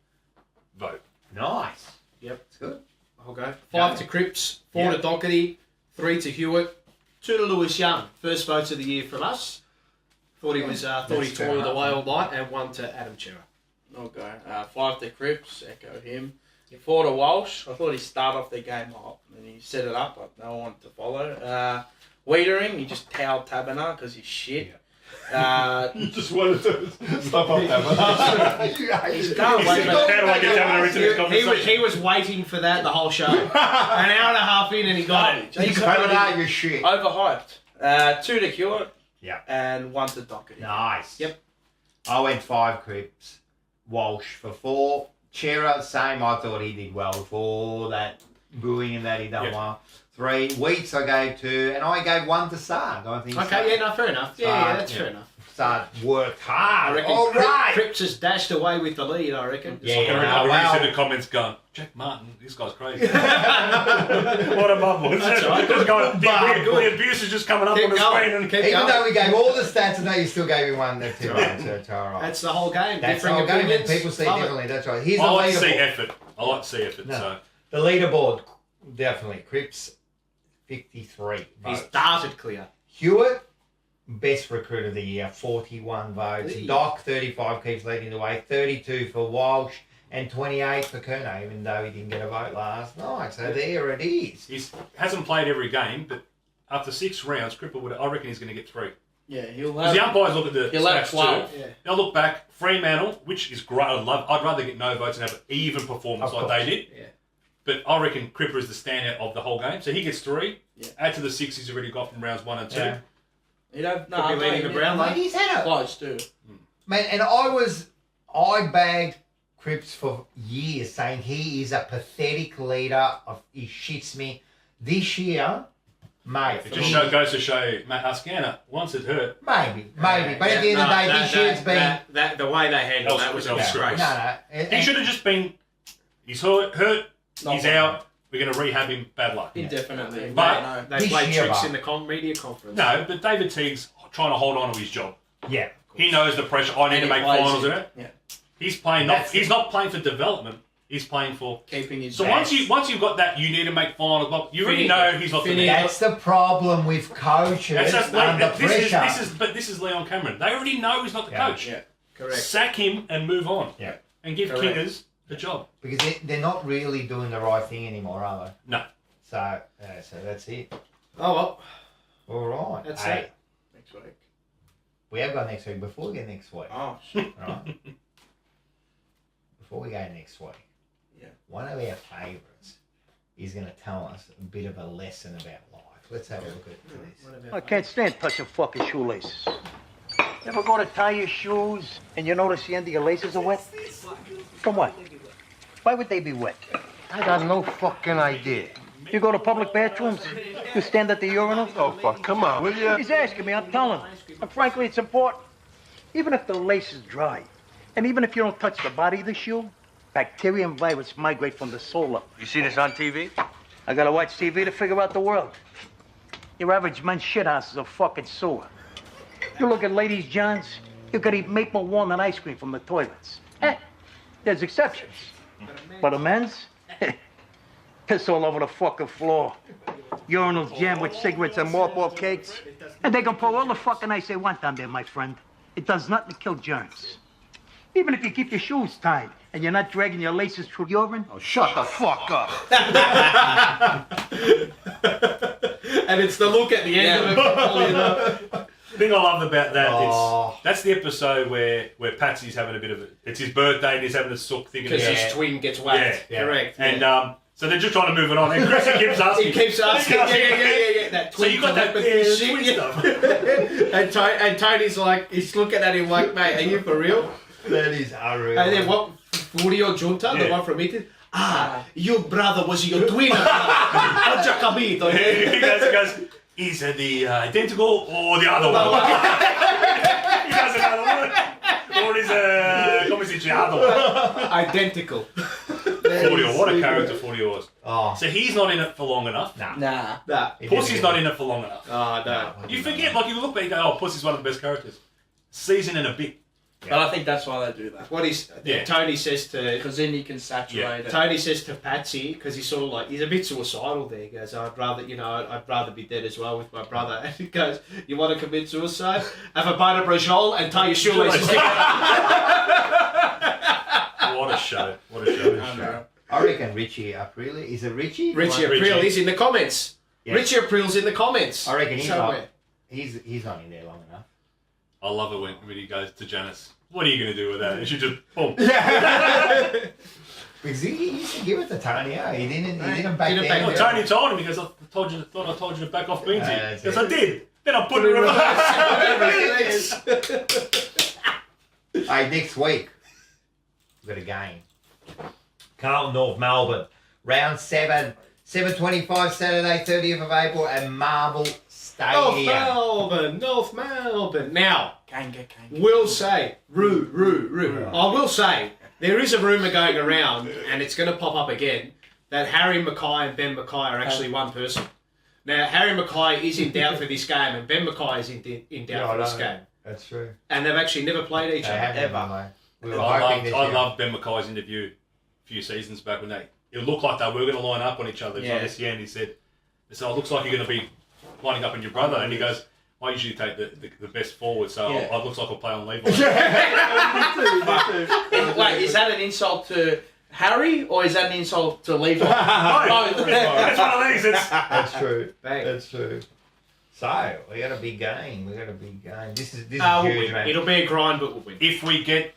vote. Nice. Yep. It's good. I'll go. 5 to Cripps, 4 to Doherty, 3 to Hewitt, 2 to Lewis Young. First votes of the year from us. Thought he was thought he toiled away all night, and 1 to Adam Chera. I'll go. 5 to Cripps, echo him. 4 to Walsh. I thought he started off the game hot and he set it up, but no one to follow. Wiedering, he just towed Taberner because he's shit. You just wanted to stop up that. He's done. How do I get Taberner into this conversation? He was waiting for that the whole show. An hour and a half in, and he got it. He's coming out your shit. Overhyped. 2 to Hewitt. Yeah. And 1 to Doherty. Nice. Yep. I went 5 Cripps. Walsh for 4. Chera, same. I thought he did well for that booing and that he done well. 3. Wheats I gave 2, and I gave 1 to Sard. I think. Okay, yeah, no, fair enough. Yeah, that's fair enough. Sard worked hard. I reckon All right. Cripps has dashed away with the lead, I reckon. Yeah, I really see the comments going, Jack Martin, this guy's crazy. What a bubble. That's all right. Just going, the abuse is just coming up on the screen. And Even though we gave all the stats, and you still gave me 1 to 2. So it's all right. That's the whole game. That's the Differing whole game. opinions. People see Love it. differently. That's right. Here's I the like to see leaderboard. effort. I like to see effort. No. So The leaderboard, definitely. Cripps, 53 He's votes. darted clear. Hewitt, best recruit of the year, 41 votes. Hey. Doc, 35, keeps leading the way. 32 for Walsh and 28 for Kerno, even though he didn't get a vote last night. So there it is. he hasn't played every game, but after 6 rounds, Cripper would. I reckon he's going to get 3. Yeah, he'll Because the umpires look at the he'll have stats 12. too. Yeah. They'll look back. Fremantle, which is great. I'd rather get no votes and have an even performance Of like course. they did. Yeah. But I reckon Cripper is the standout of the whole game. So he gets 3. Yeah. Add to the 6 he's already got from rounds 1 and 2. Yeah. He'd have, Could be leading the Brown Mate, line. he's had a... close too. Man, and I bagged Cripps for years, saying he is a pathetic leader. He shits me. This year, mate. It just goes to show Matt Ascana, once it hurt. Maybe. But at the end of the day, this year it's been... the way they handled that was a disgrace. No. He should have just been, he's hurt, Not he's one. out, we're going to rehab him, bad luck. Indefinitely. But- They This played year, tricks but- in the media conference. No, but David Teague's trying to hold on to his job. Yeah. He knows the pressure. I need to And he make plays finals it. in it. Yeah. He's playing. He's not playing for development. He's playing for Keeping his So best. once you've got that, you need to make finals. But you already know he's not the man. That's the problem with coaches That's just under this pressure. is Leon Cameron. They already know he's not the coach. Yeah, correct. Sack him and move on. Yeah. And give Correct. Kingers a job. Because they're not really doing the right thing anymore, are they? No. So that's it. Oh, well. All right. That's hey, it. Next week. we have got next week. Before we get next week, Oh, shit. right? Before we go next week, Yeah. one of our favourites is going to tell us a bit of a lesson about life. Let's have a look at this. I can't stand touching fucking shoelaces. You ever go to tie your shoes and you notice the end of your laces are wet? From what? Why would they be wet? I got no fucking idea. You go to public bathrooms? You stand at the urinal? Oh, fuck, come on, will ya? He's asking me, I'm telling him. And frankly, it's important. Even if the lace is dry, and even if you don't touch the body of the shoe, bacteria and virus migrate from the sole up. You see this on TV? I gotta watch TV to figure out the world. Your average man's shithouse is a fucking sewer. You look at ladies' johns, you could eat maple walnut ice cream from the toilets. There's exceptions. But a men's? Piss all over the fucking floor. Urinals jammed with cigarettes and mothball cakes. And they can pour all the fucking ice they want down there, my friend. It does nothing to kill germs. Even if you keep your shoes tied and you're not dragging your laces through urine. Oh, shut the fuck up. And it's the look at the end of it. thing I love about that Oh. is that's the episode where Patsy's having a bit of it's his birthday and he's having a sook thinking Because about his twin gets whacked. Yeah. Correct. And so they're just trying to move it on. And Chrissy keeps asking. He keeps asking. Yeah. That So you got that telepathy twin shit. stuff. and Tony's like, he's looking at him like, mate, are you for real? That is unreal. And then what? Furio Junta, the one from Italy. Your brother was your twin. Ho già capito. He goes, is it the identical or the other one? He does another one. Or is it, come si dice, identical. Furio, what a character Furio was. Oh. So he's not in it for long enough. Nah. Pussy's not in it for long enough. Oh, no. You forget, like you look back, you go, oh, Pussy's one of the best characters. Season and a bit. But I think that's why they do that. What is Tony says to... Because then you can saturate it. Tony says to Patsy, because he's sort of like, he's a bit suicidal there. He goes, I'd rather be dead as well with my brother. And he goes, you want to commit suicide? Have a bite of brajol and tie your shoelaces together. What a show. What a show. I reckon Richie April. Is it Richie? Richie April, he's in the comments. Yeah. Richie April's in the comments. I reckon he's somewhere. not. He's not in there long enough. I love it when he goes to Janice. What are you going to do with that? And she just, boom. Because he used to give it to Tony. He didn't back down. Well, Tony told him, he goes, I thought I told you to back off Beansy. Because I did. Then I put it in reverse. Hey, next week, we've got a game. Carlton, North Melbourne. Round 7, 7:25, Saturday, 30th of April at Marble Stadium. North Melbourne. Now, will say, I will say, there is a rumour going around, and it's going to pop up again, that Harry Mackay and Ben Mackay are actually one person. Now, Harry Mackay is in doubt for this game, and Ben Mackay is in doubt for this game. That's true. And they've actually never played each other, ever. I loved Ben Mackay's interview a few seasons back when it looked like they were going to line up on each other. It was on SEN. He said, it looks like you're going to be lining up on your brother. And he goes, I usually take the best forward, so it looks like I'll play on Levi. Wait, is that an insult to Harry or is that an insult to Levi? That's one of these. That's true. Bang. That's true. So, we got a big game. This is huge, we'll win. man. It'll be a grind, but we'll win. If we get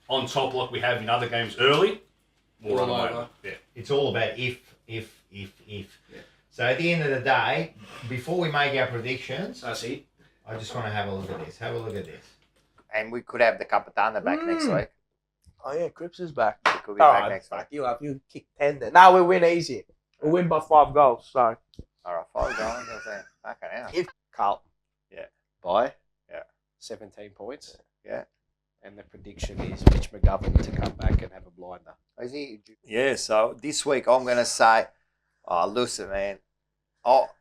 on top like we have in other games early, we'll run away. Yeah. It's all about if. So at the end of the day, before we make our predictions, I just want to have a look at this. And we could have the Capitana back next week. Oh yeah, Cripps is back. He could be back next week. You kick 10 there. No, we'll win easy. We'll win by 5 goals, so. Alright, 5 goals. Fucking hell. Carlton. Yeah. By? Yeah. 17 points. Yeah. And the prediction is Mitch McGovern to come back and have a blinder. Is he? Yeah, so this week I'm going to say, listen, man. Well,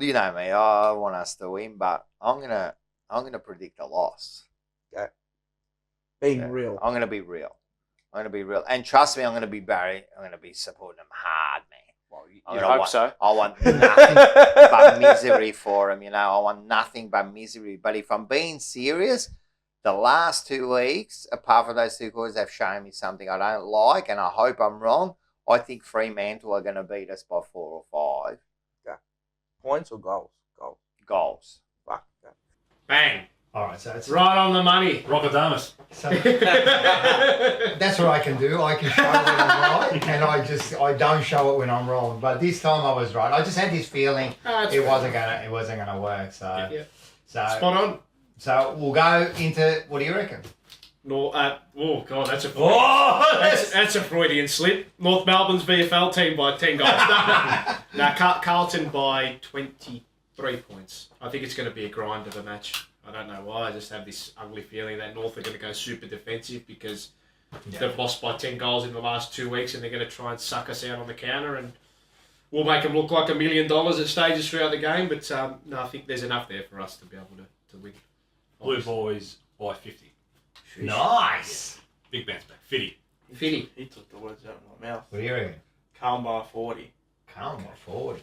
you know me. I want us to win, but I'm gonna predict a loss. Okay. Being real. I'm gonna be real. And trust me, I'm gonna be Barry. I'm gonna be supporting him hard, man. Well, you hope so. I want nothing but misery for him. I want nothing but misery. But if I'm being serious, the last 2 weeks, apart from those 2 quarters, have shown me something I don't like, and I hope I'm wrong. I think Fremantle are going to beat us by 4 or 5. Okay. Points or goals? Goals. Fuck. Okay. Bang. All right, so it's right on the money. Rockadamus. So that's what I can do. I can show when I'm right, and I don't show it when I'm wrong. But this time I was right. I just had this feeling it wasn't gonna work. So, Spot on. So we'll go into, what do you reckon? No, oh god, that's a that's a Freudian slip. North Melbourne's VFL team by 10 goals. Carlton by 23 points. I think it's going to be a grind of a match. I don't know why. I just have this ugly feeling that North are going to go super defensive because they've lost by 10 goals in the last 2 weeks, and they're going to try and suck us out on the counter, and we'll make them look like $1 million at stages throughout the game. But no, I think there's enough there for us to be able to win. Blue Boys by 50. Nice. Big bounce back. Fitty. He took the words out of my mouth. What do you reckon? Calm by 40. Calm by 40.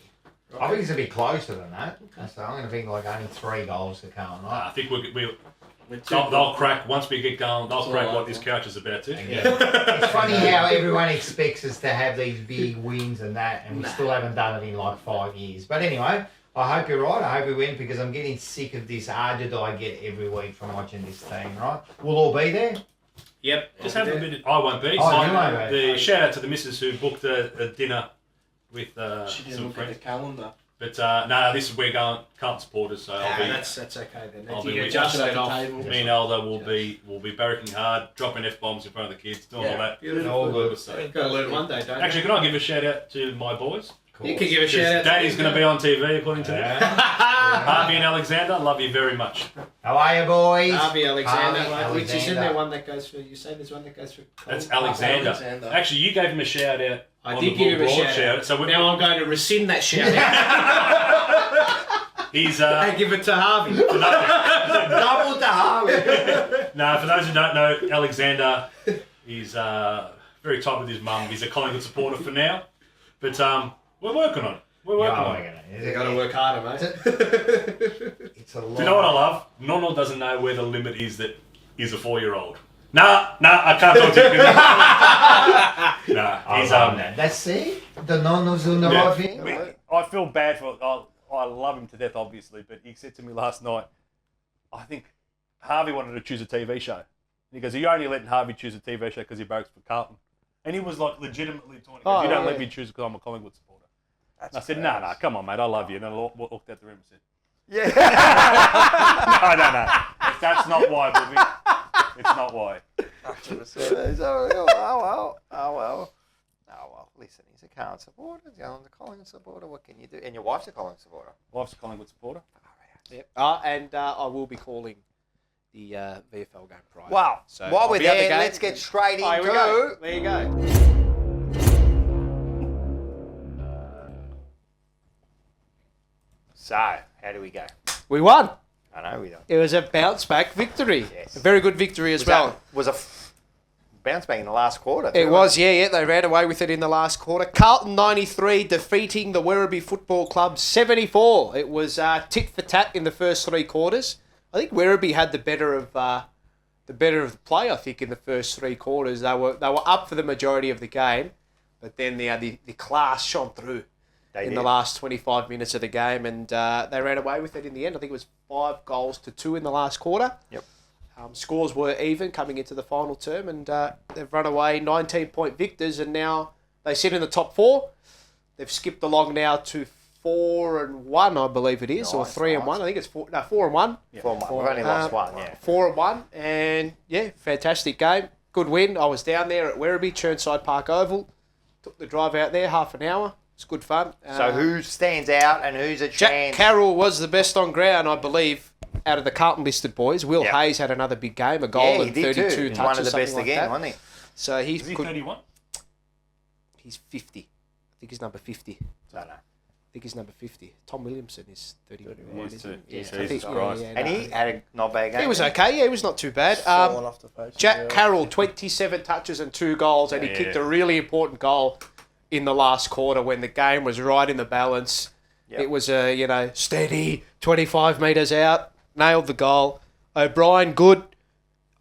I think it's going to be closer than that. So I'm going to think like only 3 goals to Carlton. I think they'll crack, once we get going, they'll crack what this couch is about to. It's funny how everyone expects us to have these big wins and that, and we still haven't done it in like 5 years. But anyway, I hope you're right. I hope we win because I'm getting sick of this ardor I get every week from watching this team, right? We'll all be there. Yep. Just have a bit of... I won't be. Oh, you won't be. The shout out to the missus who booked a dinner with She didn't some look at friends. the calendar. But no, this is we're going Carlton supporters, so I'll be. That's okay then. I'll You be get with just you. at the table. Me and Elder will be barracking hard, dropping F-bombs in front of the kids, doing all that. Beautiful. All good. So. You've got to learn one day, don't you? Actually, can I give a shout out to my boys? You can give a shout out. Daddy's going to be on TV, according to them. Harvey and Alexander, love you very much. How are you, boys? Harvey Alexander, Harvey which is in Alexander. there one that goes through. You say there's one that goes through. That's Alexander. Actually, you gave him a shout out. I on did the give him a Broad shout out. So now I'm going to rescind that shout out. He's and give it to Harvey. Double to Harvey. No, for those who don't know, Alexander is very tight with his mum. He's a Collingwood supporter for now, but we're working on it. We're working on it. You got to work harder, mate. It's a lot. Do you know what I love? Nonno doesn't know where the limit is that he's a 4-year-old. Nah, I can't talk to you. Nah, he's That's see the Nonno's on the right here. I feel bad for. I love him to death, obviously, but he said to me last night, I think Harvey wanted to choose a TV show. And he goes, "Are you only letting Harvey choose a TV show because he barracks for Carlton?" And he was like legitimately talking. You don't let me choose because I'm a Collingwood supporter. And I said, "No, come on, mate, I love you." And I looked at the room and said, "Yeah." No. That's not why, Bobby. It's not why. Oh well. Listen, he's a Carlton supporter. He's a Collingwood supporter. What can you do? And your wife's a Collingwood supporter. Wife's a Collingwood supporter. Yep. And I will be calling the VFL game prior. Wow. So while I'll we're be at the there, game. let's get straight into. Here we go. There you go. So, how do we go? We won. I know we don't. It was a bounce back victory. Yes. A very good victory as well. Was a bounce back in the last quarter. It was, yeah. They ran away with it in the last quarter. Carlton 93 defeating the Werribee Football Club 74. It was tit for tat in the first 3 quarters. I think Werribee had the better of the play. I think in the first 3 quarters they were up for the majority of the game, but then the class shone through in the last 25 minutes of the game, and they ran away with it in the end. I think it was 5-2 in the last quarter. Yep. Scores were even coming into the final term, and they've run away 19-point victors, and now they sit in the top 4. They've skipped along now to 4-1, I believe it is, or 3-1. I think it's 4-1. Yeah. 4-1. We've only lost one, yeah. 4-1, and yeah, fantastic game. Good win. I was down there at Werribee, Churnside Park Oval. Took the drive out there, half an hour. It's good fun. So who stands out and who's a Jack chance? Carroll was the best on ground, I believe, out of the Carlton listed boys. Will Hayes had another big game, a goal and 32 touches. He's one of the best like again, that. wasn't he? So he's Is he good. 31? He's 50. I think he's number 50. I don't know. I think he's number 50. Tom Williamson is 31. He is too. I think, Christ. And he had a not bad game. He was okay. Yeah, he was not too bad. Falling off the face. Jack Carroll, 27 touches and 2 goals, and he kicked a really important goal in the last quarter when the game was right in the balance. Yep. It was a, steady 25 metres out, nailed the goal. O'Brien, good.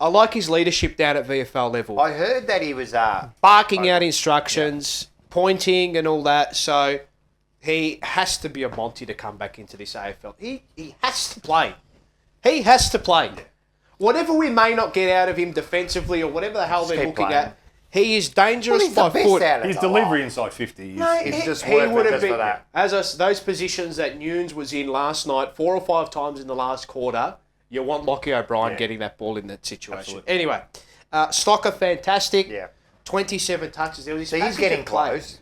I like his leadership down at VFL level. I heard that he was barking out instructions, pointing and all that. So he has to be a Monty to come back into this AFL. He has to play. He has to play. Whatever we may not get out of him defensively or whatever the hell they're looking at, he is dangerous by foot. His delivery inside 50 is just he worth would it have just been for that. as those positions that Nunes was in last night 4 or 5 times in the last quarter. You want Lockie O'Brien getting that ball in that situation. Absolutely. Anyway, Stocker fantastic. Yeah. 27 touches. There was So he's getting close.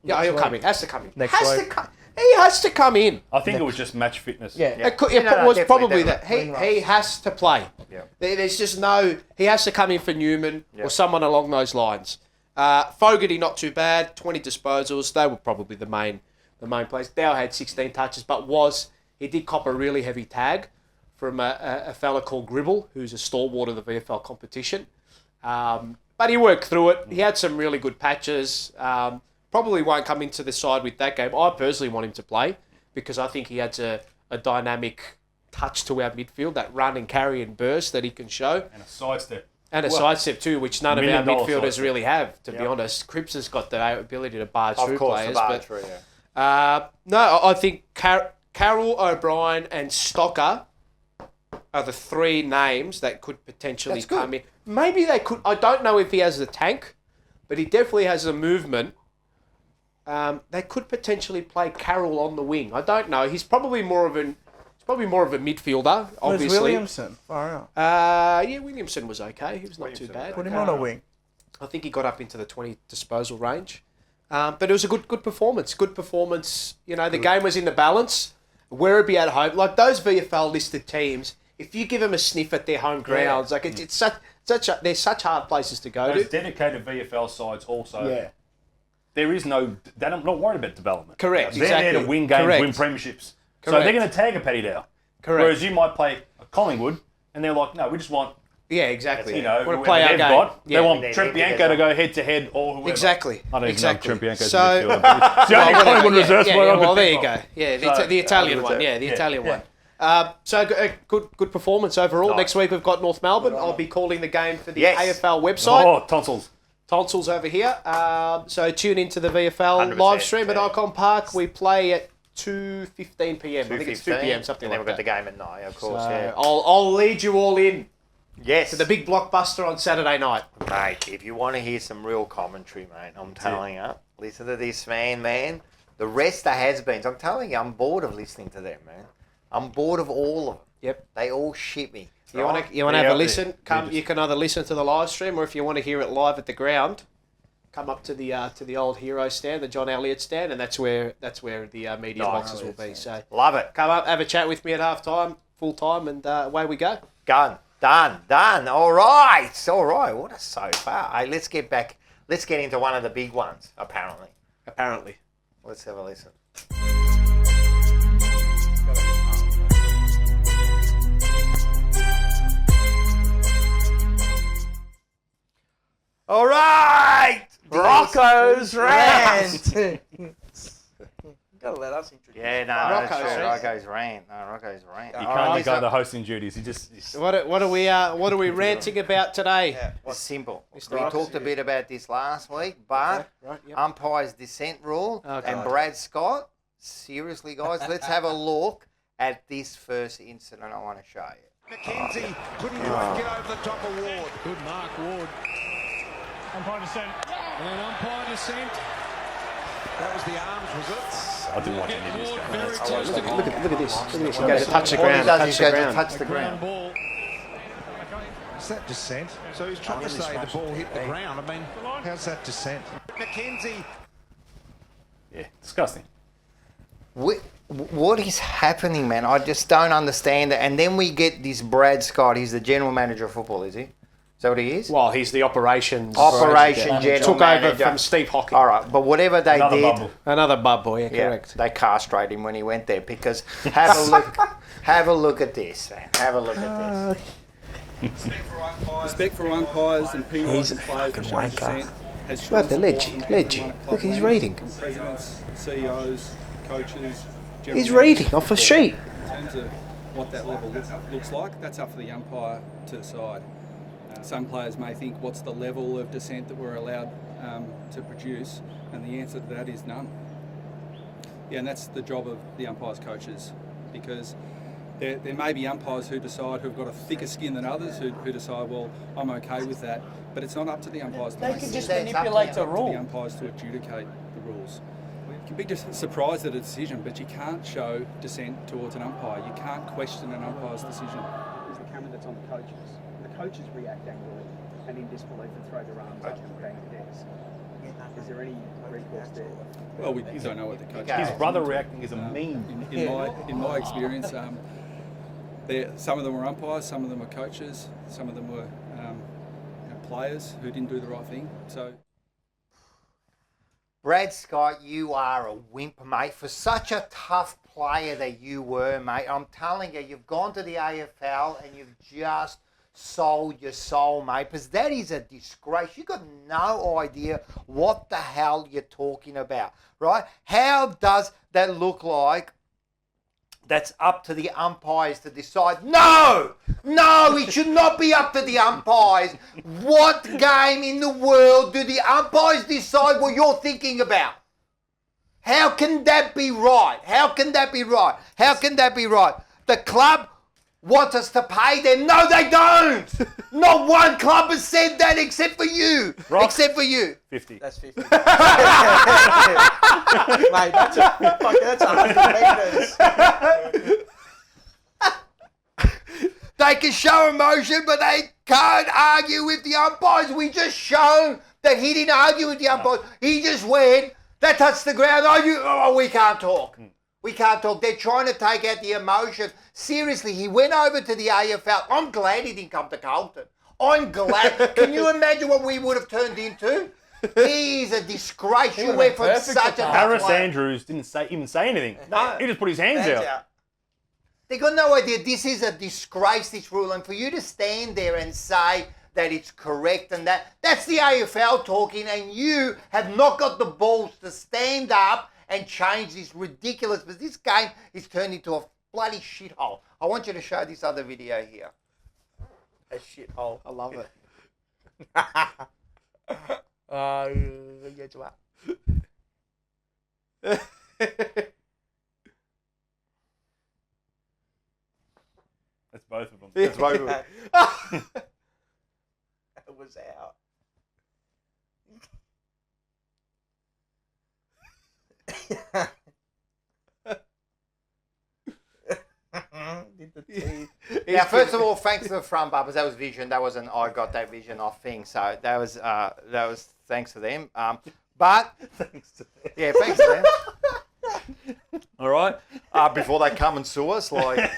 Yeah, he'll come in. Has to come in. Next has week. to come. He has to come in. I think it was just match fitness. Yeah, Yeah. It No, was definitely, probably definitely. that. He has to play. Yeah. There's just no. He has to come in for Newman or someone along those lines. Fogarty not too bad. 20 disposals. They were probably the main players. Dow had 16 touches, but he did cop a really heavy tag from a fella called Gribble, who's a stalwart of the VFL competition. But he worked through it. He had some really good patches. Probably won't come into the side with that game. I personally want him to play because I think he adds a dynamic touch to our midfield, that run and carry and burst that he can show. And a sidestep. And a sidestep too, which none of our $1 million midfielders sidestep. really have, to be honest. Cripps has got the ability to barge Of through course, players. the barge but, through, yeah. no, I think Carroll, O'Brien, and Stocker are the three names that could potentially come in. Maybe they could. I don't know if he has the tank, but he definitely has the movement. They could potentially play Carroll on the wing. I don't know. He's probably more of a midfielder. Obviously, Where's Williamson? Far out. Yeah, Williamson was okay. He was not too bad. Put him on a wing. I think he got up into the 20 disposal range. But it was a good performance. Good performance. You know, the game was in the balance. Werribee at home, like those VFL listed teams. If you give them a sniff at their home grounds, like it's they're such hard places to go Those to. dedicated VFL sides also. There is no. They're not worried about development. Correct. They're exactly. there to win games, Correct. win premierships. So Correct. they're going to tag a Paddy Dow. Correct. Whereas you might play a Collingwood, and they're like, no, we just want. Yeah, exactly. You know, Want to whoever play our they've game. got, Yeah. they want They Trent need to Bianco get to go head to head or whoever. Exactly. I don't even know if Trent Bianco's So, a midfielder. But it's the only Collingwood reserve player I could well, there think you of. go. Yeah, the Italian one. Yeah, the Italian one. So a good performance overall. Nice. Next week we've got North Melbourne. I'll be calling the game for the AFL website. Oh, tonsils. Tonsils over here. So tune into the VFL live stream at Icon Park. We play at 2:15 p.m. I think it's 2 p.m. something and like then that. we've got the game at 9, of course. So Yeah. I'll lead you all in. Yes. To the big blockbuster on Saturday night. Mate, if you want to hear some real commentary, mate, I'm telling you, listen to this man. The rest of has-beens, I'm telling you, I'm bored of listening to them, man. I'm bored of all of them. Yep. They all shit me. You want to have a listen? You can either listen to the live stream, or if you want to hear it live at the ground, come up to the old Hero stand, the John Elliott stand, and that's where the media boxes will be. So love it. Come up, have a chat with me at half time, full time, and away we go. Done. All right. What a so far. Hey, let's get back. Let's get into one of the big ones, apparently. Let's have a listen. All right. Rocco's rant. Gotta let us introduce. Yeah, no, Rocco's that's true. rant. Rocco's rant. No, Rocco's rant. You can't let go of the hosting duties. You just What are we ranting about today? It's simple. Mr. We Rocks. talked a bit about this last week, but umpire's dissent rule and Brad Scott. Seriously, guys, let's have a look at this first incident I want to show you. McKenzie couldn't quite get over the top of Ward. Good mark, Ward. Umpire dissent. And umpire dissent. That was the arms, was it? I didn't watch any of this game. Look at this. He All goes to touch the he ground. does is Touch the go to ground. touch the ground. Ball. Is that dissent? So he's trying to say the ball hit the ground. I mean, how's that dissent? McKenzie. Yeah, disgusting. What is happening, man? I just don't understand it. And then we get this Brad Scott. He's the general manager of football, is he? Is that what he is? Well, he's the operations general took manager. over from Steve Hocking. All right, but whatever they did, Another bubble, yeah, correct. they castrated him when he went there because have a look at this, man. Have a look at this. Respect for umpires and penalising players fucking for showing wanker. dissent has Look at the shown ledge, support ledge. from club Look, he's owners, reading. from presidents, CEOs, coaches. general He's reading managers. off a sheet. In terms of what that level looks like, that's up for the umpire to decide. Some players may think, what's the level of dissent that we're allowed to produce? And the answer to that is none. Yeah, and that's the job of the umpires coaches, because there may be umpires who decide, who've got a thicker skin than others, who decide, well, I'm okay with that. But it's not up to the umpires to They make can the just rules. manipulate It's the up to rule. the umpires to adjudicate the rules. You can be just surprised at a decision, but you can't show dissent towards an umpire. You can't question an umpire's decision. Is the camera that's on the coaches. The coaches react angrily and in disbelief and throw their arms up and bang the desk. Is there any recourse there? Well, we don't know what the coach. His brother reacting is a meme. In my experience, some of them were umpires, some of them were coaches, some of them were players who didn't do the right thing. So. Brad Scott, you are a wimp, mate. For such a tough player that you were, mate, I'm telling you, you've gone to the AFL and you've just sold your soul, mate, because that is a disgrace. You've got no idea what the hell you're talking about, right? How does that look like? That's up to the umpires to decide. No, it should not be up to the umpires. What game in the world do the umpires decide what you're thinking about? How can that be right? How can that be right? How can that be right? The club wants us to pay them. No, they don't. Not one club has said that except for you. Rock. Except for you. 50. That's 50. Mate, that's 100 metres. They can show emotion, but they can't argue with the umpires. We just shown that he didn't argue with the umpires. He just went, that touched the ground. We can't talk. We can't talk. They're trying to take out the emotion. Seriously, he went over to the AFL. I'm glad he didn't come to Carlton. I'm glad. Can you imagine what we would have turned into? He's a disgrace. You went from such a... Harris Andrews didn't even say anything. No. He just put his hands out. They got no idea. This is a disgrace, this rule. And for you to stand there and say that it's correct and that's the AFL talking, and you have not got the balls to stand up and change this ridiculous, but this game is turned into a bloody shithole. I want you to show this other video here. A shithole. I love it. Get you up. That's both of them. That's both of them. It was out. Did the teeth. Now, first of all, thanks to the front bumpers. That was vision. That wasn't I got that vision off thing. So that was thanks to them. But thanks to them. Yeah, thanks to them. All right. Before they come and sue us, like.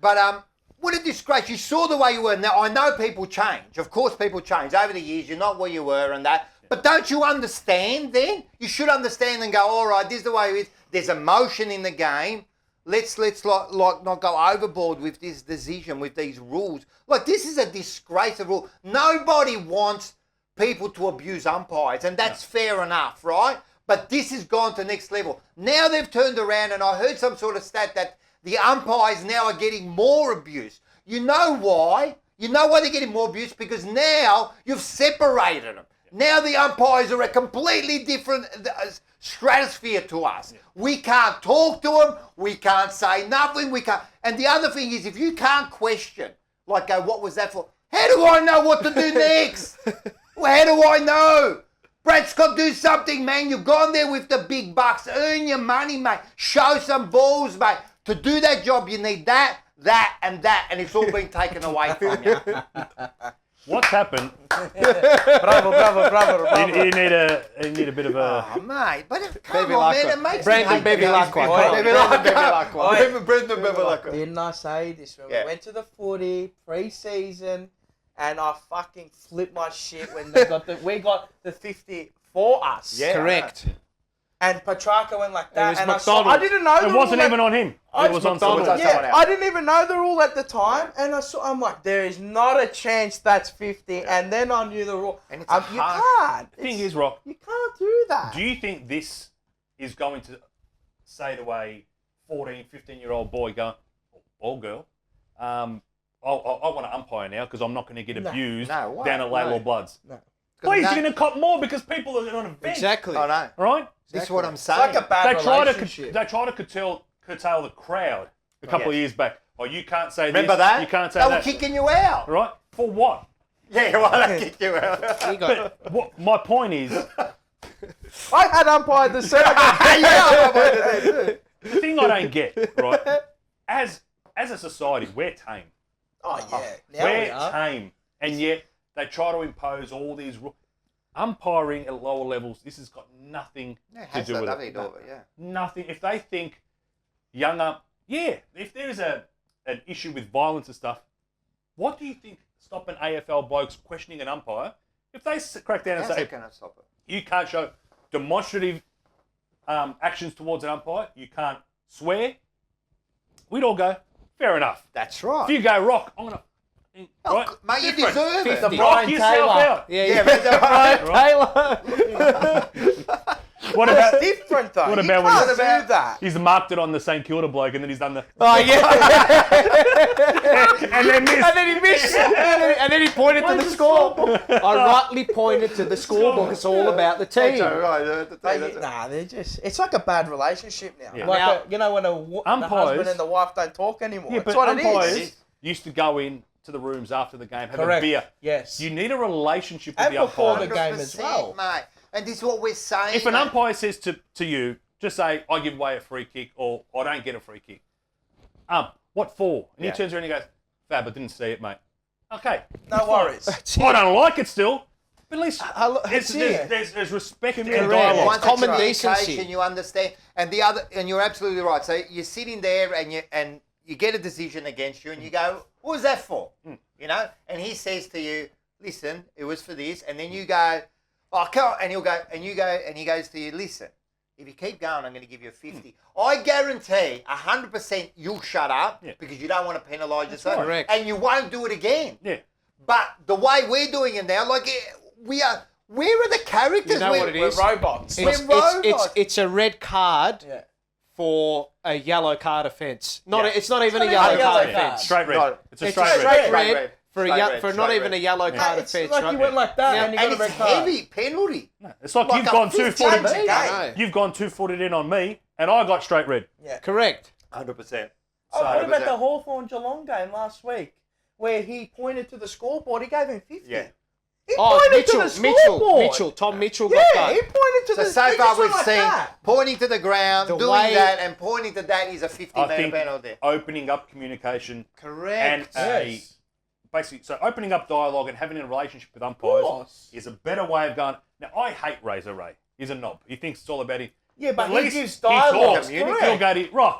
But what a disgrace. You saw the way you were. Now, I know people change. Of course people change. Over the years, you're not where you were and that. But don't you understand then? You should understand and go, all right, this is the way it is. There's emotion in the game. Let's not go overboard with this decision, with these rules. Like, this is a disgrace of rule. Nobody wants people to abuse umpires, and that's fair enough, right? But this has gone to the next level. Now they've turned around, and I heard some sort of stat that the umpires now are getting more abuse. You know why? You know why they're getting more abuse? Because now you've separated them. Now the umpires are a completely different stratosphere to us. We can't talk to them. We can't say nothing. We can't. And the other thing is, if you can't question, like, go, what was that for? How do I know what to do next? Well, how do I know? Brad Scott, do something, man. You've gone there with the big bucks. Earn your money, mate. Show some balls, mate. To do that job, you need that, and it's all been taken away from you. What's happened? Bravo. You need a bit of a... Oh, mate, but Baby come on, man, Lacquer. it makes Brandon me Baby hate Lacquer. Brendan Baby Lacquer. Didn't I say this when Yeah. we went to the footy pre-season, and I fucking flipped my shit when we got the 50 for us. Yeah, Correct. And Petrarca went like that, was and McDonald. I didn't know. It wasn't even on him. It was on McDonald. someone. Yeah, I didn't even know the rule at the time, and I'm like, there is not a chance that's 50, and then I knew the rule. And it's You can't. The thing is, Rock, You can't do that. do you think this is going to say the way 14, 15-year-old boy going, or girl, I want to umpire now because I'm not going to get abused No way. down at Laidlaw Bloods? No. Please, you're going to cop more because people are on a bench. Exactly. I know. Right? This is what I'm It's saying. like a bad relationship. They try to curtail the crowd a couple of years back. Oh, you can't say Remember this. that? You can't say They that. were kicking you out. Right? For what? Yeah, well, they kicked you out. But my point is, I had umpired the second. the thing I don't get, right? As a society, we're tame. Oh yeah, now we We're are. tame, and yet they try to impose all these rules. Umpiring at lower levels, this has got nothing to do with it. Nothing. If they think if there's an issue with violence and stuff, what do you think stopping AFL blokes questioning an umpire? If they crack down and say, cannot stop it. you can't show demonstrative actions towards an umpire, you can't swear, we'd all go, fair enough. That's right. If you go, Rock, I'm going to... Right? Mate, you Different. deserve it. The Knock Brian yourself Taylor. out. Yeah, Brian Taylor. What about That's different though. What You about can't when do that? he's marked it on the St Kilda bloke and then he's done the... Oh, yeah. and then missed. And then he missed. And then he pointed to the scoreboard. I rightly pointed to the scoreboard. It's all about the team. They're just... It's like a bad relationship now. Yeah. Like, Now- you know, when the husband and the wife don't talk anymore. Yeah, That's but what it umpires is. used to go in to the rooms after the game, have Correct. a beer. Yes. You need a relationship with And the before umpire. the game as well. Mate. And this is what we're saying. If an mate. umpire says to you, just say, I give away a free kick or I don't get a free kick. What for? And he turns around and he goes, Fab, I didn't see it, mate. Okay. No worries. I don't like it still. But at least That's it. there's respect and Correct. dialogue. Once Common it's decency. communication, you understand, and the other, and you're absolutely right. So you're sitting there, and you get a decision against you, and you go, "What was that for?" You know, and he says to you, "Listen, it was for this," and then you go, "Oh, come on," and he'll go, and you go, and he goes to you, "Listen, if you keep going, I'm going to give you a 50. I guarantee 100% you'll shut up because you don't want to penalise yourself, Correct. and you won't do it again." Yeah. But the way we're doing it now, like we are. Where are the characters? You know what it is? We're robots. It's a red card for a yellow card offence. It's not even a yellow card offence. Straight red. No, It's a It's straight a red. straight red for not even a yellow card It's offence. like right? you went like that and you got And a red it's card. heavy penalty. It's like, Like you've a gone 15 2-footed. game. You've gone 2-footed in on me, and I got straight red. Yeah. Correct. 100%. Oh, what about the Hawthorn Geelong game last week where he pointed to the scoreboard? He gave him 50. Yeah. He Oh, pointed to the scoreboard. Tom Mitchell Yeah, got that. he pointed to So the so he far just we've went like seen that. pointing to the ground, The doing way- that, and pointing to that is a 50 I metre think penalty. opening up communication Correct. and basically, so opening up dialogue and having a relationship with umpires course. is a better way of going. Now, I hate Razor Ray. He's a knob. He thinks it's all about him. Yeah, but At he least gives he dialogue. talks. He'll go to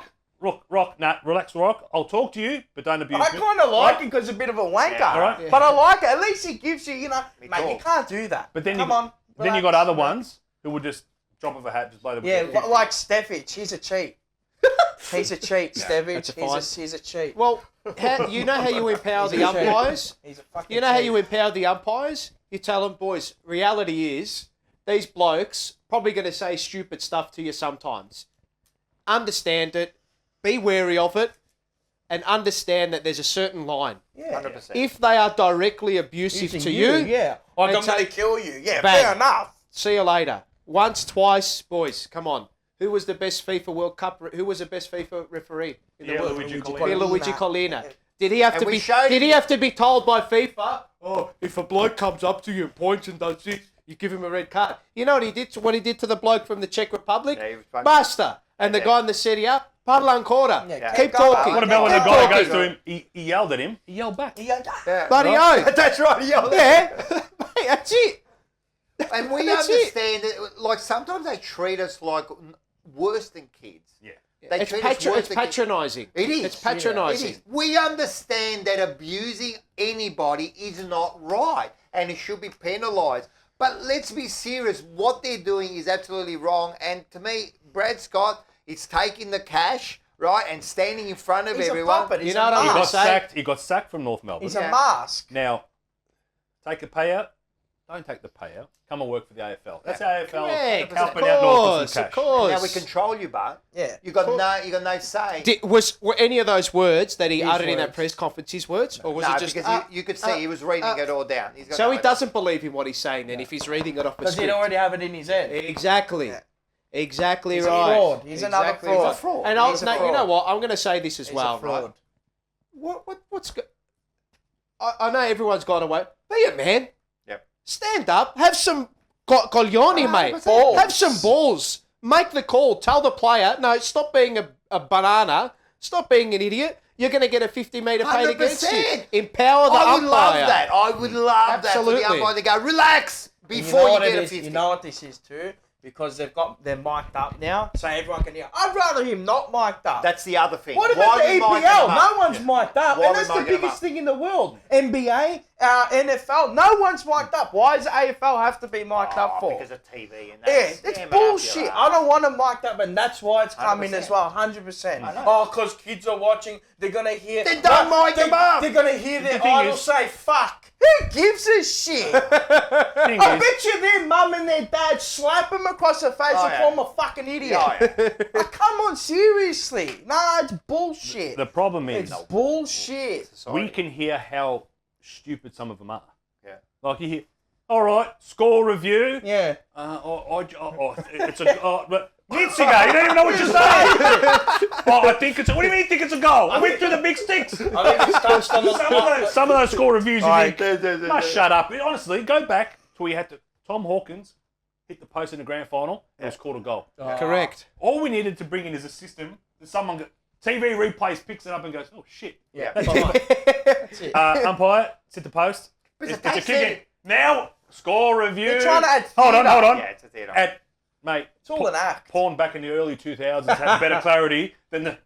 Rock, nah, relax, Rock. I'll talk to you, but don't abuse I me. kind of like Right? it because he's a bit of a wanker. Yeah, all right. But I like it. At least he gives you, mate, you talk. can't do that. But then Come you, on. then you got other ones who would just drop of a hat, just blow the Yeah, like Stevich. He's a cheat. He's a cheat, Stevich. He's a cheat. Well, you know how you empower the umpires? He's a fucking You know how cheat. you empower the umpires? You tell them, boys, reality is these blokes probably going to say stupid stuff to you sometimes. Understand it, be wary of it, and understand that there's a certain line. Yeah. 100%. If they are directly abusive Using to you, yeah. Like and I'm going to take- kill you. Yeah, Bang. fair enough. see you later. Once, twice, boys, come on. Who was the best FIFA World Cup? Who was the best FIFA referee in the world? Luigi Collina. Did he have And to we be? showed Did he him- have to be told by FIFA? Oh, if a bloke comes up to you and points and does this, you give him a red card. You know what he did? What he did to the bloke from the Czech Republic? Yeah, he was fucking- Basta. And the guy in the Serie A, parla ancora. Yeah, Keep go talking. on. What about when the Keep guy talking. goes to him, he yelled at him, he yelled back. Yeah. Bloody Right? oath. That's right. Yeah. Yeah, Mate, that's it. And we That's it. understand that, like, sometimes they treat us like worse than kids. Yeah. They It's, treat us worse it's than kids. patronising. It is. It's patronising. It is. We understand that abusing anybody is not right and it should be penalised. But let's be serious. What they're doing is absolutely wrong. And to me, Brad Scott is taking the cash, right, and standing in front of He's a everyone. puppet. He's You know a what I'm He gonna mask. got say? sacked. He got sacked from North Melbourne. He's a mask. Now, take a payout. Don't take the payout. Come and work for the AFL. That's AFL Correct. helping Of out North course, with some of cash. course. Now we control you, but Yeah. you got no say. Were any of those words that he His uttered in that words. press conference his words? Or was No, it just... because you could see he was reading it all down. He's got So no he idea. doesn't believe in what he's saying then if he's reading it off a Because he'd script. already have it in his head. Exactly. Exactly He's a right. fraud. He's another Exactly fraud. right. He's a fraud. And He's a no, you fraud. know what? I'm going to say this as He's well, a fraud. right? What's go- I know everyone's gone away. Be a man. Yep. Stand up. Have some coglioni, mate. 100%. Balls. Have some balls. Make the call. Tell the player, no, stop being a banana. Stop being an idiot. You're going to get a 50-metre paid against you. 100%. Empower the I would umpire. love that. I would love Absolutely. that for the umpire to go, relax, And before you what get it a is? 50. You know what this is too? Because they're mic'd up now, so everyone can hear. I'd rather him not mic'd up. That's the other thing. What about Why the we mic EPL? them up? No one's mic'd up, Why and we that's the mic them biggest up? thing in the world. NBA, NFL, no one's mic'd up. Why does AFL have to be mic'd up for? Because of TV and Yeah, that's it's damn bullshit. up, I don't want them mic'd up, and that's why it's coming 100%. as well, 100%. Oh, because kids are watching, they're gonna hear. Then don't mic them up. They're gonna hear their thing idol is- say "fuck." Who gives a shit? I bet you their mum and their dad slap him across the face and call him a fucking idiot. Come on, seriously. Nah, it's bullshit. The problem is, It's bullshit. we can hear how stupid some of them are. Yeah. Like you hear, all right, score review. Yeah. It's a. But Mitziger, you don't even know what you're saying. I think it's. What do you mean you think it's a goal? I went through the big sticks. I think it's touched on the. Some of those score reviews, you Right. think, shut up. Honestly, go back to where you had to. Tom Hawkins hit the post in the grand final and was called a goal. Correct. All we needed to bring in is a system that someone TV replays, picks it up and goes, oh shit. Yeah. That's it. Umpire, sit the post. It's a kick in. Now, score review. They're trying to add Hold on. Yeah, it's a theatre. Mate, it's all an act. Porn back in the early 2000s had better clarity than the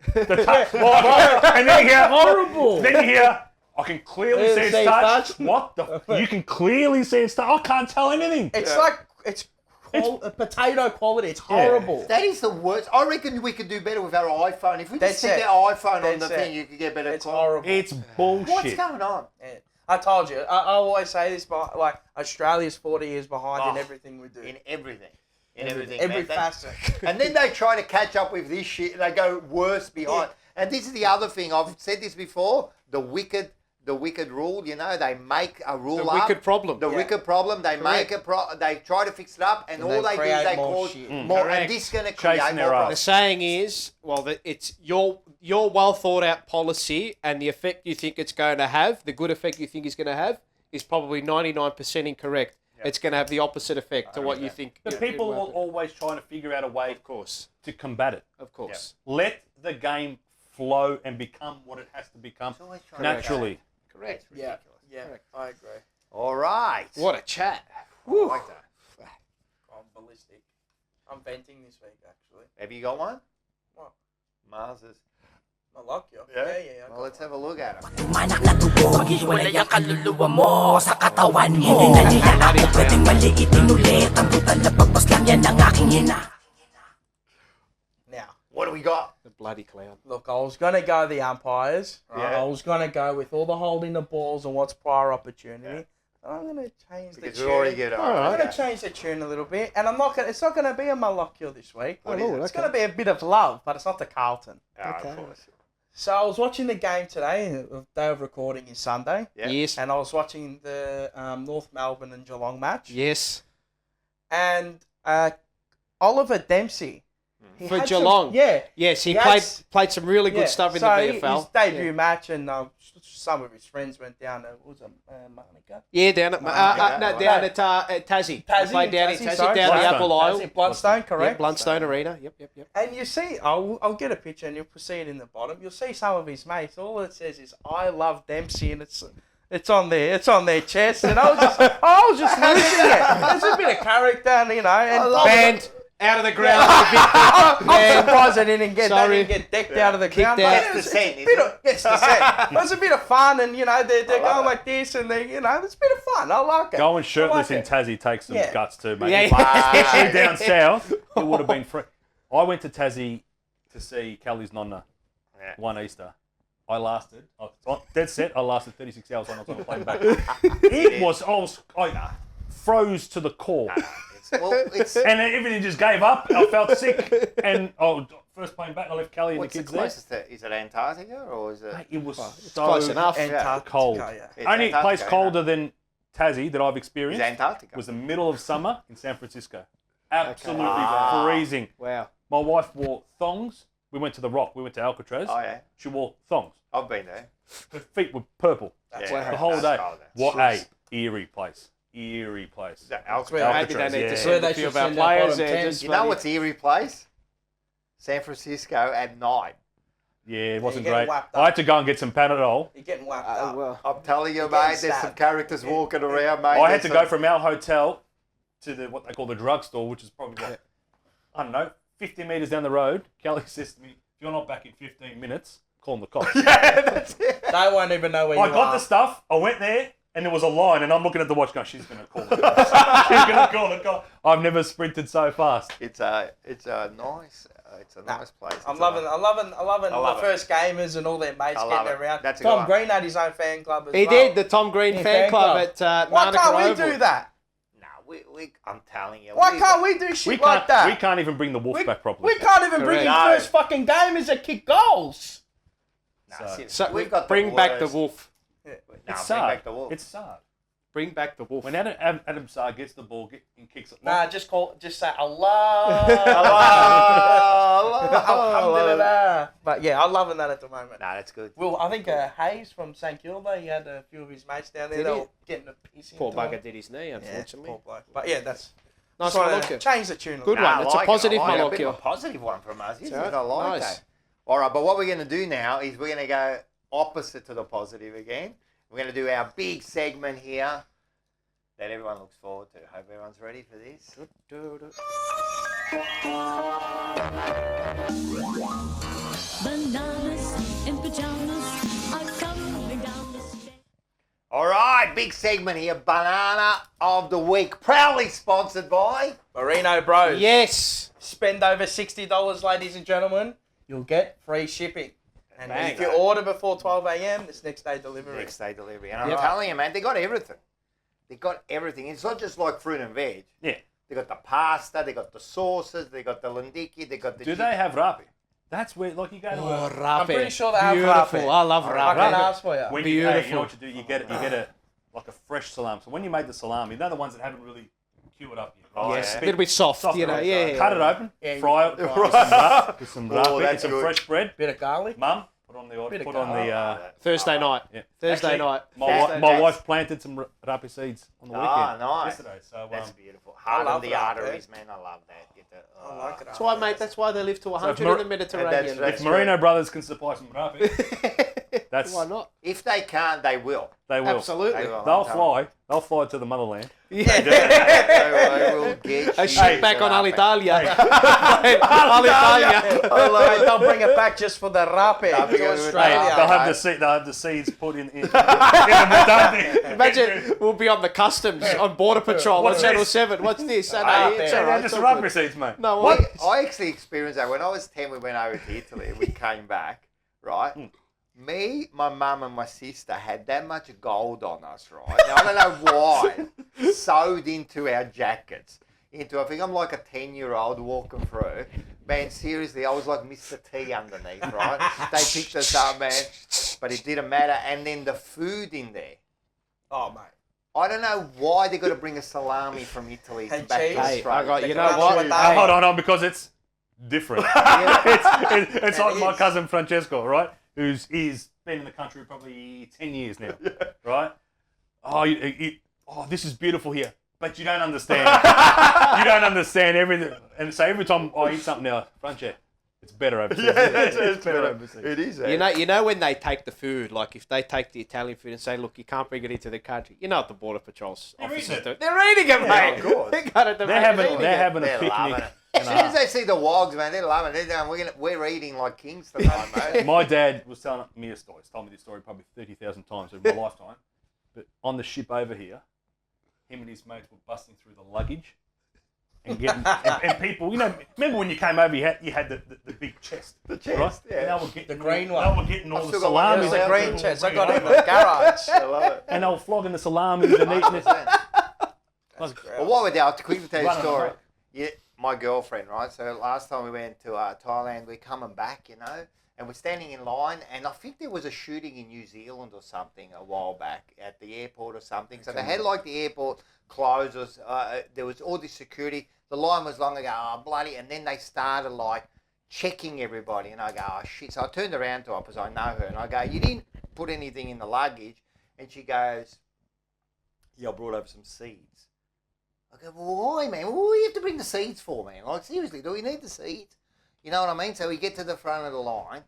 touch. And then you hear, horrible. Then you hear, I can clearly see it's touch. What the? You can clearly see it's touch. I can't tell anything. It's like, it's potato quality. It's horrible. That is the worst. I reckon we could do better with our iPhone. If we just stick our iPhone on the thing, you could get better. It's horrible. It's bullshit. What's going on? Yeah. I told you. I always say this, but like Australia's 40 years behind in everything we do. In everything. In everything. Every man. facet. And then they try to catch up with this shit and they go worse behind. And this is the other thing. I've said this before. The wicked rule, you know, they make a rule The up. wicked problem. The wicked problem. They make they try to fix it up, and all they do is they cause more. And this is going to create more problems. The saying is, well, it's your well thought out policy and the effect you think it's going to have, the good effect you think it's going to have, is probably 99% incorrect. It's going to have the opposite effect to what you think. The people are always trying to figure out a way, of course, to combat it. Of course. Let the game flow and become what it has to become naturally. Correct. Yeah. I agree. All right. What a chat. I like that. I'm ballistic. I'm venting this week, actually. Have you got one? What? Mars's. I like you. Yeah? Yeah. Well, let's have a look at it. Tumanak na tubo, maghiwalay ang kaluluwa mo sa katawan mo. Hindi na nila ako pwedeng maliitin ulit. Ang brutal na pagpas lang yan ang aking hina. Now, what do we got? The bloody clown. Look, I was going to go the umpires. Right? Yeah. I was going to go with all the holding the balls and what's prior opportunity. I'm going to change Because the we tune. already get it. I'm going to change the tune a little bit, and I'm not going. It's not going to be a Malocchio this week. What is it? It's going to be a bit of love, but it's not the Carlton. Of course. So I was watching the game today. The day of recording is Sunday. Yeah. Yes. And I was watching the North Melbourne and Geelong match. Yes. And Oliver Dempsey. he For had Geelong. Some, yeah. Yes, he had played some really good stuff in the VFL. His debut match, and some of his friends went down to, what was it, Monica? Yeah, down at down at Tassie. He played down in Tassie, down the Apple Isle. Blundstone, correct? Yeah, Blundstone Arena. Yep. And you see, I'll get a picture, and you'll see it in the bottom. You'll see some of his mates. All it says is "I love Dempsey," and it's on there. It's on their chest, and I was just losing it. There's a bit of character, and Banned out of the ground. I'm surprised I didn't get decked out of the ground. Out. It's dissent. It was a bit of fun, and they're going like this, and it's a bit of fun. I like it. Going shirtless in Tassie takes some guts too, mate. Yeah. Especially down south, it would have been free. I went to Tassie to see Kelly's Nonna one Easter. I lasted, dead set, I lasted 36 hours on the plane back. I froze to the core. And everything just gave up. I felt sick. And first plane back, I left Kelly and the kids there. Is it Antarctica or is it? It was so close enough. Cold. It's Only Antarctica, place colder than Tassie that I've experienced Antarctica. was the middle of summer in San Francisco. Absolutely freezing. Wow. My wife wore thongs. We went to the Rock. We went to Alcatraz. Oh, yeah. She wore thongs. I've been there. Her feet were purple. The whole day. cold. What a eerie place. Eerie place. Is that Alcatraz? Well, maybe they need to Where send they a few should of our send our players bottom there. 10. Just You know what's eerie place? San Francisco at night. Yeah, it wasn't you're getting great. whacked up. I had to go and get some Panadol. You're getting whacked up. well, I'm telling you, You're getting mate, there's some stabbed. characters walking around, mate. I had to There's go from our hotel to what they call the drugstore, which is probably, I don't know, 50 metres down the road. Kelly says to me, if you're not back in 15 minutes, call the cops. Yeah, that's it. They won't even know where you I are. got the stuff, I went there, and there was a line, and I'm looking at the watch going, she's going to call the cops. She's going to call the cops. I've never sprinted so fast. It's a nice It's a nice place. I'm loving the first gamers and all their mates getting around. That's a Tom good Green had his own fan club as He well. did, the Tom Green fan club at Why Manuka can't we Oval. do that? I'm telling you. Why can't we do shit like that? We can't even bring the wolf back properly. We can't even bring in first fucking gamers that kick goals. So we've got bring back the wolf. It's bring sad. back the wolf. It's sad. Bring back the wolf. When Adam Sarr gets the ball and kicks it. Nah, just say Allah. Allah. Alhamdulillah. But yeah, I'm loving that at the moment. Nah, that's good. Well, I think Hayes from St Kilda, he had a few of his mates down there. Did They he? were getting a piss Poor into bugger him. did his knee, unfortunately. Poor bloke. But yeah, that's Nice just wanna Malocchio. change the tune. Good Nah, one. It's a I positive like it. A bit Malocchio. of a positive one from us, isn't Yeah, it? I like nice. that. All right, but what we're going to do now is we're going to go opposite to the positive again. We're going to do our big segment here that everyone looks forward to. Hope everyone's ready for this. Bananas in pajamas are coming down the street. All right, big segment here. Banana of the week. Proudly sponsored by Marino Bros. Yes. Spend over $60, ladies and gentlemen. You'll get free shipping. And Bang. if you order before 12 a.m., it's next day delivery. Next Day Delivery. And I'm telling you, man, they got everything. They got everything. It's not just like fruit and veg. Yeah. They got the pasta, they got the sauces, they got the lindiki, they got the Do they have rapi? That's where, like, you go to Oh, a... rape. I'm pretty sure they have Beautiful. rape. I love I rape. can ask for you. When you, you know what you do? You get a like a fresh salami. So when you made the salami, they're the ones that haven't really cured up yet. Oh, Yes, yeah. a little bit soft, you know. right? Yeah. Cut it open, Yeah, fry it with some rapi, Oh, and that's some good. fresh bread. Bit of garlic. Mum, put on the Bit of put on the. Thursday night. Yeah. Thursday Actually, night. My wife planted some rapi seeds on the weekend. nice. Yesterday, so That's beautiful. I Hard on love the that, arteries, man. I love that. Get the, I like it. That's why, mate. That's why they live to 100 Mar- in the Mediterranean. That's if Marino Brothers can supply some rapi, that's Why not? If they can't, they will. they will. Absolutely. They will. They'll fly. They'll fly to the motherland. They will get A you ship back to on rapi. Alitalia. Alitalia. They'll bring it back just for the rape to Australia. They'll have the seeds put in the mutante. Imagine we'll be on the customs on Border Patrol on What's Channel this? 7. What's this? And, it's Yeah, all right, Just it's all rapi good. seeds, mate. No, What? what? I actually experienced that when I was 10. We went over to Italy. We came back, right? Me, my mum, and my sister had that much gold on us, right? Now, I don't know why. Sewed into our jackets. I think I'm like a 10-year-old walking through. Man, seriously, I was like Mr. T underneath, right? They picked us up, man. But it didn't matter. And then the food in there. Oh, mate. I don't know why they got to bring a salami from Italy And back cheese. to Hey, Australia. I got, you They know can what? actually make- Hold on, because it's different. It's like my cousin Francesco, right? He's been in the country probably 10 years now, right? Oh, this is beautiful here, but you don't understand. You don't understand everything. And so every time I eat something now, Francesco, it's better overseas. It's better overseas. It is. You know when they take the food, like if they take the Italian food and say, look, you can't bring it into the country. You know what the Border Patrol's officers do? They're eating it, mate. of course. They got it. They're having a They're loving picnic. it. As soon as they see the wogs, man, they're loving it. They're going, we're eating like kings tonight, mate. My dad was telling me a story. He's told me this story probably 30,000 times over my lifetime. But on the ship over here, him and his mates were busting through the luggage and getting and people. You know, remember when you came over, you had the big chest. The chest, right? yeah. And they were getting The green one. They were getting all I've the still got one. salamis. It's a green out. chest. I got it in the garage. I love it. And they were flogging the salamis and eating it. Well, what we do, I'll quickly tell you a Run on, story. run. Yeah, my girlfriend, right? So last time we went to Thailand, we're coming back, you know, and we're standing in line, and I think there was a shooting in New Zealand or something a while back at the airport or something. So they had like the airport closed. There was all this security. The line was long. I go, oh, bloody. And then they started like checking everybody. And I go, oh, shit. So I turned around to her because I know her. And I go, you didn't put anything in the luggage? And she goes, yeah, I brought over some seeds. I go, well, why, man? What do you have to bring the seeds for, man? Like, seriously, do we need the seeds? You know what I mean? So we get to the front of the line,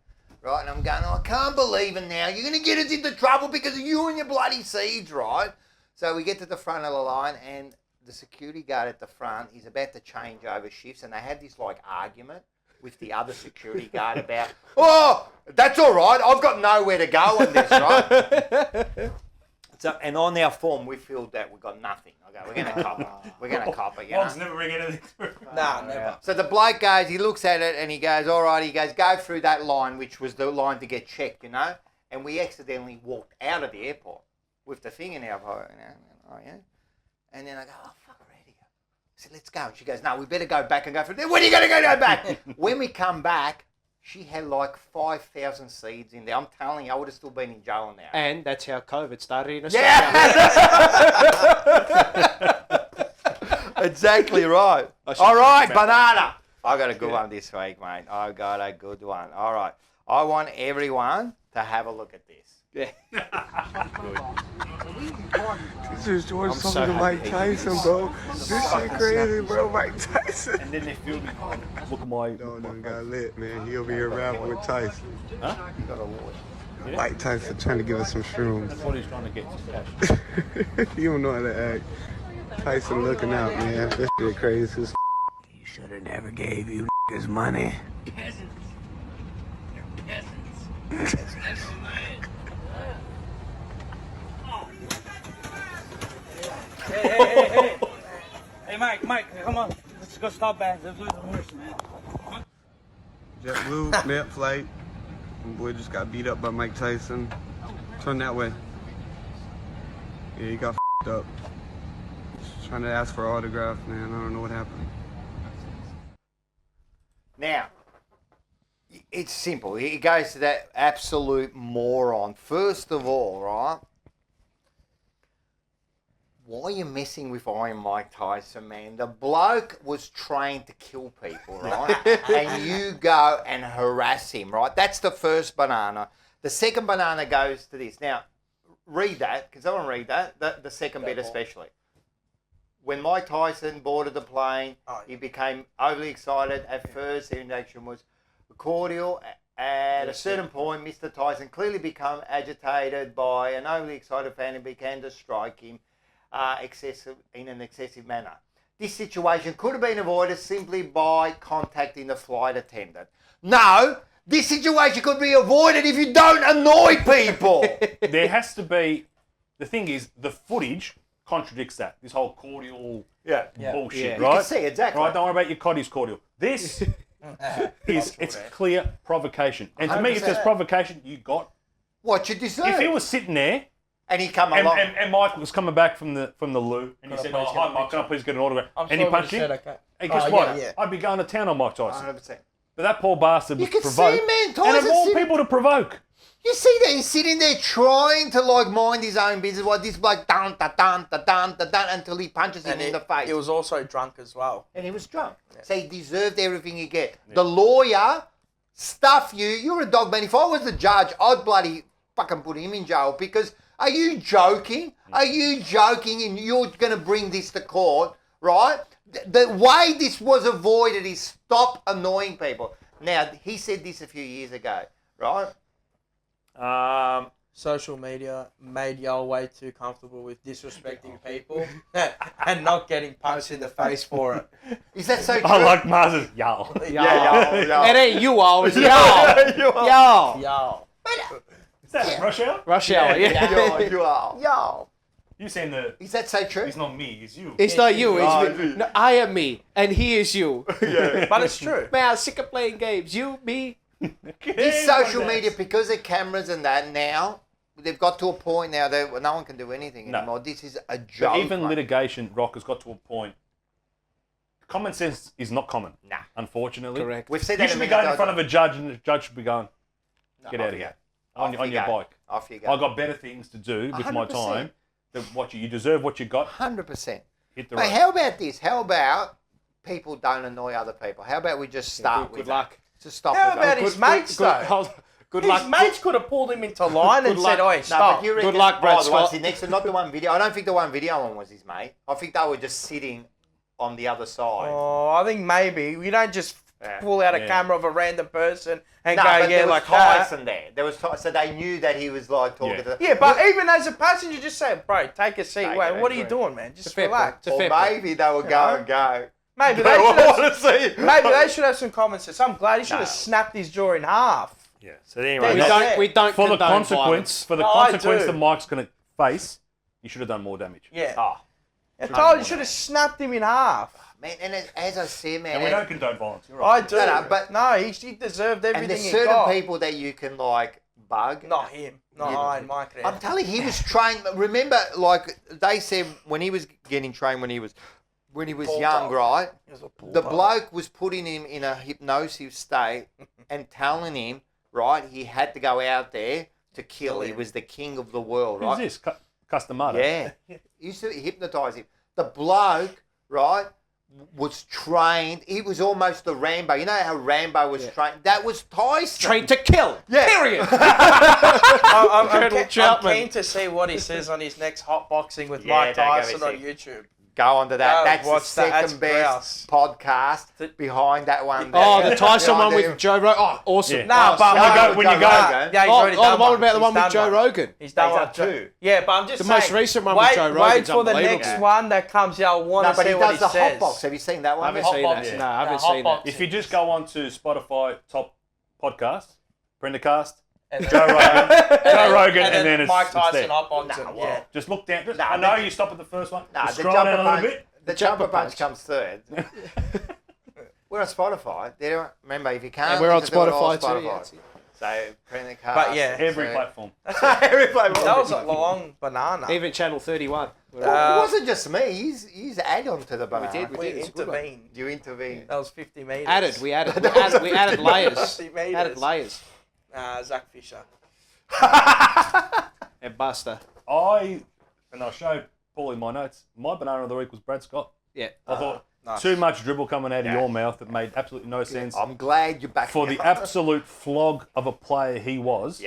right? And I'm going, oh, I can't believe it now. You're going to get us into trouble because of you and your bloody seeds, right? So we get to the front of the line, and the security guard at the front is about to change over shifts, and they had this, like, argument with the other security guard about, oh, that's all right. I've got nowhere to go on this, right? So, and on our form, we feel that we've got nothing. Okay, we're going to cop it. We're going to cop it, you know. Logs never bring anything through. Nah, never. So the bloke goes, he looks at it and he goes, all right, he goes, go through that line, which was the line to get checked, you know. And we accidentally walked out of the airport with the thing in our pocket, you know. Oh, yeah. And then I go, oh, fuck, we're out of here. I said, let's go. And she goes, no, we better go back and go through there. When are you going to go back? When we come back, she had like 5,000 seeds in there. I'm telling you, I would have still been in jail now. And that's how COVID started in Australia. Yeah! Exactly right. All right, banana. I got a good one this week, mate. I got a good one. All right. I want everyone to have a look at this. Yeah. This is George talking to Mike Tyson, bro. This shit crazy, bro. Mike Tyson. And then they feel me. Look at my. No, got lit, man. He'll be here rapping with Tyson. Huh? You got a lawyer. Yeah. Mike Tyson trying to give us some shrooms. That's what he's trying to get to cash. You don't know how to act. Tyson looking out, man. This shit crazy as He should have never gave you his money. Peasants. They're peasants. Hey. Hey, Mike, come on. Let's go stop back. Let's lose the horse, man. JetBlue, net flight. My boy just got beat up by Mike Tyson. Turn that way. Yeah, he got f***ed up. Just trying to ask for an autograph, man. I don't know what happened. Now, it's simple. It goes to that absolute moron. First of all, right? Why are you messing with Iron Mike Tyson, man? The bloke was trained to kill people, right? And you go and harass him, right? That's the first banana. The second banana goes to this. Now, read that, because I want to read that, the second bit especially. When Mike Tyson boarded the plane, he became overly excited. At first, the reaction was cordial. At a certain point, Mr. Tyson clearly became agitated by an overly excited fan and began to strike him in an excessive manner. This situation could have been avoided simply by contacting the flight attendant. No, this situation could be avoided if you don't annoy people. There has to be, the thing is, the footage contradicts that. This whole cordial bullshit, right? You can see, exactly. Right, don't worry about your coddy's cordial. This it's clear provocation. And to me, if there's provocation, you got what you deserve. If he was sitting there and he come along, and Mike was coming back from the loo, and he said, "Oh, hi, Mike, can I please get an autograph?" And he punched him. And guess what? I'd be going to town on Mike Tyson. 100%. But that poor bastard was You can provoked. see, man, And Tyson of all sitting- people to provoke. You see that he's sitting there trying to like mind his own business while this bloke dun until he punches him in the face. He was also drunk as well. And he was drunk. So he deserved everything he get. The lawyer, stuff you. You're a dog man. If I was the judge, I'd bloody fucking put him in jail because are you joking? Are you joking and you're going to bring this to court, right? The way this was avoided is stop annoying people. Now, he said this a few years ago, right? Social media made y'all way too comfortable with disrespecting people and not getting punched in the face for it. Is that so true? I like Mars's y'all. It ain't you all, it's y'all. Y'all. Is that Rush Hour? Rush Hour, yeah. Y'all. You saying the... Is that so true? It's not me, it's you. It's not you, it's me. No, I am me, and he is you. But it's true. Man, I'm sick of playing games. You, me. This social media, because of cameras and that now, they've got to a point now that no one can do anything anymore. This is a joke. But even mate. litigation, Rock, has got to a point. Common sense is not common. Nah. Unfortunately. Correct. We've said You that should a be million going in front of times. a judge and the judge should be going, get off out of you here. go. On Off your you go. bike. Off you go. I've got better things to do with my 100%. time than what you deserve what you got. 100%. Hit the Hey, road. how about this? How about people don't annoy other people? How about we just start with Good luck. Just stop How with about that. his mates, though? Good His luck. mates could have pulled him into line and said, "Oi, No, stop." but you reckon, Good luck, Brad the one Scott. sitting next to, not the one video. I don't think the one video one was his mate. I think they were just sitting on the other side. Oh, I think maybe. We don't just pull out a camera of a random person and No, go, but yeah, there was like that. Tyson there. There was so they knew that he was like talking to. Yeah, but even as a passenger, just say, bro, take a seat. Take Wait, it, what are you agree. doing, man? Just It's a fair relax. point. Or maybe they were go. Maybe They they should want have, to see. maybe they should have some common sense. I'm glad he should No. have snapped his jaw in half. Yeah. So anyway, We That's don't, it. we don't for the condone consequence, violence. for the No, I consequence do. that Mike's going to face, you should have done more damage. Yeah. Oh, I told you should have snapped him in half. man, and as I said, man, And we don't condone violence. You're I right. do. but no, he deserved and everything there's he certain got. people that you can like bug. Not him. Not Yeah. I in my career. I'm telling you, he was trained. Remember, like they said when he was getting trained when he was Bulldog. young, right? He was a The bulldog. bloke was putting him in a hypnosis state and telling him, right, he had to go out there to kill. He was the king of the world, Who's right? this? Customato? Yeah. He used to hypnotise him. The bloke, right, was trained. He was almost the Rambo. You know how Rambo was trained? That was Tyson. Trained to kill. Yeah. Period. I'm keen to see what he says on his next hot boxing with Yeah, Mike don't go Tyson on see. YouTube. Go on to that. Go That's the watch that. That's second best podcast behind that one. Oh, there. the Tyson Behind one there. with Joe Rogan. Oh, awesome. Yeah. No, but when you go, yeah, he's already Oh, done the one about the He's one with done Joe Rogan. He's done He's one done two. Yeah, but I'm just The saying. most recent one with Joe Wait Rogan's for the unbelievable. next one that comes out. I want No, to but see he what does he the says. hot box. Have you seen that I one? haven't Hot seen box. that. No, I haven't Hot seen box. that. if you just go on to Spotify top podcast, Prendercast, And Joe Rogan, and then it's Mike it's Tyson there. hot boxing. Yeah. Just look down. Just, Nah, I know the- you stop at the first one. Nah, Just the scroll jumper down a little punch. bit. The jumper punch comes third. We're on Spotify. They don't, remember, if you can't, And we're on you can do it all Spotify too, yeah. So, Prendercast. But yeah, Every platform. every platform. That was a long banana. Even Channel 31. Well, it wasn't just me. He's add-on to the banana. We did. It's a good one. intervened. You intervened. That was 50 metres. We added layers. 50 metres. Added layers. Zach Fisher. And Buster. And I'll show Paul in my notes. My banana of the week was Brad Scott. Yeah. I thought nice. too much dribble coming out of your mouth that made absolutely no sense. I'm glad you're back. For the absolute flog of a player he was,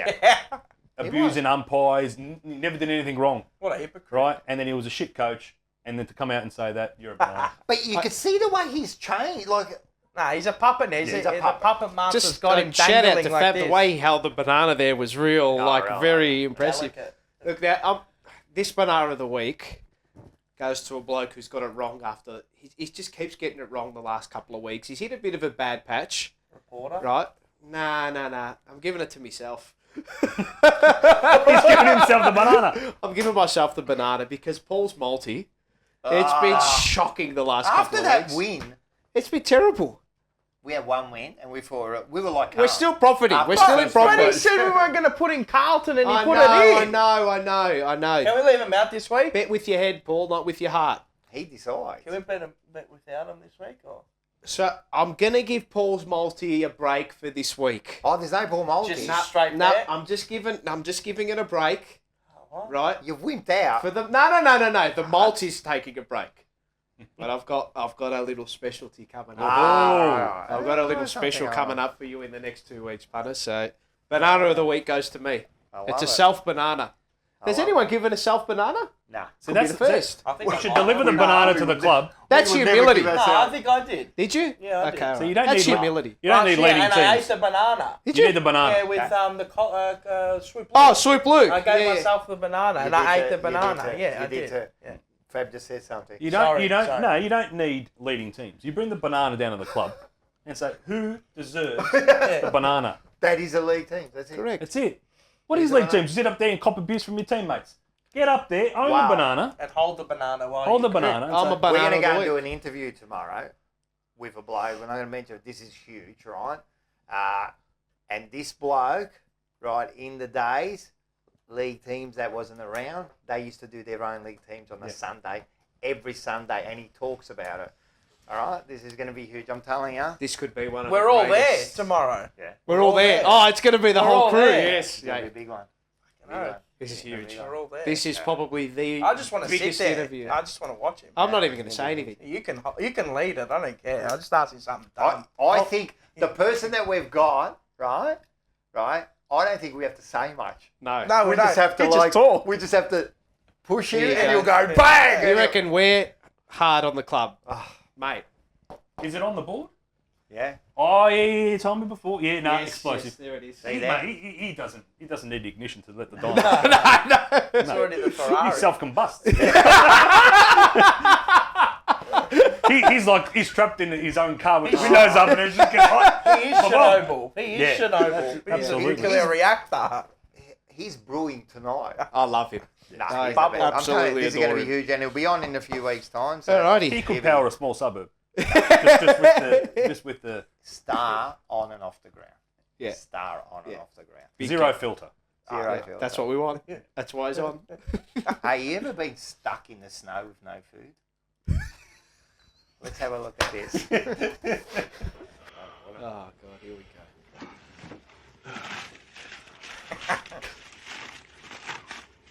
abusing umpires, never did anything wrong, What a hypocrite. right? And then he was a shit coach, and then to come out and say that, you're a banana. But you could see the way he's changed. Like, Nah, he's a puppet. He's Yeah, he's a a puppet. puppet. Master's Just got him shout out dangling to like Fab. this. The way he held the banana there was real, really. very impressive. Delicate. Look, now, this banana of the week goes to a bloke who's got it wrong after. He just keeps getting it wrong the last couple of weeks. He's hit a bit of a bad patch. Reporter. Right? Nah. I'm giving it to myself. He's giving himself the banana. I'm giving myself the banana because Paul's multi. It's been shocking the last after couple of that weeks. win, It's been terrible. we had one win, and we were like, We're still profiting. After We're still in first But he profit. said we weren't going to put in Carlton, and he I put know. it in. I know. Can we leave him out this week? Bet with your head, Paul, not with your heart. He decides. Can we bet without him this week? Or? So I'm gonna give Paul's multi a break for this week. Oh, there's no Paul Mulkey. Just straight No, bet? I'm just giving it a break. What? Right? You've wimped out. For the no. The multi's taking a break. But I've got a little specialty coming up. I've got a little special coming up for you in the next 2 weeks, punter. So banana of the week goes to me. It's a self banana. Has anyone given a self banana? No. So that's the first. I think We I should might. deliver the banana to the club. That's humility. No, I think I did. Did you? Yeah, I did. Okay. So Right. you don't That's need humility. You don't need leading and I ate teams. the banana. Did You you? need the banana. Yeah, with the Swoop. Oh, Swoop Luke. I gave Yeah. myself the banana, and I ate the banana. Yeah, I did. Yeah. Fab just said something. You don't. Sorry, you don't. sorry. No, you don't need leading teams. You bring the banana down to the club and say who deserves the banana. That is a league team. That's it. Correct. That's it. What is league teams? You sit up there and cop abuse from your teammates. Get up there, own the banana, And hold the banana while hold you the banana. and I'm say, a banana. We're going to go of and the do week. an interview tomorrow with a bloke. We're not going to mention it. This is huge, right? And this bloke, right, in the days, league teams that wasn't around, they used to do their own league teams on a Sunday, every Sunday, and he talks about it. All right? This is going to be huge. I'm telling you. This could be one of We're the all there greatest. tomorrow. Yeah. We're all there. Oh, it's going to be the We're whole all crew. there. Yes. It's going to Yeah. be a big one. know. This is huge. We're all there. This is probably the I just want to sit biggest there. interview. I just want to watch him. I'm not even going to say anything. You can lead it. I don't care. I just ask you something dumb. I think the person that we've got, right, I don't think we have to say much. No. No, we we just don't. have to We just like talk. We just have to push you, Here you and go. you'll go bang. You reckon we're hard on the club, mate? Is it on the board? Yeah. Oh yeah, you told me before. Yeah, no, Yes, explosive. yes, there it is. See He, there? mate, he doesn't need the ignition to let the No, dynamo. It's already the Ferrari. He self-combusts. he's trapped in his own car with the windows up and it just gets hot. He is Chernobyl. He is Chernobyl. He's a absolutely. nuclear reactor. he's brewing tonight. I love him. No, No, he's the best. I'm absolutely telling you, this is going to adore be huge, and he'll be on in a few weeks' time. So Alrighty. He could power a small suburb. just with the star on and off the ground. Yeah. Star on and off the ground. zero filter. Zero filter. That's what we want. That's why he's on. Hey, you ever been stuck in the snow with no food? Let's have a look at this. Oh God, here we go.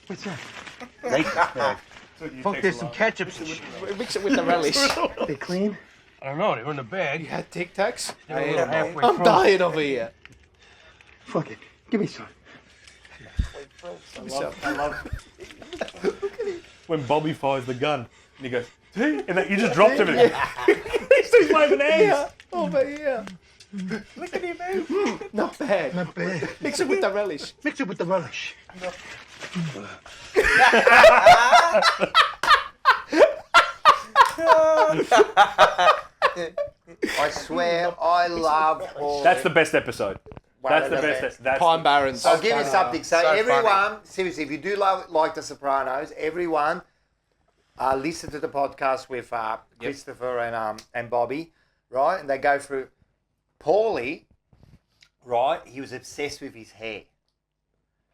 What's that? Bag. Fuck, there's some ketchup. Mix it with the relish. They clean? I don't know. They were in the bag. You had Tic Tacs? They were a little halfway I'm frozen. dying over here. Fuck it. Give me some. I love When Bobby fires the gun, and he goes, "Hey," and then you just dropped him. He's still waving hands. Yeah, over here. Look at him, man. Not bad. Not bad. Mix it with the relish. Mix it with the relish. I swear, I love all. That's the best episode. One That's of the the best. best. That's Pine Barrens. I'll give you something. So, so everyone, funny. seriously, if you do like The Sopranos, everyone, listen to the podcast with Christopher and Bobby, right? And they go through Paulie, right? He was obsessed with his hair.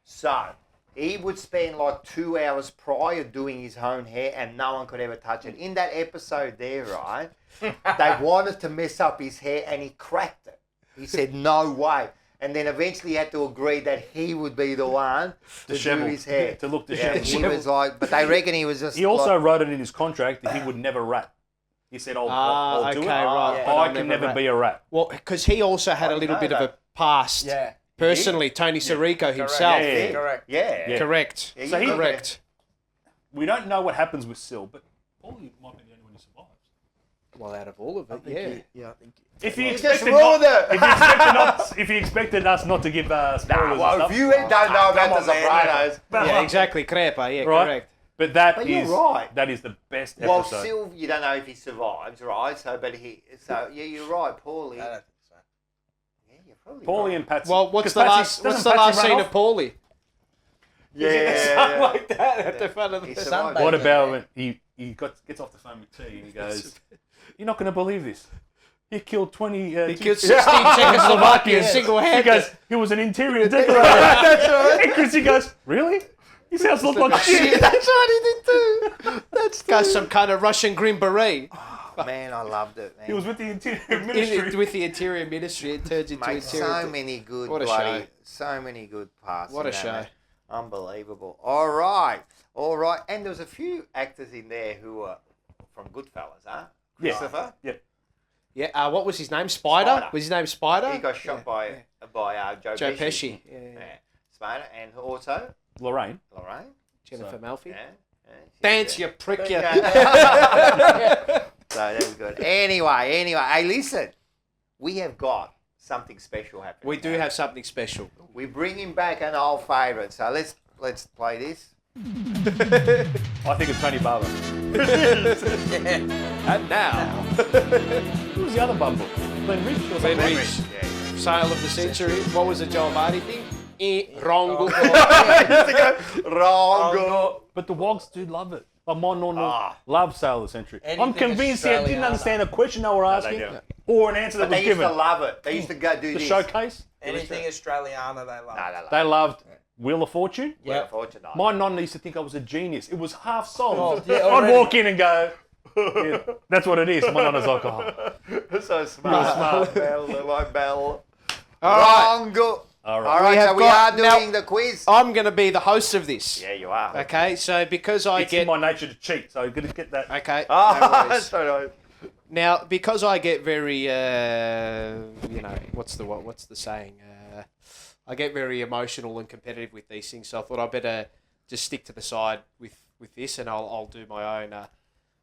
So he would spend like 2 hours prior doing his own hair and no one could ever touch it. In that episode there, right, they wanted to mess up his hair and he cracked it. He said, no way. And then eventually he had to agree that he would be the one to do Disheveled. his hair. To look Yeah, disheveled. he was like, but they reckon he was just He also like, wrote it in his contract that he would never rat. He said, I'll do it. right. But I can never be a rat. Well, because he also had a little bit of a past. Yeah. Personally, Tony Sirico himself. Yeah. Correct. Yeah. Correct. Yeah, So he- Correct. We don't know what happens with Sil, but Paulie might be the only one who survives. Well, out of all of it, yeah. I think. If you He just expected ruined not, it. if you expected us not to give spoilers Nah, and well, stuff, if you don't know about come The on, man. Sopranos, Yeah, exactly. Crepa, yeah, right? correct. But that But you're is right. that is the best well, episode. Sil, you don't know if he survives, right? So, but yeah, you're right, Paulie. I don't think so. Yeah, you're probably Paulie right. and Patsy. Well, what's 'Cause the Patsy- last? What's doesn't the last Patsy scene run of Paulie? Yeah, Something like that at the front of the. He Sunbathe. survived. What about when he gets off the phone with T and he goes, "You're not going to believe this. He killed 20. He killed 16 Czechoslovakians single-handed." He goes, "He was an interior decorator." That's right. And Chrissy goes, "Really? His house looked like shit." That's what he did too. That's got some kind of Russian Green Beret. Man, I loved it, man. He was with the interior ministry. With the Interior Ministry, it turns into Mate, Interior. so many good What a bloody, show. so many good parts. What in a that, show. mate. Unbelievable. All right. And there was a few actors in there who were from Goodfellas, huh? Yeah. Christopher? Yep. Yeah, what was his name? Spider? Spider. Was his name Spider? He got shot by Joe Joe Pesci. Pesci. Yeah. Spider, and also Lorraine. Lorraine. Jennifer Malfi. Yeah. She's Dance, there. you prick, you. So that was good. Anyway, hey, listen. We have got something special happening. We do have something special. We're bringing back an old favourite. So let's play this. I think it's Tony Barber. And now, Who was the other bumble? Glenn Rich or Glenn something? Rich. Yeah. Sale of the Century. What was the Giovanni thing? Wrong. Wrong. But the Wogs do love it. My non Ah. love Sale of the Century. I'm Anything convinced they didn't Australiana. understand a question they were asking do. or an answer that But was they used given. to love it. They used to go do The this. showcase. Anything Australiana, they love. No, they love They loved Wheel of Fortune. it. Yeah, fortunate. My non used to think I was a genius. It was half solved. Oh, yeah, I'd already. walk in and go, yeah, that's what it is. My non is like, oh. So smart. smart. Bell, like Bell. All right. Wrong. All All right, right. so we are doing now, the quiz. I'm going to be the host of this. Yeah, you are. Okay, so because I It's get in my nature to cheat, so you've got to get that. okay, Oh, no worries. sorry. Now, because I get very, what's the saying? I get very emotional and competitive with these things, so I thought I better just stick to the side with this, and I'll do my own.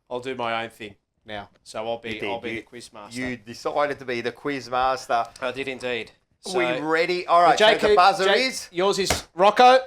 I'll do my own thing now. So I'll be the quiz master. You decided to be the quiz master. I did indeed. So, we ready? All right. Jake, so the buzzer Jake, is yours is Rocco,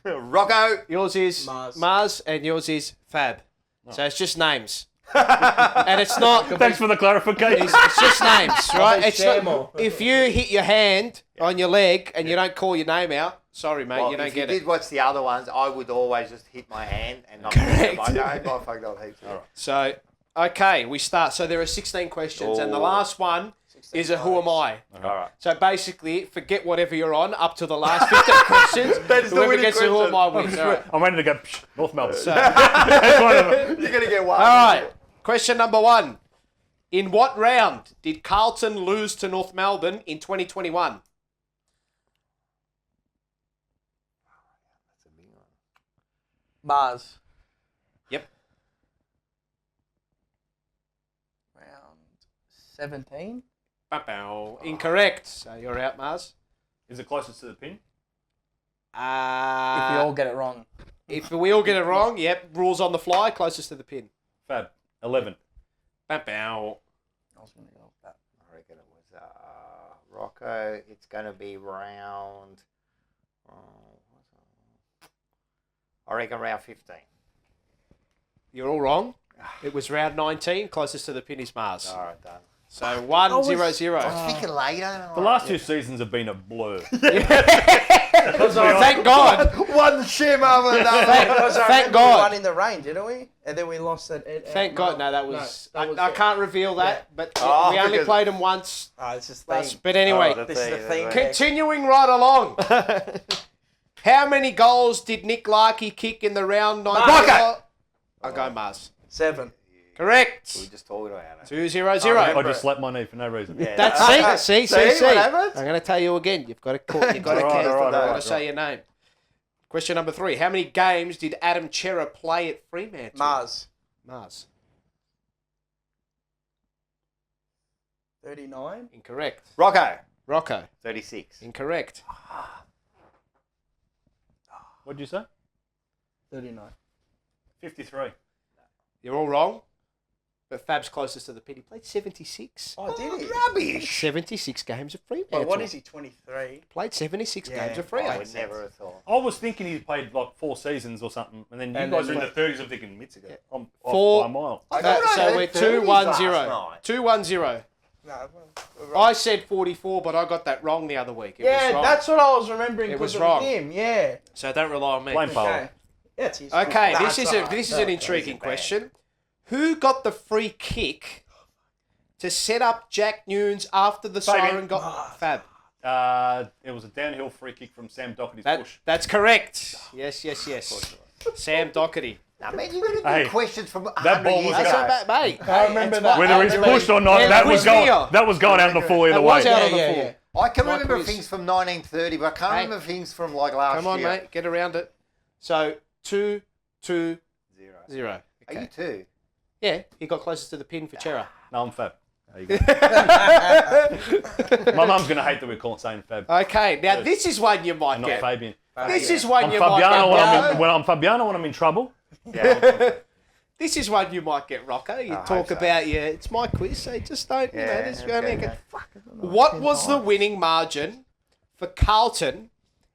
Rocco. yours is Mars. Mars, and yours is Fab. So it's just names. And it's not. Thanks for the clarification. It's just names, right? It's Shamo. not, if you hit your hand on your leg and you don't call your name out, Sorry, mate, Well, you don't if get you it. did watch the other ones, I would always just hit my hand and not hit them. I fucked up heaps. All right. So, okay, we start. So there are 16 questions, and the Oh. last one is a who am I? All right. So basically, forget whatever you're on up to the last 15 questions. That is the Whoever winning gets the who am I wins. I'm, All right. I'm ready to go. Psh, North Melbourne. So- That's one of them. You're going to get one. All right. Question number 1. In what round did Carlton lose to North Melbourne in 2021? Mars. Yep. Round 17. Bow. Incorrect. So you're out, Mars. Is it closest to the pin? If we all get it wrong. If we all get it wrong, yep. Rules on the fly, closest to the pin. Fab. 11. Bow. I was going to go with that. I reckon it was Rocco. It's going to be round. I reckon round 15. You're all wrong. It was round 19, closest to the pin is Mars. All right, done. So 1-0-0. I was thinking later. The last 2 seasons have been a blur. Thank God. One shim over another. Thank We God. won in the rain, didn't we? And then we lost at Thank God. No, that was. that was I it. can't reveal that, but Oh, we only because- played them once. Oh, it's just But anyway, Oh, this is the theme. continuing right along. How many goals did Nick Larkey kick in the round 9? Rocco. I'll go Mars. 7. Correct. We just talked about it. 2-0-0. I just slapped my knee for no reason. Yeah. That's see. what happens? I'm going to tell you again. You've got to call. You've got to All right. say your name. Question number 3. How many games did Adam Chera play at Fremantle? Mars. 39. Incorrect. Rocco. 36. Incorrect. What did you say? 39. 53. You're all wrong. But Fab's closest to the pin. He played 76. Oh, did he? Rubbish. 76 games of Fremantle. Wait, what is he, 23? Played 76 Yeah, games of I Fremantle. would never have thought. I was thinking he played like 4 seasons or something, and then you And guys then are in the 30s. I'm thinking mitts ago. I'm off 4. by a mile. I thought I So heard we're 30s last 2-1-0. night. 2-1-0. No, I said 44, but I got that wrong the other week. It was yeah, wrong. that's what I was remembering. It was 'cause of wrong. him. Yeah. So don't rely on me. Blame Paolo. Okay. Yeah, it's his Okay, fault. this is an intriguing question. Who got the free kick to set up Jack Nunes after the siren got Fab? It was a downhill free kick from Sam Doherty's That, push. that's correct. Yes. Sam Doherty. Now, man, you're going to Hey, do questions from that 100 ball years was ago. That's not mate. I remember it's that. what- Whether he's it's pushed or not, Yeah, that quiz was me going. up. That was going out on the full either That way. was out on the Yeah, full. yeah. I can My remember quiz. things from 1930, but I can't Hey. remember things from like last Come on, year. mate. Get around it. So 2-2-0. Are you two? Yeah, he got closest to the pin for Chera. No, I'm Fab. There you go. My mum's gonna hate that we're calling saying Fab. Okay, now this is one you might I'm not get. Fabian. This is one I'm you might Fabiano get. when I'm Fabiano when I'm in trouble. Yeah. This is one you might get, Rocco. You I talk hope so. about it's my quiz, so just don't, this okay, only okay. What was the winning margin for Carlton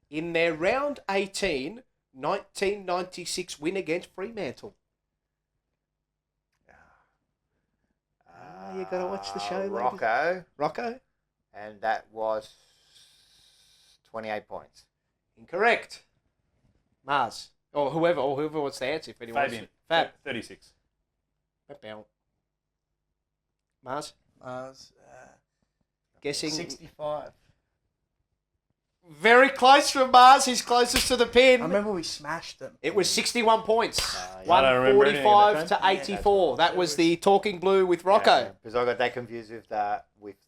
in their round 18 1996 win against Fremantle? You got to watch the show, ladies. Rocco. And that was 28 points. Incorrect. Mars. Or whoever wants to answer if anyone Fabian. Fab. 36. Mars. Mars. Guessing. 65. Very close from Mars. He's closest to the pin. I remember we smashed them. It was 61 points. I don't remember anything of 145 that to 84. That was the Talking Blue with Rocco. Because I got that confused with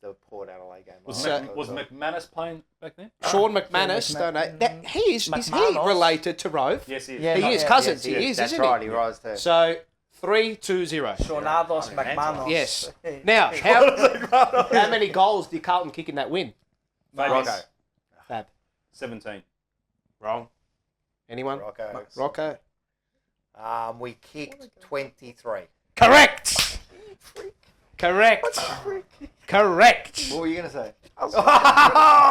the Port Adelaide game. Was So- McManus playing back then? Sean McManus. Don't know. Is he McManus. related to Rove? Yes, he is. Yeah, He is yeah, cousins. yes, He is, that's isn't right, he? he was too. So 3-2-0. Tornados McManus. Yes. Now, how many goals did Carlton kick in that win? Fabian. Fab. 17. Wrong. Anyone? Rocco. Rocco. We kicked 23. Correct. Correct. Correct. What were you going to say?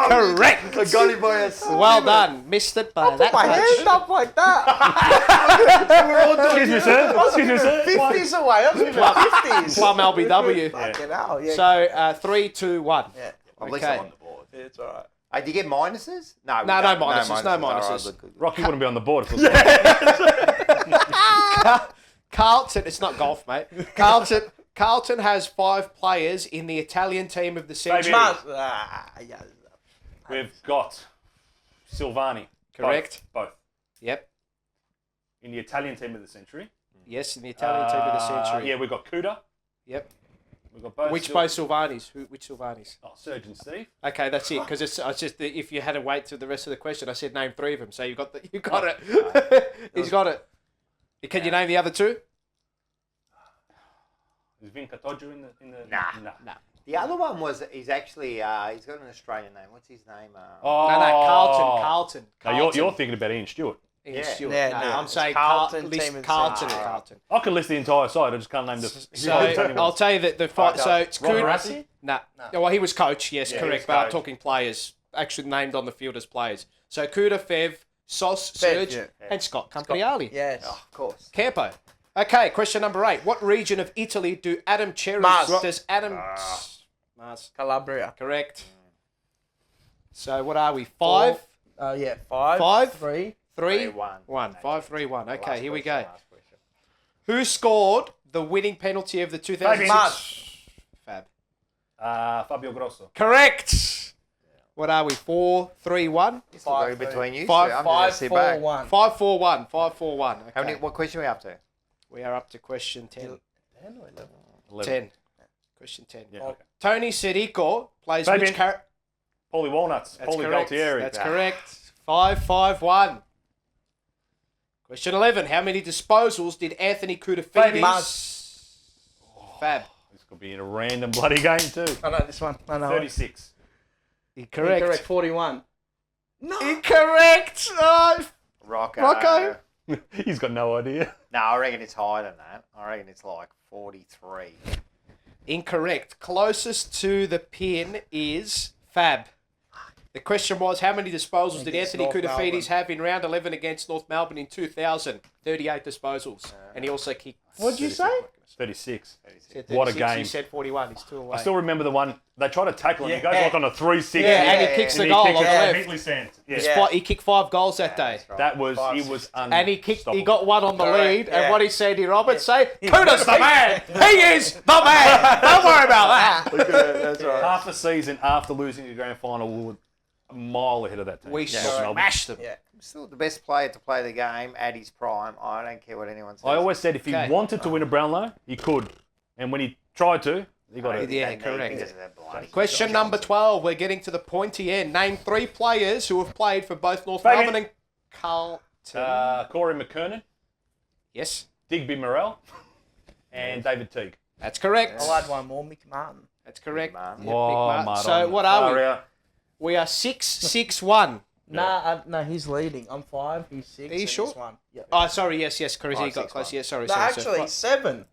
Correct. I got him by a Well done. Missed it by that My much. hand up like that. We're all doing Excuse me, sir. Excuse me, sir. 50s away. That's even 50s. Plum LBW. Fucking hell. Yeah. So 3-2-1. Yeah. At least I'm Okay. on the board. It's alright. Do you get minuses? No, No minuses. No minuses. All right, good. Rocky wouldn't be on the board. If it was Carlton, it's not golf, mate. Carlton has 5 players in the Italian team of the century. We've got Silvani. Correct. Both. Yep. In the Italian team of the century. Yes, in the Italian team of the century. Yeah, we've got Cuda. Yep. We've got both. Which Silvanis? Which Silvanis? Oh, Surgeon Steve. Okay, that's it. Because it's just that if you had to wait till the rest of the question, I said name 3 of them. So you got it. He's got it. Can you name the other 2? Is Vinca Todger in the? Nah. The other one he's actually he's got an Australian name. What's his name? No, Carlton. No, you're thinking about Ian Stewart. Ian Stewart. Yeah, no, no, I'm saying Carlton list team of the Carlton. century. Carlton. I can list the entire side. I just can't name the. So I'll tell you that the fight. So it's Barassi? No. Well, he was coach. Yes, Yeah, correct. But I'm talking players actually named on the field as players. So Cuda, Fev, Sauce, Serge, and Scott Campiali. Yes. Of course. Campo. Okay, question number 8. What region of Italy does Adam Mars? Calabria. Correct. So what are we? 5? 5. 5? 3. 3? 1. 5, 3, 1. Okay, here we go. Who scored the winning penalty of the 2006? Fab. Fabio Grosso. Correct. What are we? 4, 3, 1? It's going between you. 5, I'm 5, just 4, 1. 5, 4, 1. 5, 4, 1. Okay. How many? What question are we up to? We are up to question 10. 10 or 11? 10. Question 10. Yeah, okay. Tony Sirico plays Fabian. which character? Paulie Walnuts. That's Paulie correct. Galtieri. That's correct. 5, 5, 1. Question 11. How many disposals did Anthony Koutafidis? Fab. This could be in a random bloody game too. I know this one. I know. 36. Incorrect. Incorrect. 41. No. Incorrect. Rocco. He's got no idea. No, I reckon it's higher than that. I reckon it's like 43. Incorrect. Closest to the pin is Fab. The question was, how many disposals did Anthony Koutafidis have in round 11 against North Melbourne in 2000? 38 disposals. And he also kicked... What'd you say? 36. 36. What a game. He said 41. He's 2 away. I still remember the one, they try to tackle him. He goes like on a 360. Yeah, and he kicks the goal on the left. Hinkley Sands. He kicked 5 goals that day. That was, he was And he got one on the lead. And what he said, he Roberts say, Kuda's the man. He is the man. Don't worry about that. That's right. Half the season after losing the grand final, we were a mile ahead of that team. We smashed them. Yeah. Still the best player to play the game at his prime. I don't care what anyone says. I always said if he wanted to win a Brownlow, he could. And when he tried to, he got it. Yeah, correct. Question number 12. We're getting to the pointy end. Name 3 players who have played for both North Melbourne and Carlton. Corey McKernan. Yes. Digby Morrell. And David Teague. That's correct. I'll add one more, Mick Martin. That's correct. Martin. Yep, Oh, Mick Martin. Martin. So what are we? Sorry. We are 6-6-1. No, he's leading. I'm 5, he's 6. Are you sure? He's 1. Yep. Oh, sorry. Yes, Chris, he got close. Yes, sorry. No, sorry, actually, 7.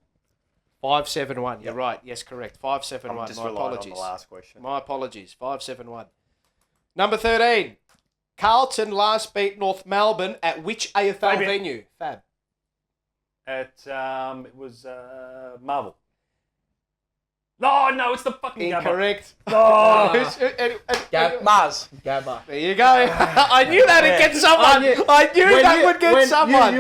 5-7-1. You're right. Yes, correct. 5-7-1. just My relying on apologies. the last question. My apologies. 5-7-1. Number 13. Carlton last beat North Melbourne at which AFL venue? Fab. At, it was Marvel. No, it's the fucking Incorrect. Mars. Gabba. There you go. I knew that would get someone. I knew that would get someone. I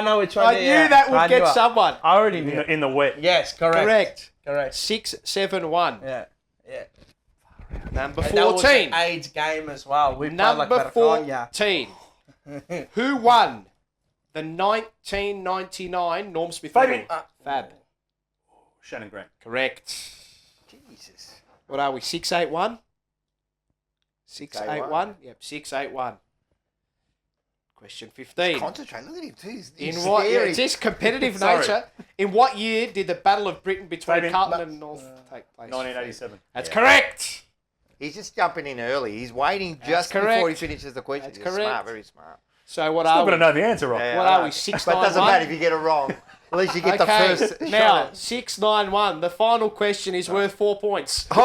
know which one. I knew that would get someone. I already knew. In the wet. Yes, correct. Correct. 6-7-1. Yeah. Number And that was 14. an AIDS game as well. We Number played like 14. Who won the 1999 Norm Smith Medal? Fab. Shannon Grant. Correct. Jesus. What are we? 6-8-1? 6-8-1? Yep, 6-8-1. Question 15. Concentrate. Look at him too. In what year? It's this competitive nature. In what year did the Battle of Britain between Carlton and North take place? 1987. That's correct. He's just jumping in early. He's waiting just before he finishes the question. That's He's correct. smart, very smart. So what Still are we? got to know the answer, Rob. Yeah, What I are know. we? 6-9-1? But it doesn't matter if you get it wrong. At least you get the first now, shot. 6-9-1. The final question is worth 4 points. I'll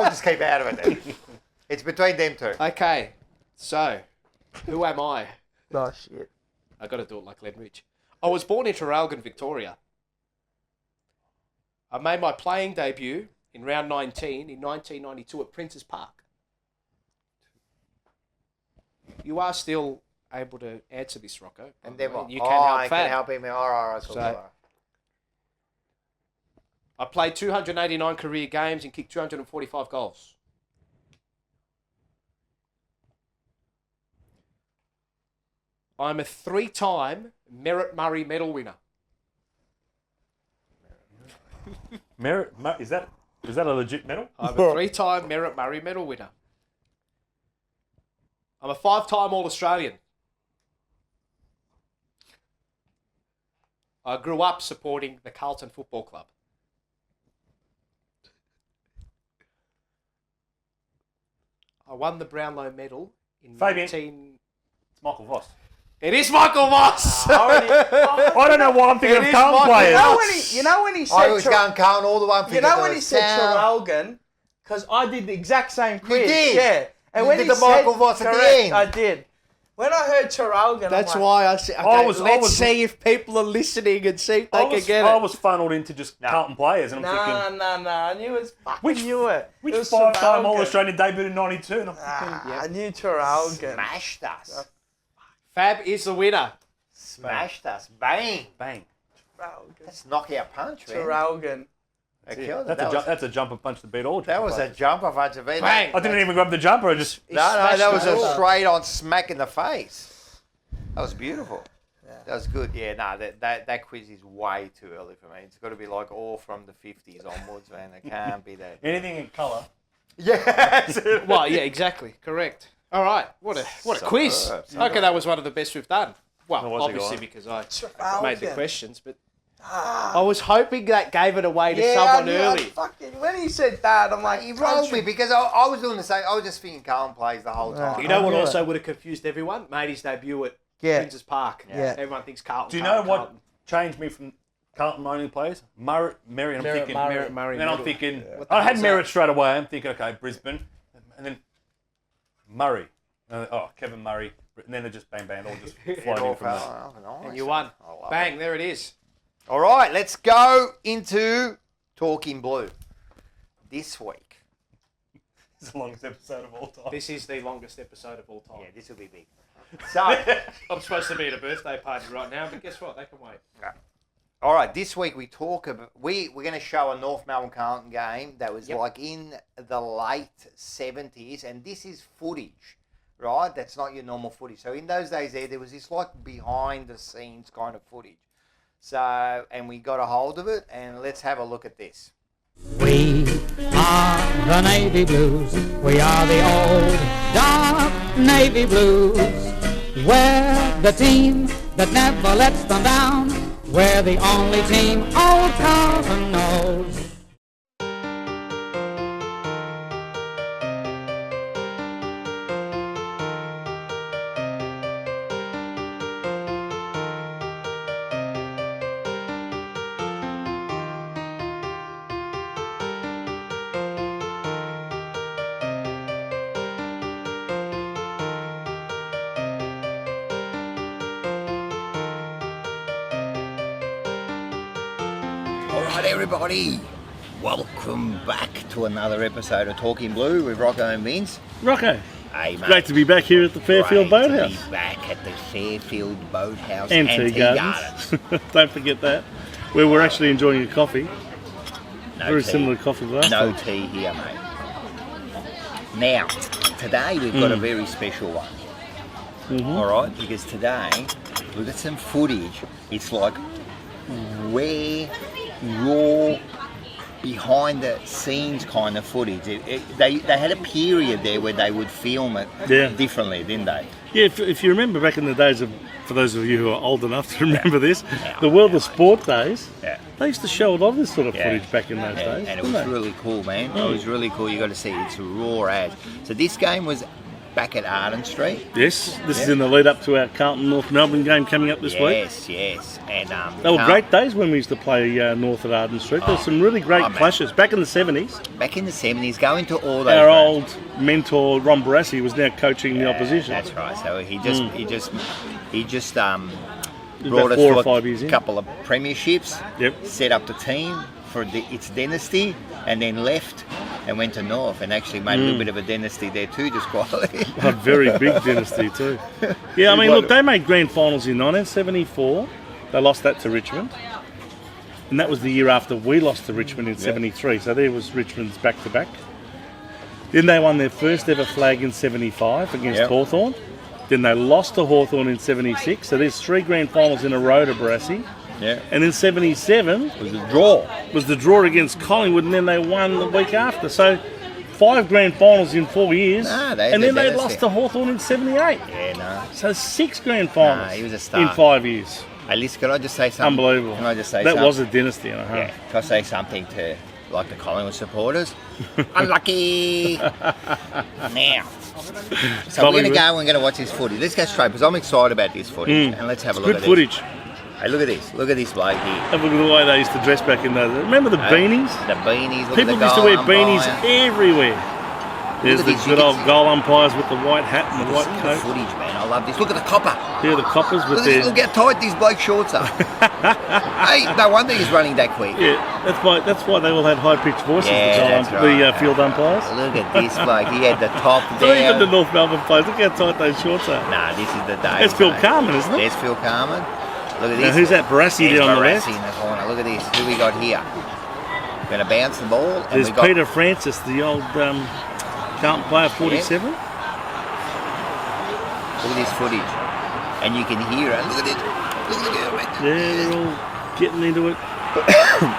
just keep out of it then. It's between them two. Okay, so who am I? Oh, shit. I got to do it like Glenridge. I was born in Traralgon, Victoria. I made my playing debut in round 19 in 1992 at Prince's Park? You are still able to answer this, Rocco. And then what? You can help I Fab. can help him. All right. So, I played 289 career games and kicked 245 goals. I'm a 3-time Merritt Murray Medal winner. Is that a legit medal? I'm a 3-time Merritt Murray Medal winner. I'm a 5-time All-Australian. I grew up supporting the Carlton Football Club. I won the Brownlow Medal in Fabian. 19... It's Michael Voss. It is Michael Voss! I don't know why I'm thinking of Carlton players. You know when he said... I was going Carlton all the way. You know when he said Traralgon? Because I did the exact same quiz. did? Yeah. And You when did he the said, Michael Voss at the correct, end. I did. When I heard Traralgon, That's I'm like, why I said, okay, I was- let's see if people are listening and see if they can get it. I was funned into just Carlton players, and I'm thinking, No. I knew it was fucking knew it. which It was 5-time Traralgon. All-Australian debuted in 92? And I'm thinking, I knew Traralgon. Smashed us. Fab is the winner. Smashed us. Bang. bang. That's knockout punch, man. Traralgon. That killed it. That's a jumper punch to beat all. That was a jumper punch to beat. Bang. I didn't even grab the jumper. I just No, that was a it. straight on smack in the face. That was beautiful. That was good. Yeah, no, that quiz is way too early for me. It's got to be like all from the 50s onwards, man. It can't be that. anything in colour. Yeah. Well, yeah, exactly. Correct. All right. What a quiz. Superb. Okay, that was one of the best we've done. Well, was it, obviously guys? because I made the Traralgon. questions, but I was hoping that gave it away to I someone knew, early. when he said that, I'm like, He rolled me because I was doing the same. I was just thinking Carlton plays the whole time. You know what knew also would have confused everyone? Made his debut at Prince's Park. Yeah. Everyone thinks Carlton. Do you know what Carlton. changed me from Carlton only players? Murray. I'm thinking. Murray. Then I'm thinking. What the I had hell's Merritt that? straight away. I'm thinking, okay, Brisbane, and then Murray. Kevin Murray. And then it just bang, all just flowed in from there. And you won. Bang, there it is. All right, let's go into Talking Blue this week. It's the longest episode of all time. This is the longest episode of all time. Yeah, this will be big. So, I'm supposed to be at a birthday party right now, but guess what? They can wait. all right, this week we talk about we're going to show a North Melbourne Carlton game that was like in the late 70s, and this is footage, right? That's not your normal footage. So in those days there was this like behind the scenes kind of footage. So, and we got a hold of it, and let's have a look at this. We are the Navy Blues. We are the old dark Navy Blues. We're the team that never lets them down. We're the only team old Carlton knows. All right, everybody, welcome back to another episode of Talking Blue with Rocco and Vince. Rocco, Hey, mate. great to be back here at the Fairfield Great to Boathouse. be back at the Fairfield Boathouse And and tea gardens. Don't forget that. Where we're actually enjoying a coffee. Very tea. similar coffee to last No time. tea here, mate. Now, today we've got a very special one. All right, because today we've got some footage. It's like rare, raw, behind the scenes kind of footage. They had a period there where they would film it differently, didn't they? Yeah, if you remember back in the days of, for those of you who are old enough to remember this, the World of Sport days, they used to show a lot of this sort of footage back in those days. And it didn't was they? really cool, man. It was really cool. You got to see it. It's raw as. So this game was back at Arden Street. Yes, this is in the lead up to our Carlton North Melbourne game coming up this week. Yes. And They were great days when we used to play North at Arden Street. There were some really great clashes back in the 70s. Back in the 70s, going to all those. Our old mentor Ron Barassi was now coaching the opposition. That's right. So he just brought us 4 or to 5 years a in. couple of premierships, Yep. set up the team for its dynasty, and then left and went to North and actually made a little bit of a dynasty there too, just quietly. A very big dynasty too. Yeah, I mean, look, they made grand finals in 1974. They lost that to Richmond. And that was the year after we lost to Richmond in 73. So there was Richmond's back-to-back. Then they won their first ever flag in 75 against Hawthorn. Then they lost to Hawthorn in 76. So there's 3 grand finals in a row to Barassi. Yeah. And then 77 was the draw. Was the draw against Collingwood, and then they won the week after. So 5 grand finals in 4 years. And then they lost to Hawthorn in 78. Yeah, no. So 6 grand finals he was a star. in 5 years. Hey, listen, can I just say something? Unbelievable. Can I just say that something? was a dynasty and a half. Yeah. Can I say something to like the Collingwood supporters? Unlucky. Now. So we're going to go and we're going to watch this footage. Let's go straight because I'm excited about this footage. And let's have a look at Good footage. this. Hey, look at this. Look at this bloke here. Have a look at the way they used to dress back in those. Remember the beanies? The beanies. Look People at the used to goal wear beanies umpire. everywhere. There's the good old goal umpires with the white hat and the white Look at coat. the footage, man. I love this. Look at the copper. Yeah, the coppers with Look, look how tight these bloke shorts are. Hey, no wonder he's running that quick. Yeah, that's why they all had high pitched voices. Yeah, the that's right. field umpires. Look at this bloke. He had the top So even the down. North Melbourne players, look how tight those shorts are. Nah, this is the day. That's Phil Carman, isn't it? There's Phil Carman. Look at Now, this. who's that? Barassi There's there on the Barassi left. in the corner. Look at this. Who we got here? Going to bounce the ball. And There's we got Peter Francis, the old Carlton player, 47. Look at this footage. And you can hear it. Look at it. Look at the girl right there. Yeah, they're all getting into it.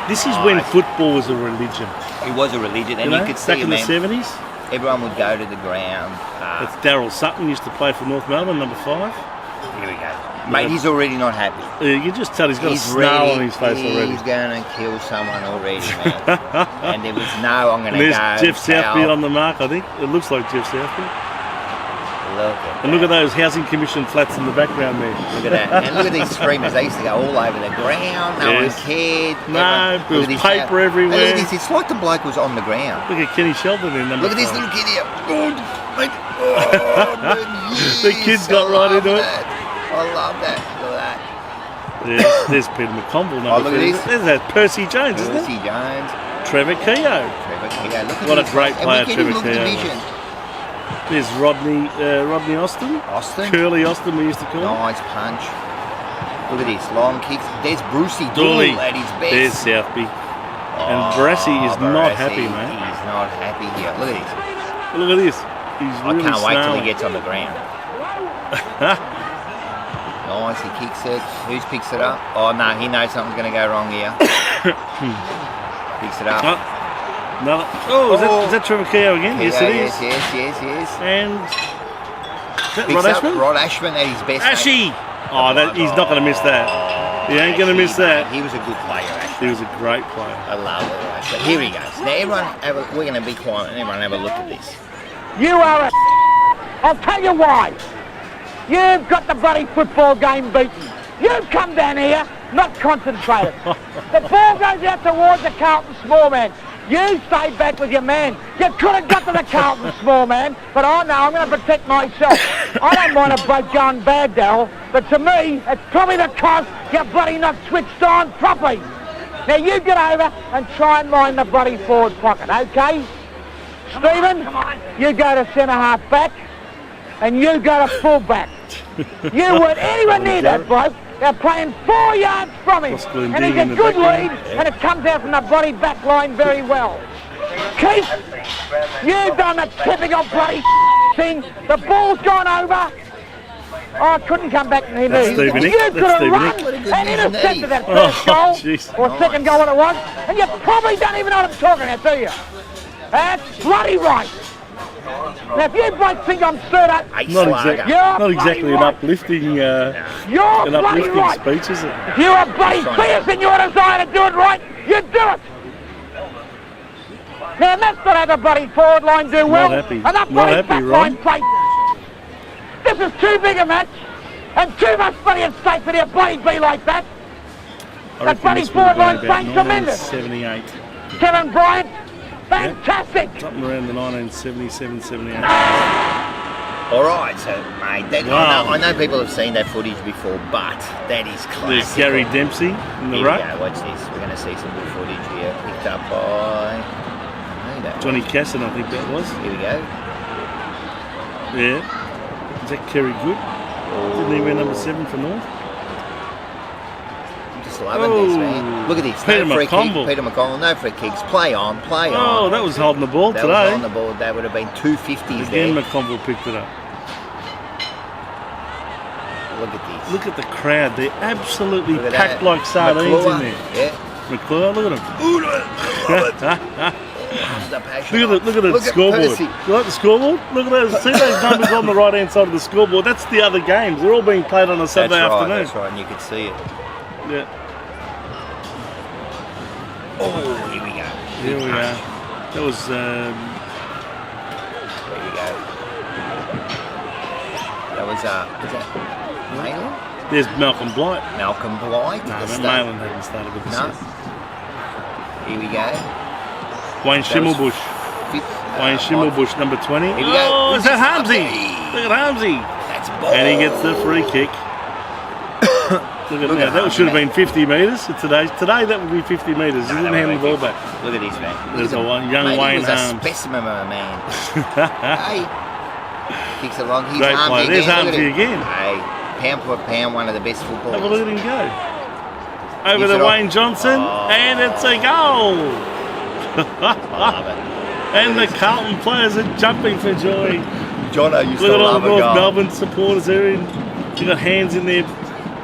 This is when football was a religion. It was a religion, and you could see back in the man, 70s. everyone would go to the ground. That's Daryl Sutton used to play for North Melbourne, number 5. Here we go. Mate, he's already not happy. You can just tell he's got a snarl on his face already. He's going to kill someone already, man. And there was no, I'm going to And go. there's Jeff Southby tell. on the mark, I think. It looks like Jeff Southby. Look at And look at those housing commission flats in the background there. Look at that. And look at these screamers. They used to go all over the ground. No Yes. one cared. No, there was Look at this paper now. everywhere. And look at this. It's like the bloke was on the ground. Look at Kenny Sheldon in number Look at this 5. little kid here. The kids got right into it. I love that. Look at that. There's Peter McConville, Oh, number look at 30. this. There's that Percy Jones, isn't it? Percy Jones. Trevor Keogh. Trevor Keogh. Look at What a this. great And player we get Trevor him, look at the Keogh vision. was. There's Rodney Austin. Austin. Curly Austin, we used to call him. Nice punch. Look at this. Long kicks. There's Brucey Dooley. Dooley at his best. There's Southby. And Barassi is not happy, mate. He's not happy here. Look at this. Look at this. He's I really can't wait till he snarling. gets on the ground. Nice, he kicks it. Who picks it up? Oh no, he knows something's going to go wrong here. Picks it up. Another. Oh, is that Trevor Keogh again? Yes, it is. Yes. And is that Picks Rod up Ashman? Rod Ashman at his best. Ashy! Oh, he's not going to miss that. He ain't going to miss that. He was a good player, actually. He was a great player. I love it. But here he goes. Now, everyone, we're going to be quiet and everyone have a look at this. You are a I'll tell you why. You've got the bloody football game beaten. You've come down here, not concentrated. The ball goes out towards the Carlton small man. You stay back with your man. You could have got to the Carlton small man, but I know I'm going to protect myself. I don't mind a bloke going bad, Darryl, but to me, it's probably the cost you're bloody not switched on properly. Now you get over and try and mind the bloody forward pocket, okay? Stephen, you go to centre half back, and you go to full back. You weren't anywhere near that bloke. They're playing 4 yards from him, and he's a good lead, and it comes out from the bloody back line very well. Keith, you've done the typical bloody thing. The ball's gone over. Oh, I couldn't come back and hit That's it. Stephen You Nick. could That's have Stephen run Nick. and intercepted that Oh, first goal, jeez. or second goal, what it was, and you probably don't even know what I'm talking about, do you? That's bloody right. Now, if you blokes think I'm stirred up, Not exactly an uplifting, right. speech, is it? If you are bloody fierce in your desire to do it right, you do it. Now, that's not how the bloody forward line do well, happy. and that Not bloody happy, back Ron. line play. This is too big a match, and too much bloody at stake for you bloody be like that. I That reckon bloody this would have forward been line's about playing tremendous. 1978. Kevin Bryant, fantastic. Something around the 1977, 78. All right, so mate, that, Wow. I know people have seen that footage before, but that is classic. There's Gary Dempsey in the Here ruck. we go, watch this. We're going to see some good footage here, picked up by Johnny Casson, I think that was. Here we go. Yeah. Is that Kerry Good? Didn't he wear number 7 for North? I'm just loving this, man. Look at this. Peter no free McConville. kick. Peter McConville, no free kicks. Play on, play on. Oh, that was holding the ball that today. was on the ball. That would have been 250s Again, there. McConville picked it up. Look at this. Look at the crowd. They're absolutely Look at packed that. like sardines McClure, in there. Yeah. McClure, look at him. Look at the Look at scoreboard. Percy. You like the scoreboard? Look at those. See those numbers on the right hand side of the scoreboard? That's the other games. They're all being played on a Saturday afternoon. That's right, and you could see it. Yeah. Oh, here we go. Here we are. That was. There we go. That was that Malin? There's Malcolm Blight. Malcolm Blight. No, the Malin hadn't started with the No. set. Here we go. Wayne That was Schimmelbusch. Wayne Schimmelbusch, number 20. Here we go. Oh, is that Harmsy? Look at Harmsy. That's ball. And he gets the free kick. Look at that. That should have been 50 metres. Today that would be 50 metres. He didn't hand the ball back. Look at this, man. There's a young Mate, Wayne he was a Harms. specimen of a man. Hey. Kicks along. He's Great Harmsy play. There's again. Look at Harmsy him. again. Hey, pound for pound, one of the best footballers. Have a look at him go. Over Gives to it off. Wayne Johnson, and it's a goal. I love it. And the Carlton players are jumping for joy. Jono used Look to at all love the a North goal. Melbourne supporters there. You got hands in their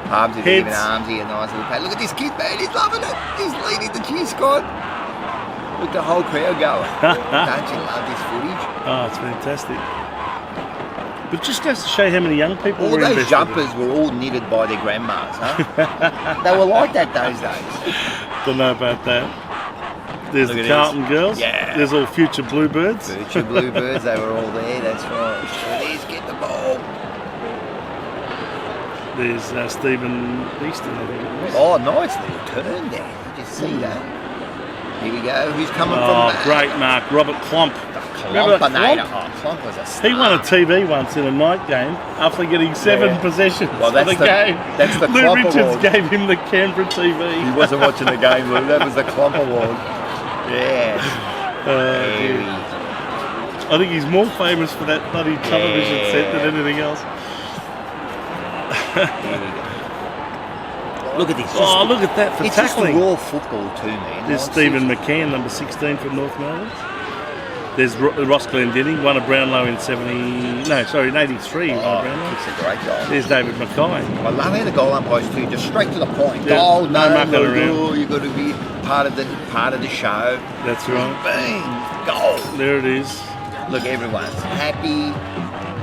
Harmsy, heads. even Harmsy, a nice little play. Look at this kid, man. He's loving it. He's leading the cheer squad. Look, the whole crowd going. Don't you love this footage? Oh, it's fantastic. But just goes to show how many young people All were those invested. jumpers were all knitted by their grandmas, huh? They were like that those days. Don't know about that. There's Look the at Carlton this. girls. Yeah. There's all future Bluebirds. Future Bluebirds, they were all there, that's right. Look at this, get the ball. There's Stephen Easton, I think it was. Oh, nice little turn there. Did you see that? Here we go. Who's coming Oh, from back? great mark. Robert Klomp. Remember that Klompinator. Klomp? Oh, Klomp was a star. He won a TV once in a night game after getting 7 possessions Well, for that's the game. That's the Lou Klomp Richards Award. gave him the Canberra TV. He wasn't watching the game, Lou. That was the Klomp Award. Yeah. Dear. I think he's more famous for that bloody television set than anything else. Look at this. Oh, look at that for it's tackling. It's just raw football too, man. There's Like, Stephen McCann, number 16 from North Melbourne. There's Ross Glendinning, won a Brownlow in 83. Won a Brownlow. It's a great goal. There's David Mackay. I love how the goal umpires too, just straight to the point. Yeah, Goal, no mucking around. You've got to be part of the show. That's right. Bang, goal. There it is. Look, everyone's happy.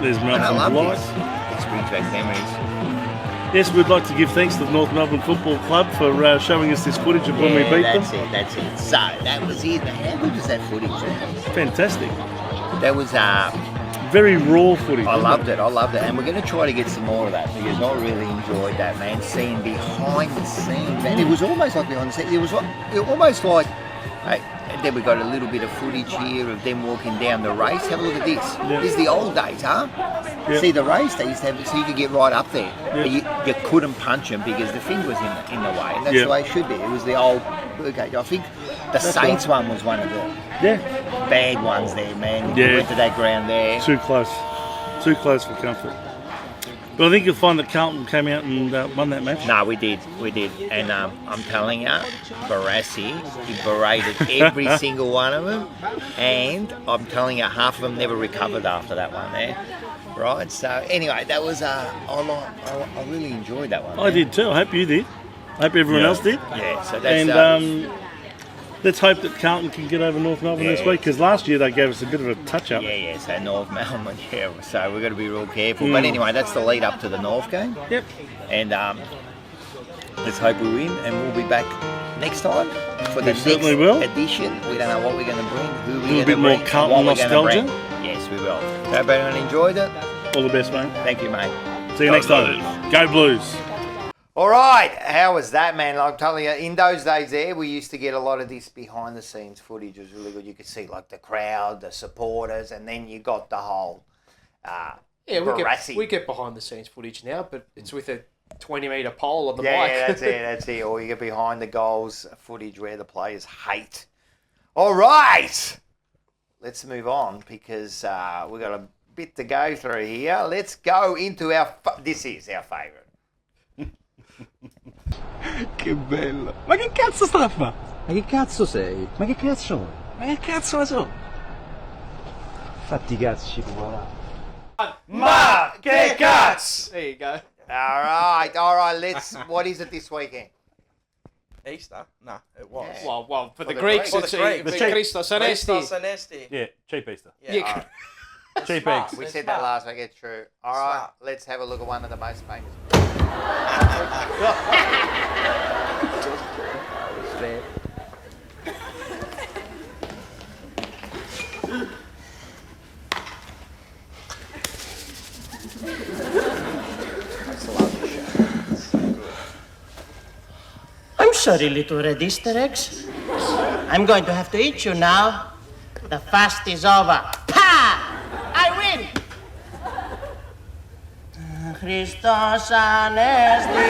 There's And I Malcolm love Blight. this. This brings back memories. Yes, we'd like to give thanks to the North Melbourne Football Club for showing us this footage of when we beat them. That's it. So, that was it. How good was that footage? Fantastic. That was very raw footage. I loved it. And we're going to try to get some more of that because I really enjoyed that, man. Seeing behind the scenes, man. It was almost like behind the scenes. It was almost like, hey, and then we got a little bit of footage here of them walking down the race. Have a look at this. Yeah. This is the old days, huh? Yeah. See the race they used to have it so you could get right up there. Yeah. But you couldn't punch them because the finger was in the way. And that's Yeah. the way it should be. It was the old. Okay, I think the Saints one was one of the bad ones there, man. Yeah. We went to that ground there. Too close for comfort. But I think you'll find that Carlton came out and won that match. No, we did. And I'm telling you, Barassi, he berated every single one of them. And I'm telling you, half of them never recovered after that one there. Right, so anyway, that was, I really enjoyed that one. I did too. I hope you did. I hope everyone else did. Yeah, so that's... And let's hope that Carlton can get over North Melbourne this week, because last year they gave us a bit of a touch-up. Yeah, so North Melbourne, so we've got to be real careful. But anyway, that's the lead up to the North game. Yep. And let's hope we win, and we'll be back next time for the next certainly will. edition. We don't know what we're going to bring, who we're A little going to bit more bring, Carlton what we're going to nostalgia. bring. Yes, we will. So hope everyone enjoyed it. All the best, mate. Thank you, mate. See you next time. Go Blues. All right, how was that, man? I'm telling you, in those days there, we used to get a lot of this behind-the-scenes footage. It was really good. You could see, like, the crowd, the supporters, and then you got the whole, Yeah, Barassi. we get behind the scenes footage now, but it's with a 20-metre pole on the mic. Yeah, that's it. Or you get behind the goals footage where the players hate. All right. Let's move on because we've got a bit to go through here. Let's go into our... This is our favourite. Che bello. Ma che cazzo sta a fa? Ma che cazzo sei? Ma che cazzo? Ma che cazzo ne so? Fatti i cazzi, qua. Ma che cazzo! There you go. All right. Let's... What is it this weekend? Easter? No, it was. Yeah. Well, for the Greeks, it's Christos Anesti. Yeah, cheap Easter. Yeah. Cheap eggs. We said that last week. It's true. All right, let's have a look at one of the most famous. I'm sorry, little red Easter eggs. I'm going to have to eat you now. The fast is over. Pa! I win! Christos Anesti.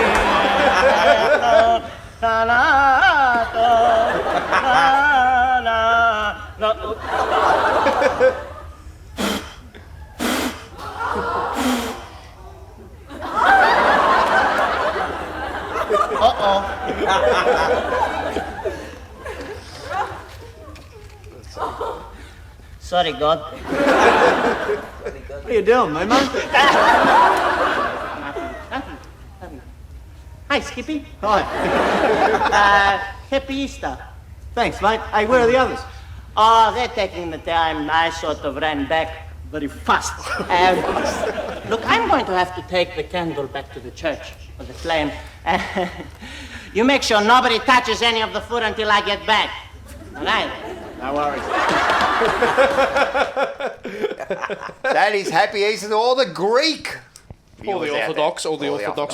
Sorry, God. What are you doing, my man? Hi, Skippy. Hi. Happy Easter. Thanks, mate. Hey, where are the others? Oh, they're taking the time. I sort of ran back very fast. Look, I'm going to have to take the candle back to the church for the flame. You make sure nobody touches any of the food until I get back. All right? No worries. That is happy Easter to all the Greek. All the Orthodox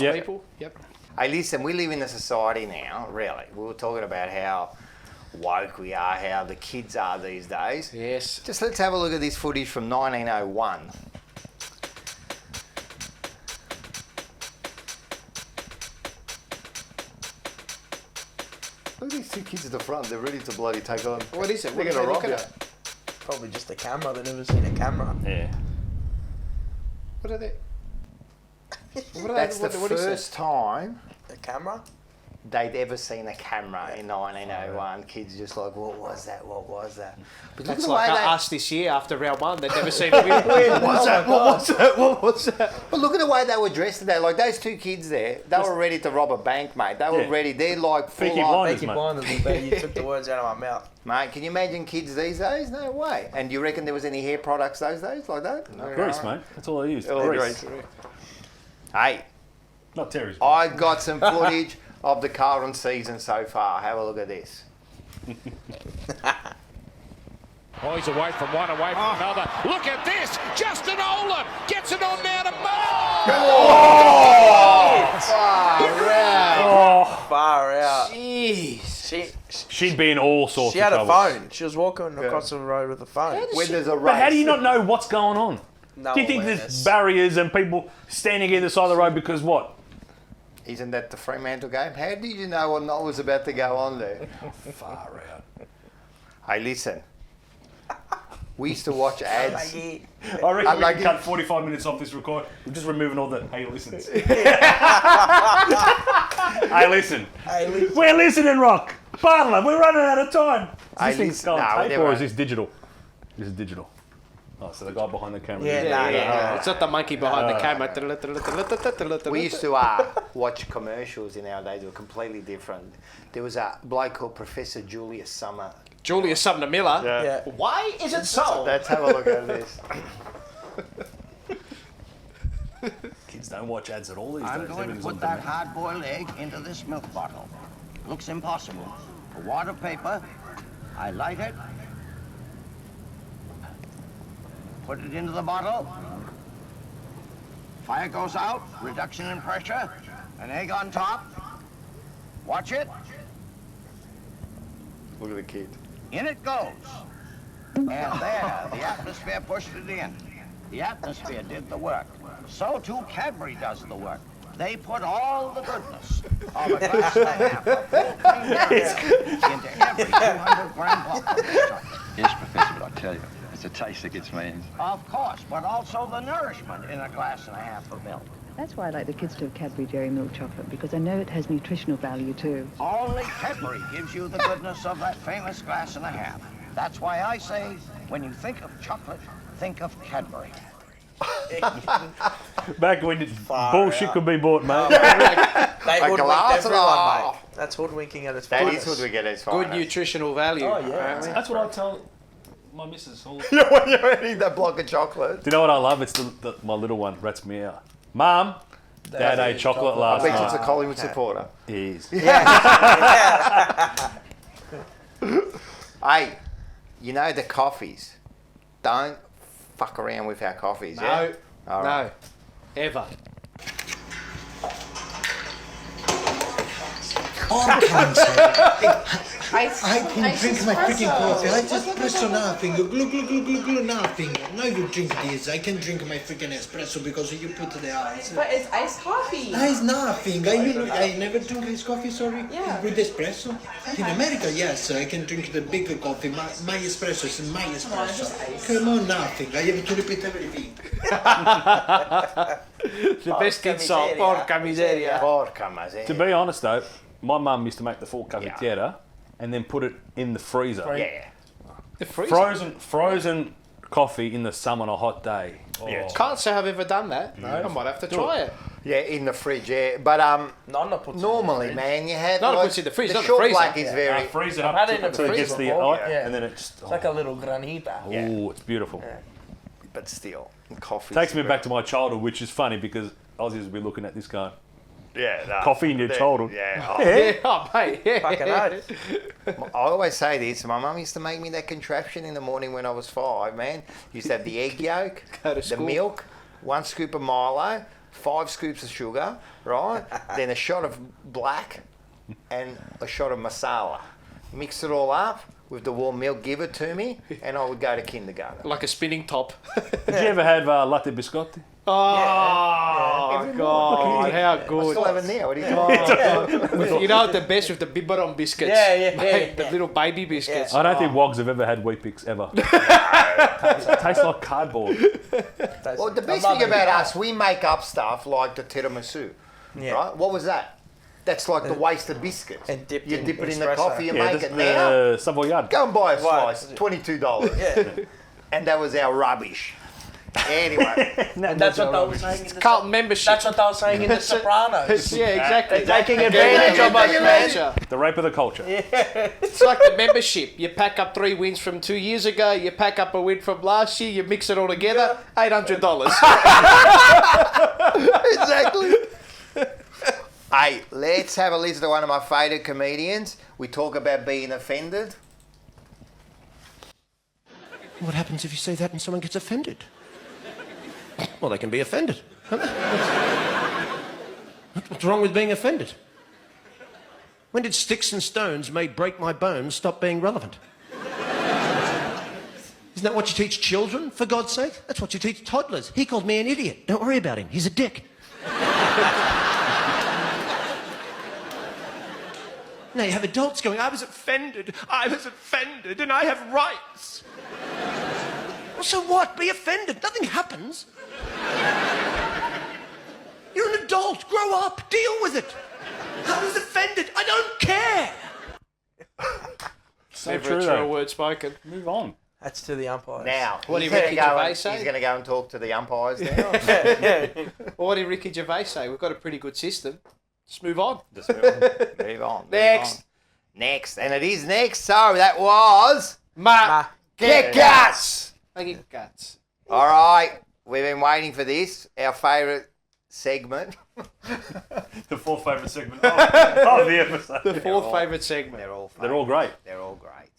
people. Yep. Hey, listen, we live in a society now, really. We were talking about how woke we are, how the kids are these days. Yes. Just let's have a look at this footage from 1901. Look at these two kids at the front. They're ready to bloody take on. What is it? They're What going to are rob they you. looking at? Probably just a camera. They've never seen a camera. Yeah. What are they? That's the first time A camera? they'd ever seen a camera in 1901. Kids just like, what was that? What was that? But look at That's the like way they... us this year after round one. They've never seen a win. What's that? What was that? What was that? But look at the way they were dressed today. Like those two kids there, they were ready to rob a bank, mate. They were ready. They're like full on. Peaky Blinders, you took the words out of my mouth. Mate, can you imagine kids these days? No way. And do you reckon there was any hair products those days like that? No. Grease, mate. That's all I used. All Grease. grease. Hey. Not Terry's. I got some footage of the Carlton season so far. Have a look at this. Oh, he's away from one, away from another. Look at this! Justin Olam gets it on now to Mo! Far out. Jeez. She'd be in all sorts She of had a trouble. phone. She was walking across the road with a phone. When there's a race. But how do you not know what's going on? No Do you think awareness. there's barriers and people standing either side of the road because what? Isn't that the Fremantle game? How did you know what not was about to go on there? Far out. Hey, listen. We used to watch ads. I reckon we like can cut 45 minutes off this record. We're just removing all the hey listens. Hey listen. We're listening, Rock. Butler, we're running out of time. Is Hey, this thing listen. still on No, tape never. or is this digital? This is digital. Oh, so the guy behind the camera. Yeah. It's not the monkey behind the camera. We used to watch commercials in our days. They were completely different. There was a bloke called Professor Julius Summer. Julius Sumner Miller. Yeah. Why is it so? Let's have a look at this. Kids don't watch ads at all these I'm days. going to Everything's on put that demand. hard-boiled egg into this milk bottle. Looks impossible. A wad of paper. I light it. Put it into the bottle. Fire goes out. Reduction in pressure. An egg on top. Watch it. Look at the kid. In it goes. And there, the atmosphere pushed it in. The atmosphere did the work. So too Cadbury does the work. They put all the goodness of a glass and a half of full cream milk into every 200-gram block of this chocolate. Yes, Professor, but I tell you, it's a taste that gets me. Of course, but also the nourishment in a glass and a half of milk. That's why I like the kids to have Cadbury Dairy Milk Chocolate, because I know it has nutritional value too. Only Cadbury gives you the goodness of that famous glass and a half. That's why I say, when you think of chocolate, think of Cadbury. Back when bullshit could be bought, mate. They hoodwinked glass of- everyone, mate. That's hoodwinking at its That finest. is hoodwinking at its Good finest. nutritional value. Oh, yeah. That's what I tell my missus all When you're eating that block of chocolate. Do you know what I love? It's my little one rats me out. Mum, Dad ate chocolate last I bet night. it's a Collingwood supporter. He is. Hey, you know the coffees. Don't fuck around with our coffees, yeah? No, All right. no, ever. Oh, come on, Sam. I can drink my freaking coffee. I just press on nothing. Glug, glug, glug, glug, glug, nothing. Now you drink this. I can drink my freaking espresso because you put the ice. But it's iced coffee. Ice nothing. I never drink iced coffee, sorry. Yeah. With espresso. In America, yes, I can drink the bigger coffee. My espresso is my espresso. Come on, nothing. I have to repeat everything. The best insult. Porca miseria. Porca miseria. To be honest though, my mum used to make the full cafetiera and then put it in the freezer. Yeah. The freezer? Frozen coffee in the sun on a hot day. Oh. Yeah. Can't say I've ever done that. No. I might have to try it. Yeah, in the fridge, yeah. But Nonna puts normally, it in the man, you have Nonna like, puts it in the freezer, the not the short freezer. black is very... freeze it I've up had it in the till it gets freezer the before, and then it just... It's like a little granita. Oh, it's beautiful. But still, coffee. Takes me back to my childhood, which is funny because Aussies will be looking at this going, Yeah, no. coffee in your childhood. Yeah. Oh. Yeah, oh, mate. Yeah. Fucking oath. I always say this. My mum used to make me that contraption in the morning when I was 5, man. Used to have the egg yolk, the school. milk, 1 scoop of Milo, 5 scoops of sugar, right? Then a shot of black and a shot of masala. Mix it all up with the warm milk, give it to me, and I would go to kindergarten. Like a spinning top. Did you ever have latte biscotti? Oh, Every God, morning. how I good. still have it now. What are you talking about? You know what the best with the biberon biscuits? Yeah. The little baby biscuits. I don't think Wogs have ever had Wheat Bix ever. It tastes like cardboard. Well, the best thing about us, we make up stuff like the tiramisu, right? What was that? That's like the wasted biscuits. And dipped you in dip it in the espresso. coffee and make it now. The Savoyard. Go and buy a Right. slice, $22. And that was our rubbish. Anyway. And that's what I was saying in the Carlton membership. That's what I was saying in the Sopranos. Yeah, exactly. Taking advantage of us, man. The rape of the culture. It's like the membership. You pack up 3 wins from 2 years ago, you pack up a win from last year, you mix it all together, $800. Exactly. Hey, let's have a listen to one of my favourite comedians. We talk about being offended. What happens if you say that and someone gets offended? Well, they can be offended. What's wrong with being offended? When did sticks and stones may break my bones stop being relevant? Isn't that what you teach children, for God's sake? That's what you teach toddlers. He called me an idiot. Don't worry about him. He's a dick. Now you have adults going, I was offended, and I have rights. Well, so what? Be offended. Nothing happens. You're an adult. Grow up. Deal with it. I was offended. I don't care. So Never true, a though. truer word spoken. Move on. That's to the umpires. Now, What he's did gonna Ricky go Gervais and- say? He's going to go and talk to the umpires now. Well, what did Ricky Gervais say? We've got a pretty good system. Just move on. Just move on. Move on. Next. Next. And it is next. So that was... Get Guts. Get Guts. All right. We've been waiting for this. Our favourite segment. The fourth favourite segment of the episode. The fourth favourite segment. They're all They're all great. They're all great.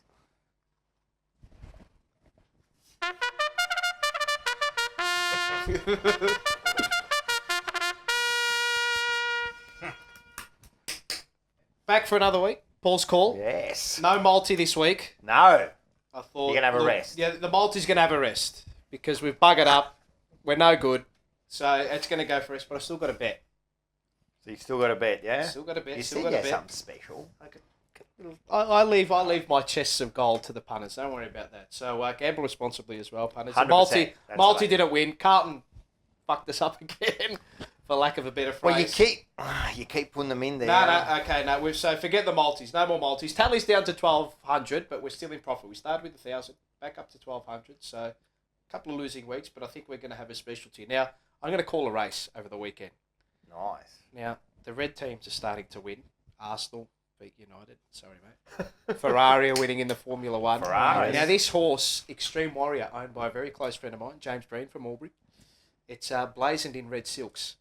Back for another week. Paul's call. Yes. No multi this week. No. I thought You're gonna have a look, rest. Yeah, the multi's going to have a rest because we've buggered up. We're no good. So it's going to go for us, but I've still got a bet. So you still got a bet, yeah? Still got a bet. You Still said got a you had bet. something special. I leave my chests of gold to the punters. Don't worry about that. So gamble responsibly as well, punters. 100%. Multi That's right. didn't win. Carlton fucked us up again, for lack of a better phrase. Well, you keep putting them in there. No. So forget the multis. No more multis. Tally's down to 1,200, but we're still in profit. We started with 1,000, back up to 1,200. So a couple of losing weeks, but I think we're going to have a specialty. Now, I'm going to call a race over the weekend. Nice. Now, the red teams are starting to win. Arsenal beat United. Sorry, mate. Ferrari are winning in the Formula One. Ferraris. Now, this horse, Extreme Warrior, owned by a very close friend of mine, James Breen from Albury, it's blazoned in red silks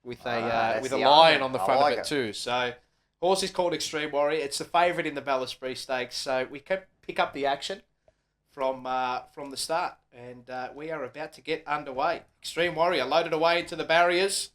with a lion on the front of it too. So, horse is called Extreme Warrior. It's the favourite in the Ballaspree Stakes. So we can pick up the action from the start, and we are about to get underway. Extreme Warrior loaded away into the barriers,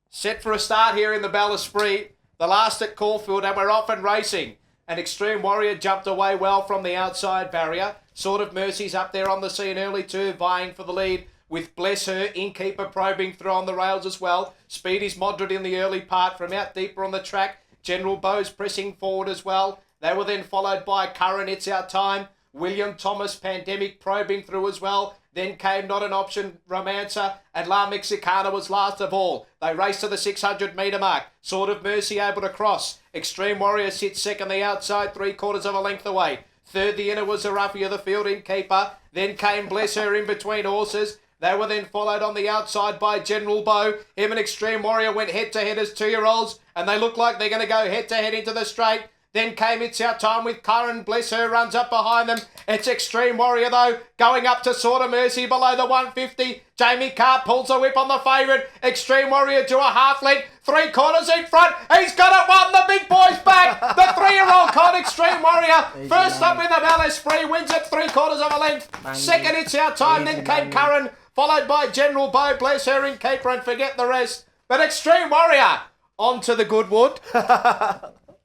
set for a start here in the Ballaspree. The last at Caulfield, and we're off and racing. And Extreme Warrior jumped away well from the outside barrier. Sort of Mercy's up there on the scene early too, vying for the lead. With Bless Her, Innkeeper probing through on the rails as well. Speed is moderate in the early part from out deeper on the track. General Bose pressing forward as well. They were then followed by Curran, It's Our Time. William Thomas, Pandemic probing through as well. Then came Not an Option, Romancer, and La Mexicana was last of all. They raced to the 600 metre mark. Sort of Mercy able to cross. Extreme Warrior sits second the outside, 3/4 of a length away. Third, the inner was the roughie of the field, Innkeeper. Then came Bless Her in between horses. They were then followed on the outside by General Bow. Him and Extreme Warrior went head-to-head as 2-year-olds, and they look like they're going to go head-to-head into the straight. Then came It's Our Time with Curran. Bless Her runs up behind them. It's Extreme Warrior, though, going up to Sort of Mercy below the 150. Jamie Carr pulls a whip on the favourite. Extreme Warrior to a half length. 3/4 in front. He's got it won. The big boy's back. The 3-year-old called Extreme Warrior. First up in the Ballaspree, wins it 3/4 of a length. Second, It's Our Time. Then came Curran, followed by General Bow. Bless Her in Keeper and forget the rest. But Extreme Warrior on to the Goodwood.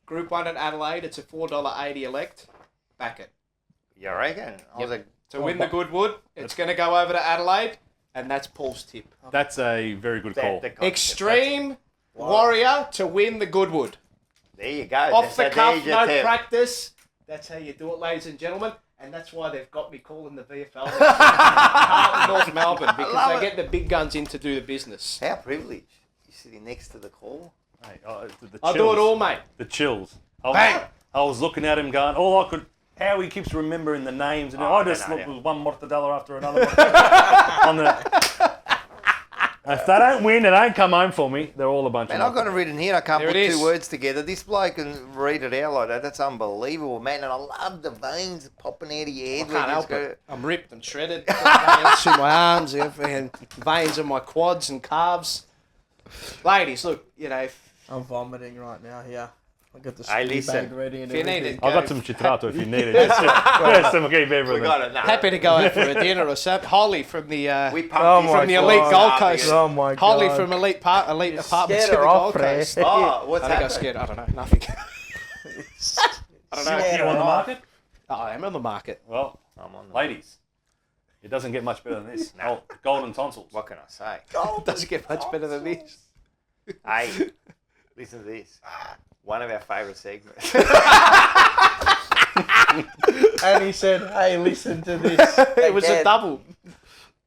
Group 1 at Adelaide, it's a $4.80 elect. Back it. You reckon? To win the Goodwood, it's going to go over to Adelaide, and that's Paul's tip. That's a very good call. Extreme Warrior to win the Goodwood. There you go. Off the cuff, no practice. That's how you do it, ladies and gentlemen. And that's why they've got me calling the VFL Carlton, North Melbourne, because they get the big guns in to do the business. How privileged. You're sitting next to the call. Hey, I do it all, mate. The chills. Bang! I was looking at him going, how he keeps remembering the names. And I just look with one mortadella after another. If they don't win, they don't come home for me. They're all a bunch of I've got it written here. I can't There put it two is. words together. This bloke can read it out like that. That's unbelievable, man. And I love the veins popping out of your head. I can't help it. I'm ripped and shredded. Veins through my arms, and veins on my quads and calves. Ladies, look, I'm vomiting right now. Yeah, I got the Hey, ski listen. bag ready and If you need everything. it, I've got some chitrato if you need it. Some We got it now. Happy to go out for a dinner or something. Holly from the We pumped Oh this my from the up elite last Gold night, Coast. man. Oh my Holly God. from elite apartments in the Scared her Gold off, Ray. Coast. Oh, what's I think I happening? scared. I don't know. Nothing. I don't know. Are you on the market? I am on the market. Well, I'm on the ladies, it doesn't get much better than this. Golden tonsils. What can I say? Doesn't get much better than this. Hey, listen to this. One of our favourite segments. And he said, "Hey, listen to this." It was a double.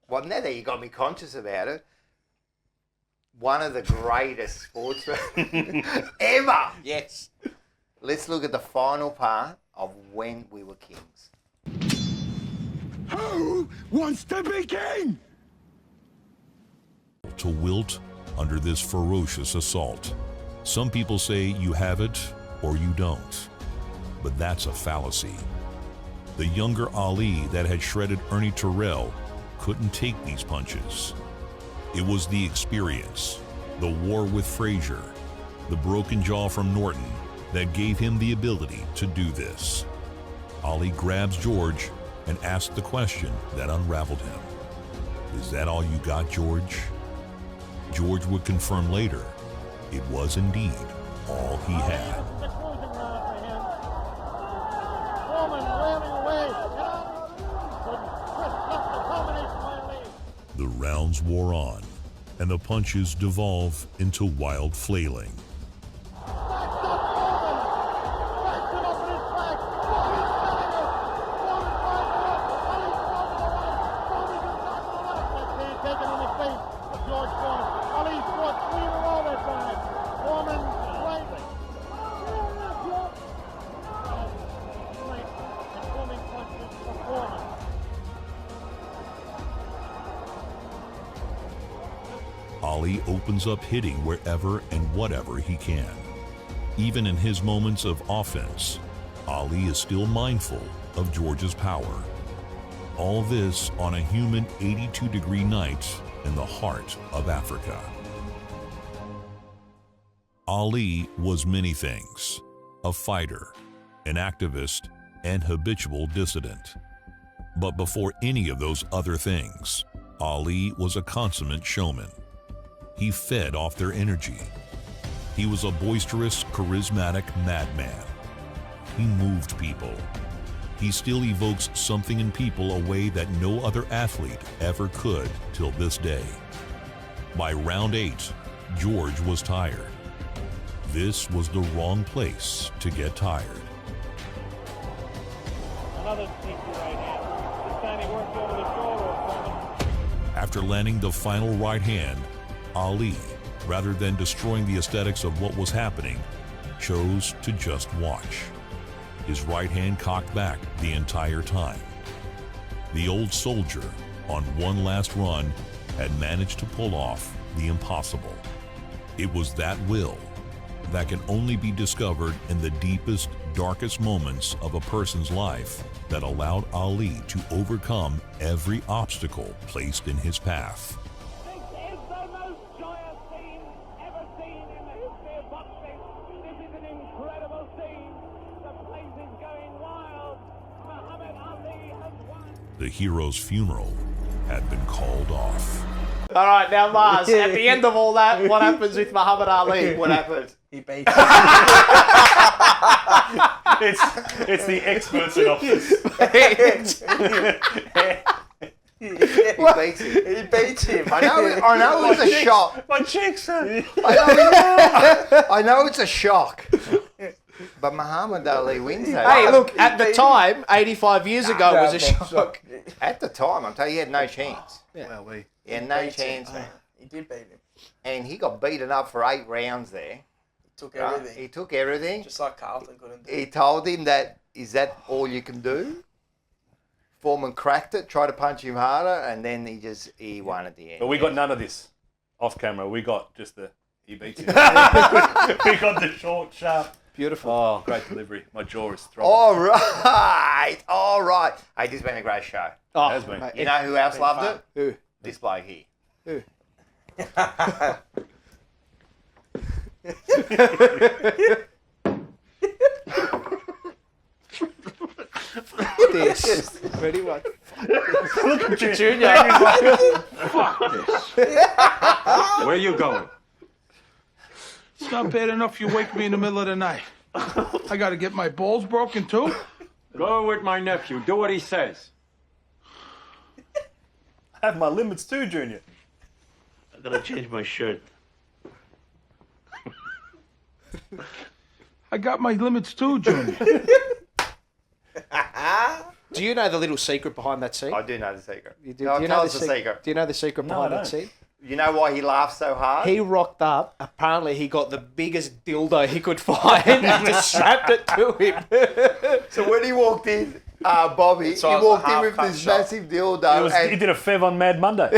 Well, now that you got me conscious about it, one of the greatest sportsmen ever. Yes. Let's look at the final part of When We Were Kings. Who wants to be king? To wilt under this ferocious assault. Some people say you have it or you don't, but that's a fallacy. The younger Ali that had shredded Ernie Terrell couldn't take these punches. It was the experience, the war with Frazier, the broken jaw from Norton that gave him the ability to do this. Ali grabs George and asks the question that unraveled him. Is that all you got, George? George would confirm later it was indeed all he had. The round rounds wore on, and the punches devolve into wild flailing. Ali opens up hitting wherever and whatever he can. Even in his moments of offense, Ali is still mindful of George's power. All this on a humid 82-degree night in the heart of Africa. Ali was many things: a fighter, an activist, and habitual dissident. But before any of those other things, Ali was a consummate showman. He fed off their energy. He was a boisterous, charismatic madman. He moved people. He still evokes something in people a way that no other athlete ever could till this day. By round 8, George was tired. This was the wrong place to get tired. Another sneaky right hand. This time he worked over the shoulder or something. After landing the final right hand, Ali, rather than destroying the aesthetics of what was happening, chose to just watch. His right hand cocked back the entire time. The old soldier, on one last run, had managed to pull off the impossible. It was that will that can only be discovered in the deepest, darkest moments of a person's life that allowed Ali to overcome every obstacle placed in his path. The hero's funeral had been called off. All right, now Mars, at the end of all that, what happens with Muhammad Ali? What happens? He beats It's the expert synopsis. He beats him. I know it's a shock. My cheeks are... I know it's a shock. But Muhammad Ali wins that. Hey, look, at the time, 85 years ago, was a shock. At the time, I'm telling you, he had no chance. Yeah. Well, he had no chance, man. He did beat him. And he got beaten up for 8 rounds there. He took everything. He took everything. Just like Carlton couldn't do. He told him that, is that all you can do? Foreman cracked it, tried to punch him harder, and then he won at the end. But we got none of this off camera. We got just he beats him. We got the short, sharp. Beautiful. Oh, great delivery. My jaw is throbbing. All right. Hey, this has been a great show. Oh, it has been. You know who else loved it? Who? This bloke here. Who? This. Ready, one. Look at you. Junior. Fuck this. Where you going? It's not bad enough you wake me in the middle of the night. I gotta get my balls broken too? Go with my nephew. Do what he says. I have my limits too, Junior. I gotta change my shirt. I got my limits too, Junior. Do you know the little secret behind that scene? I do know the secret. You do, No, do you tell know us the secret. Do you know the secret behind that scene? You know why he laughed so hard? He rocked up. Apparently, he got the biggest dildo he could find and just strapped it to him. So when he walked in, Bobby, he walked in with this massive dildo. He did a fev on Mad Monday.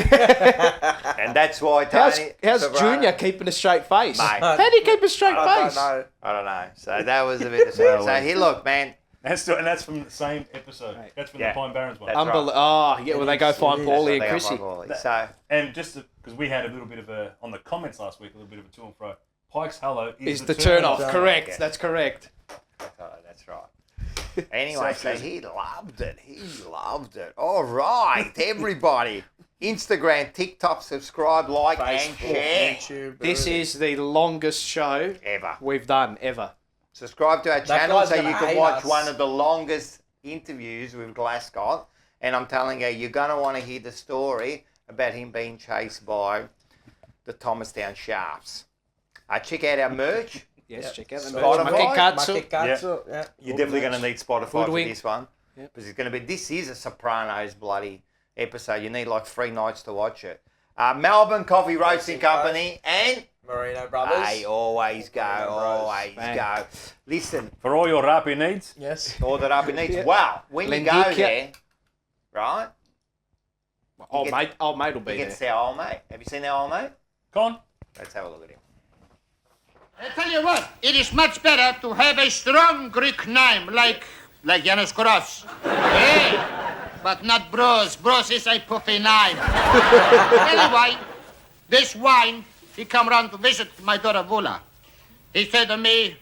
And that's why Tony... How's Sopranos- Junior keeping a straight face? Mate. How do you keep a straight face? I don't know. So that was a bit of so hey, look, man. And that's from the same episode. That's from the Pine Barrens one. Oh, yeah, when they go find Paulie and Chrissy. And just because we had a little bit of a, on the comments last week, a little bit of a to and fro. Pike's hello is the turn off. Correct. Yeah. That's correct. That's right. Anyway, so he loved it. He loved it. All right, everybody. Instagram, TikTok, subscribe, like, and share. YouTube, This is the longest show ever we've done, ever. Subscribe to our That channel guy's so gonna you can hate watch us. one of the longest interviews with Glascott. And I'm telling you, you're going to want to hear the story about him being chased by the Thomastown Sharps. Check out our merch. Yes, check out the merch. Spotify. Yeah. You're definitely going to need Spotify for Hoodwink. this one. Because it's going to be, this is a Sopranos bloody episode. You need like 3 nights to watch it. Melbourne Coffee Roasting Company and Marino Brothers. Hey, always go, always go. Listen. For all your rappy needs. Yes. All the rappy needs. Yeah. Wow. When you go Lendikia. there, right? Old mate will be You get to there. see our old mate. Have you seen our old mate? Go on. Let's have a look at him. I tell you what, it is much better to have a strong Greek name like Janos Gross. Hey, but not Bros. Bros is a puffy name. Anyway, this wine, he come round to visit my daughter Vula. He said to me,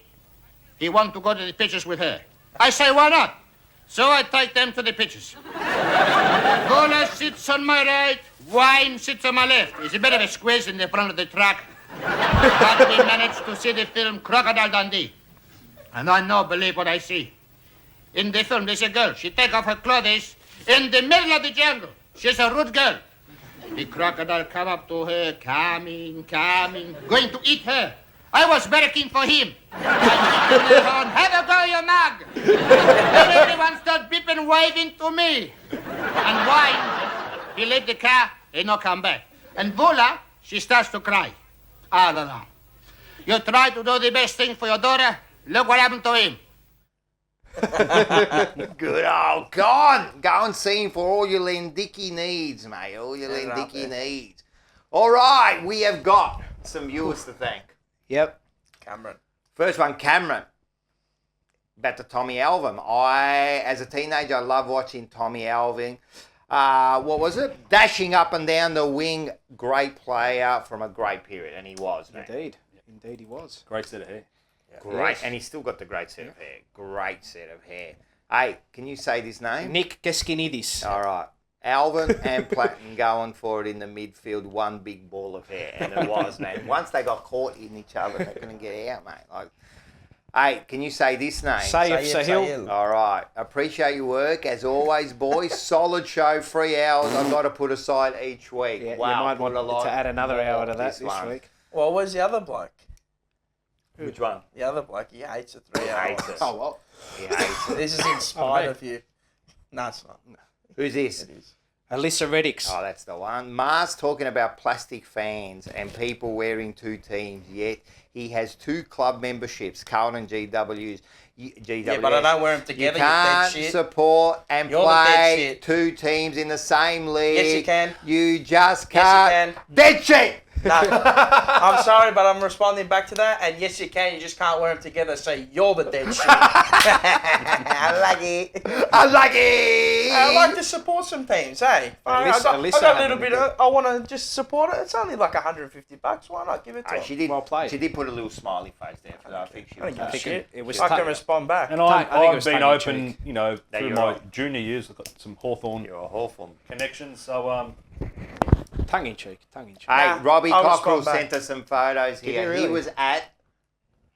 he want to go to the pitches with her. I say, why not? So I take them to the pitches. Vula sits on my right, wine sits on my left. It's a bit of a squeeze in the front of the truck. But we managed to see the film Crocodile Dundee. And I no believe what I see. In the film, there's a girl. She take off her clothes in the middle of the jungle. She's a rude girl. The crocodile come up to her, coming, going to eat her. I was barking for him. Have a go, you mug. And everyone start beeping, waving to me. And wine, he left the car, he no come back. And Vula, she starts to cry. I don't know. You try to do the best thing for your daughter, look what happened to him. Good old Go and see him for all your Lendicky needs, mate. All your Lendicky needs. All right, we have got some viewers to thank. Yep. Cameron. First one, Cameron. About the Tommy Alvin. As a teenager, I love watching Tommy Alvin. What was it? Dashing up and down the wing. Great player from a great period. And he was, man. Indeed he was. Great set of hair. Great. Yes. And he's still got the great set of hair. Great set of hair. Hey, can you say this name? Nick Geskinidis. All right. Alvin and Platten going for it in the midfield, one big ball of hair. And it was, man. Once they got caught in each other, they couldn't get out, mate. Like, hey, can you say this name? Saif Sahil. All right. Appreciate your work, as always, boys. Solid show, 3 hours I've got to put aside each week. Yeah, wow. you might want to add another hour to that this one. week. Well, where's the other bloke? Which one? The other bloke. He hates the 3 hours. Hates it. Oh, well. He hates it. This is in spite of you. No, it's not. No. Who's this? It is. Alyssa Reddix. Oh, that's the one. Mars talking about plastic fans and people wearing 2 teams, yet he has 2 club memberships, Carlton GWs. Yeah, but I don't wear them together, You can't you dead shit. support and You're the dead play shit. 2 teams in the same league. Yes, you can. You just Yes, can't. you can. Dead shit! No, I'm sorry, but I'm responding back to that. And yes, you can. You just can't wear them together. So you're the dead shit. I like it. I like it. I like to support some teams. Hey, I got a little bit. I want to just support it. It's only like $150. Why not give it to them? She did put a little smiley face there. So I think she I was. don't give a shit. It was I can respond back. And I think it I've was been tongue in open, cheek. you know, through you're my right. junior years. I've got some Hawthorn You're a Hawthorn connections. So, Tongue in cheek. Hey, Robbie I'll Cockrell respond back. sent us some photos Did he here. He really? was at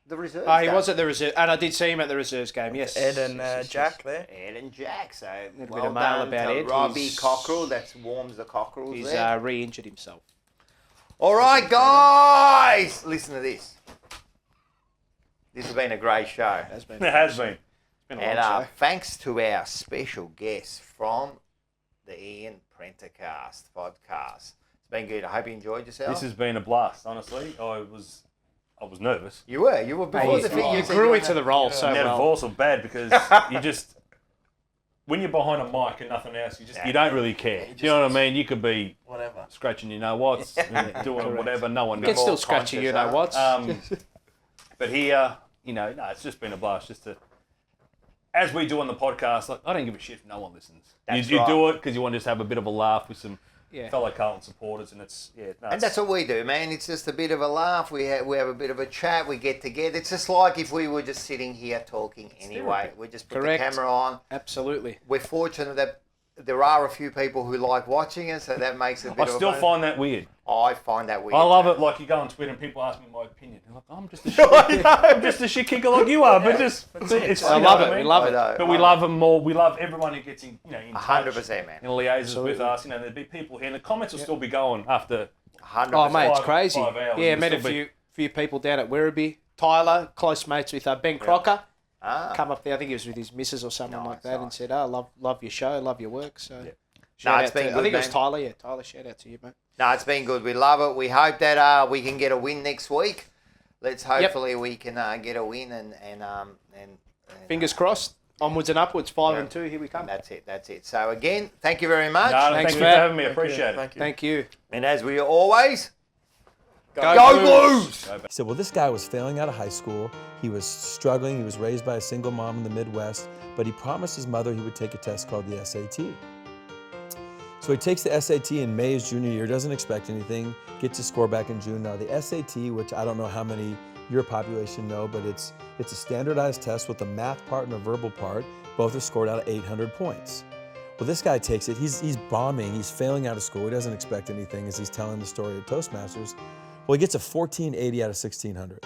the reserves. Oh, he game. was at the reserve, and I did see him at the reserves game. Yes, Ed and Jack there. Ed and Jack. So Little well bit of mail done about to Ed. Robbie He's- Cockrell. That warms the Cockerels He's there. re-injured himself. All right, guys, listen to this. This has been a great show. It has been. it has been. It's been a And long show. thanks to our special guest from the Ian Prentercast podcast. It's been good. I hope you enjoyed yourself. This has been a blast. Honestly, I was nervous. You were before Hey, the thing. you grew into the role so well. Nervous or bad because you just when you're behind a mic and nothing else, you don't really care. Do you know what I mean? You could be Whatever. scratching you know what's, doing whatever. No one You can knows. still scratch you know what. But here, no, it's just been a blast. Just to, as we do on the podcast, like I don't give a shit if no one listens. That's You right. do it because you want to just have a bit of a laugh with some Yeah. fellow Carlton supporters, and And that's what we do, man. It's just a bit of a laugh. We have a bit of a chat. We get together. It's just like if we were just sitting here talking anyway. We just put Correct. the camera on. Absolutely. We're fortunate that there are a few people who like watching it, so that makes it a bit I still find that weird. I find that weird. I love it. Like you go on Twitter and people ask me my opinion. I'm like, I'm just a shit kicker. I'm just a shit kicker like you are. But it's I love it. We love it. But we love them more. We love everyone who gets in touch. 100%, man. And liaises with us. There'll be people here, and the comments will still be going after. 100%. Oh, mate, it's crazy. 5 hours. Yeah, met a few people down at Werribee. Tyler, close mates with Ben Crocker. Come up there. I think he was with his missus or something like that, and said, "Oh, love your show, love your work." So, it's been good, I think it was man. Tyler. Yeah, Tyler. Shout out to you, mate. No, it's been good. We love it. We hope that we can get a win next week. Let's hopefully we can get a win and fingers crossed. Onwards and upwards. 5-2. Here we come. That's it. So again, thank you very much. No, thank you for having me. Appreciate it. Thank you. And as we always. Go Blues! He said, well, this guy was failing out of high school. He was struggling. He was raised by a single mom in the Midwest, but he promised his mother he would take a test called the SAT. So he takes the SAT in May, his junior year, doesn't expect anything, gets his score back in June. Now the SAT, which I don't know how many your population know, but it's a standardized test with a math part and a verbal part. Both are scored out of 800 points. Well, this guy takes it. He's bombing. He's failing out of school. He doesn't expect anything as he's telling the story at Toastmasters. Well, he gets a 1480 out of 1600.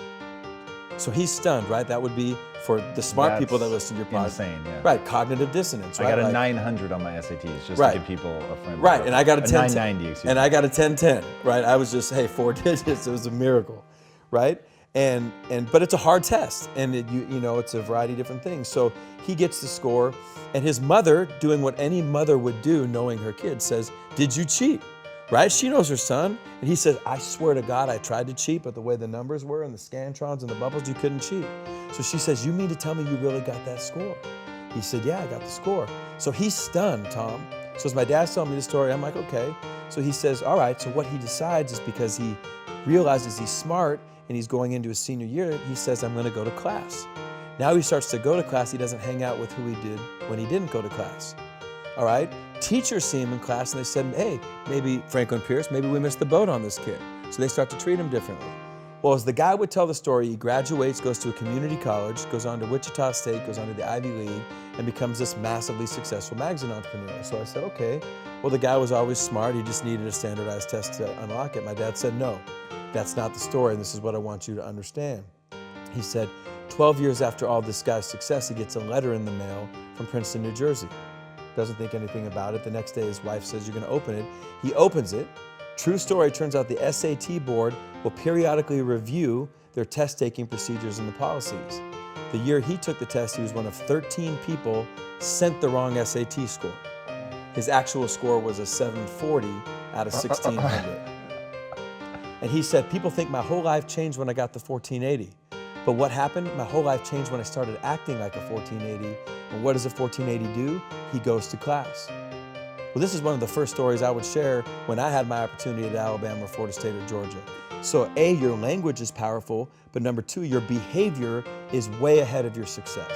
So he's stunned, right? That would be for the smart people that listen to your podcast. Insane, yeah. Right, cognitive dissonance, right? I got a 900 on my SATs just to give people a frame. Right, and I got a 990, excuse me. And I got a 1010, right? I was just, 4 digits. It was a miracle, right? But it's a hard test, and it's a variety of different things. So he gets the score, and his mother, doing what any mother would do, knowing her kid, says, "Did you cheat?" Right? She knows her son, and he says, "I swear to God, I tried to cheat, but the way the numbers were and the scantrons and the bubbles, you couldn't cheat." So she says, "You mean to tell me you really got that score?" He said, "Yeah, I got the score." So he's stunned, Tom. So as my dad's telling me the story, I'm like, okay. So he says, all right. So what he decides is, because he realizes he's smart and he's going into his senior year, he says, "I'm going to go to class." Now he starts to go to class. He doesn't hang out with who he did when he didn't go to class. All right? Teachers see him in class and they said, "Hey, maybe Franklin Pierce, maybe we missed the boat on this kid." So they start to treat him differently. Well, as the guy would tell the story, he graduates, goes to a community college, goes on to Wichita State, goes on to the Ivy League, and becomes this massively successful magazine entrepreneur. So I said, okay, well, the guy was always smart. He just needed a standardized test to unlock it. My dad said, "No, that's not the story, and this is what I want you to understand." He said, 12 years after all this guy's success, he gets a letter in the mail from Princeton, New Jersey. Doesn't think anything about it. The next day, his wife says, "You're going to open it." He opens it. True story, turns out the SAT board will periodically review their test-taking procedures and the policies. The year he took the test, he was one of 13 people sent the wrong SAT score. His actual score was a 740 out of 1600. And he said, "People think my whole life changed when I got the 1480. But what happened? My whole life changed when I started acting like a 1480. And what does a 1480 do? He goes to class." Well, this is one of the first stories I would share when I had my opportunity at Alabama, Florida State, or Georgia. So A, your language is powerful, but number 2, your behavior is way ahead of your success.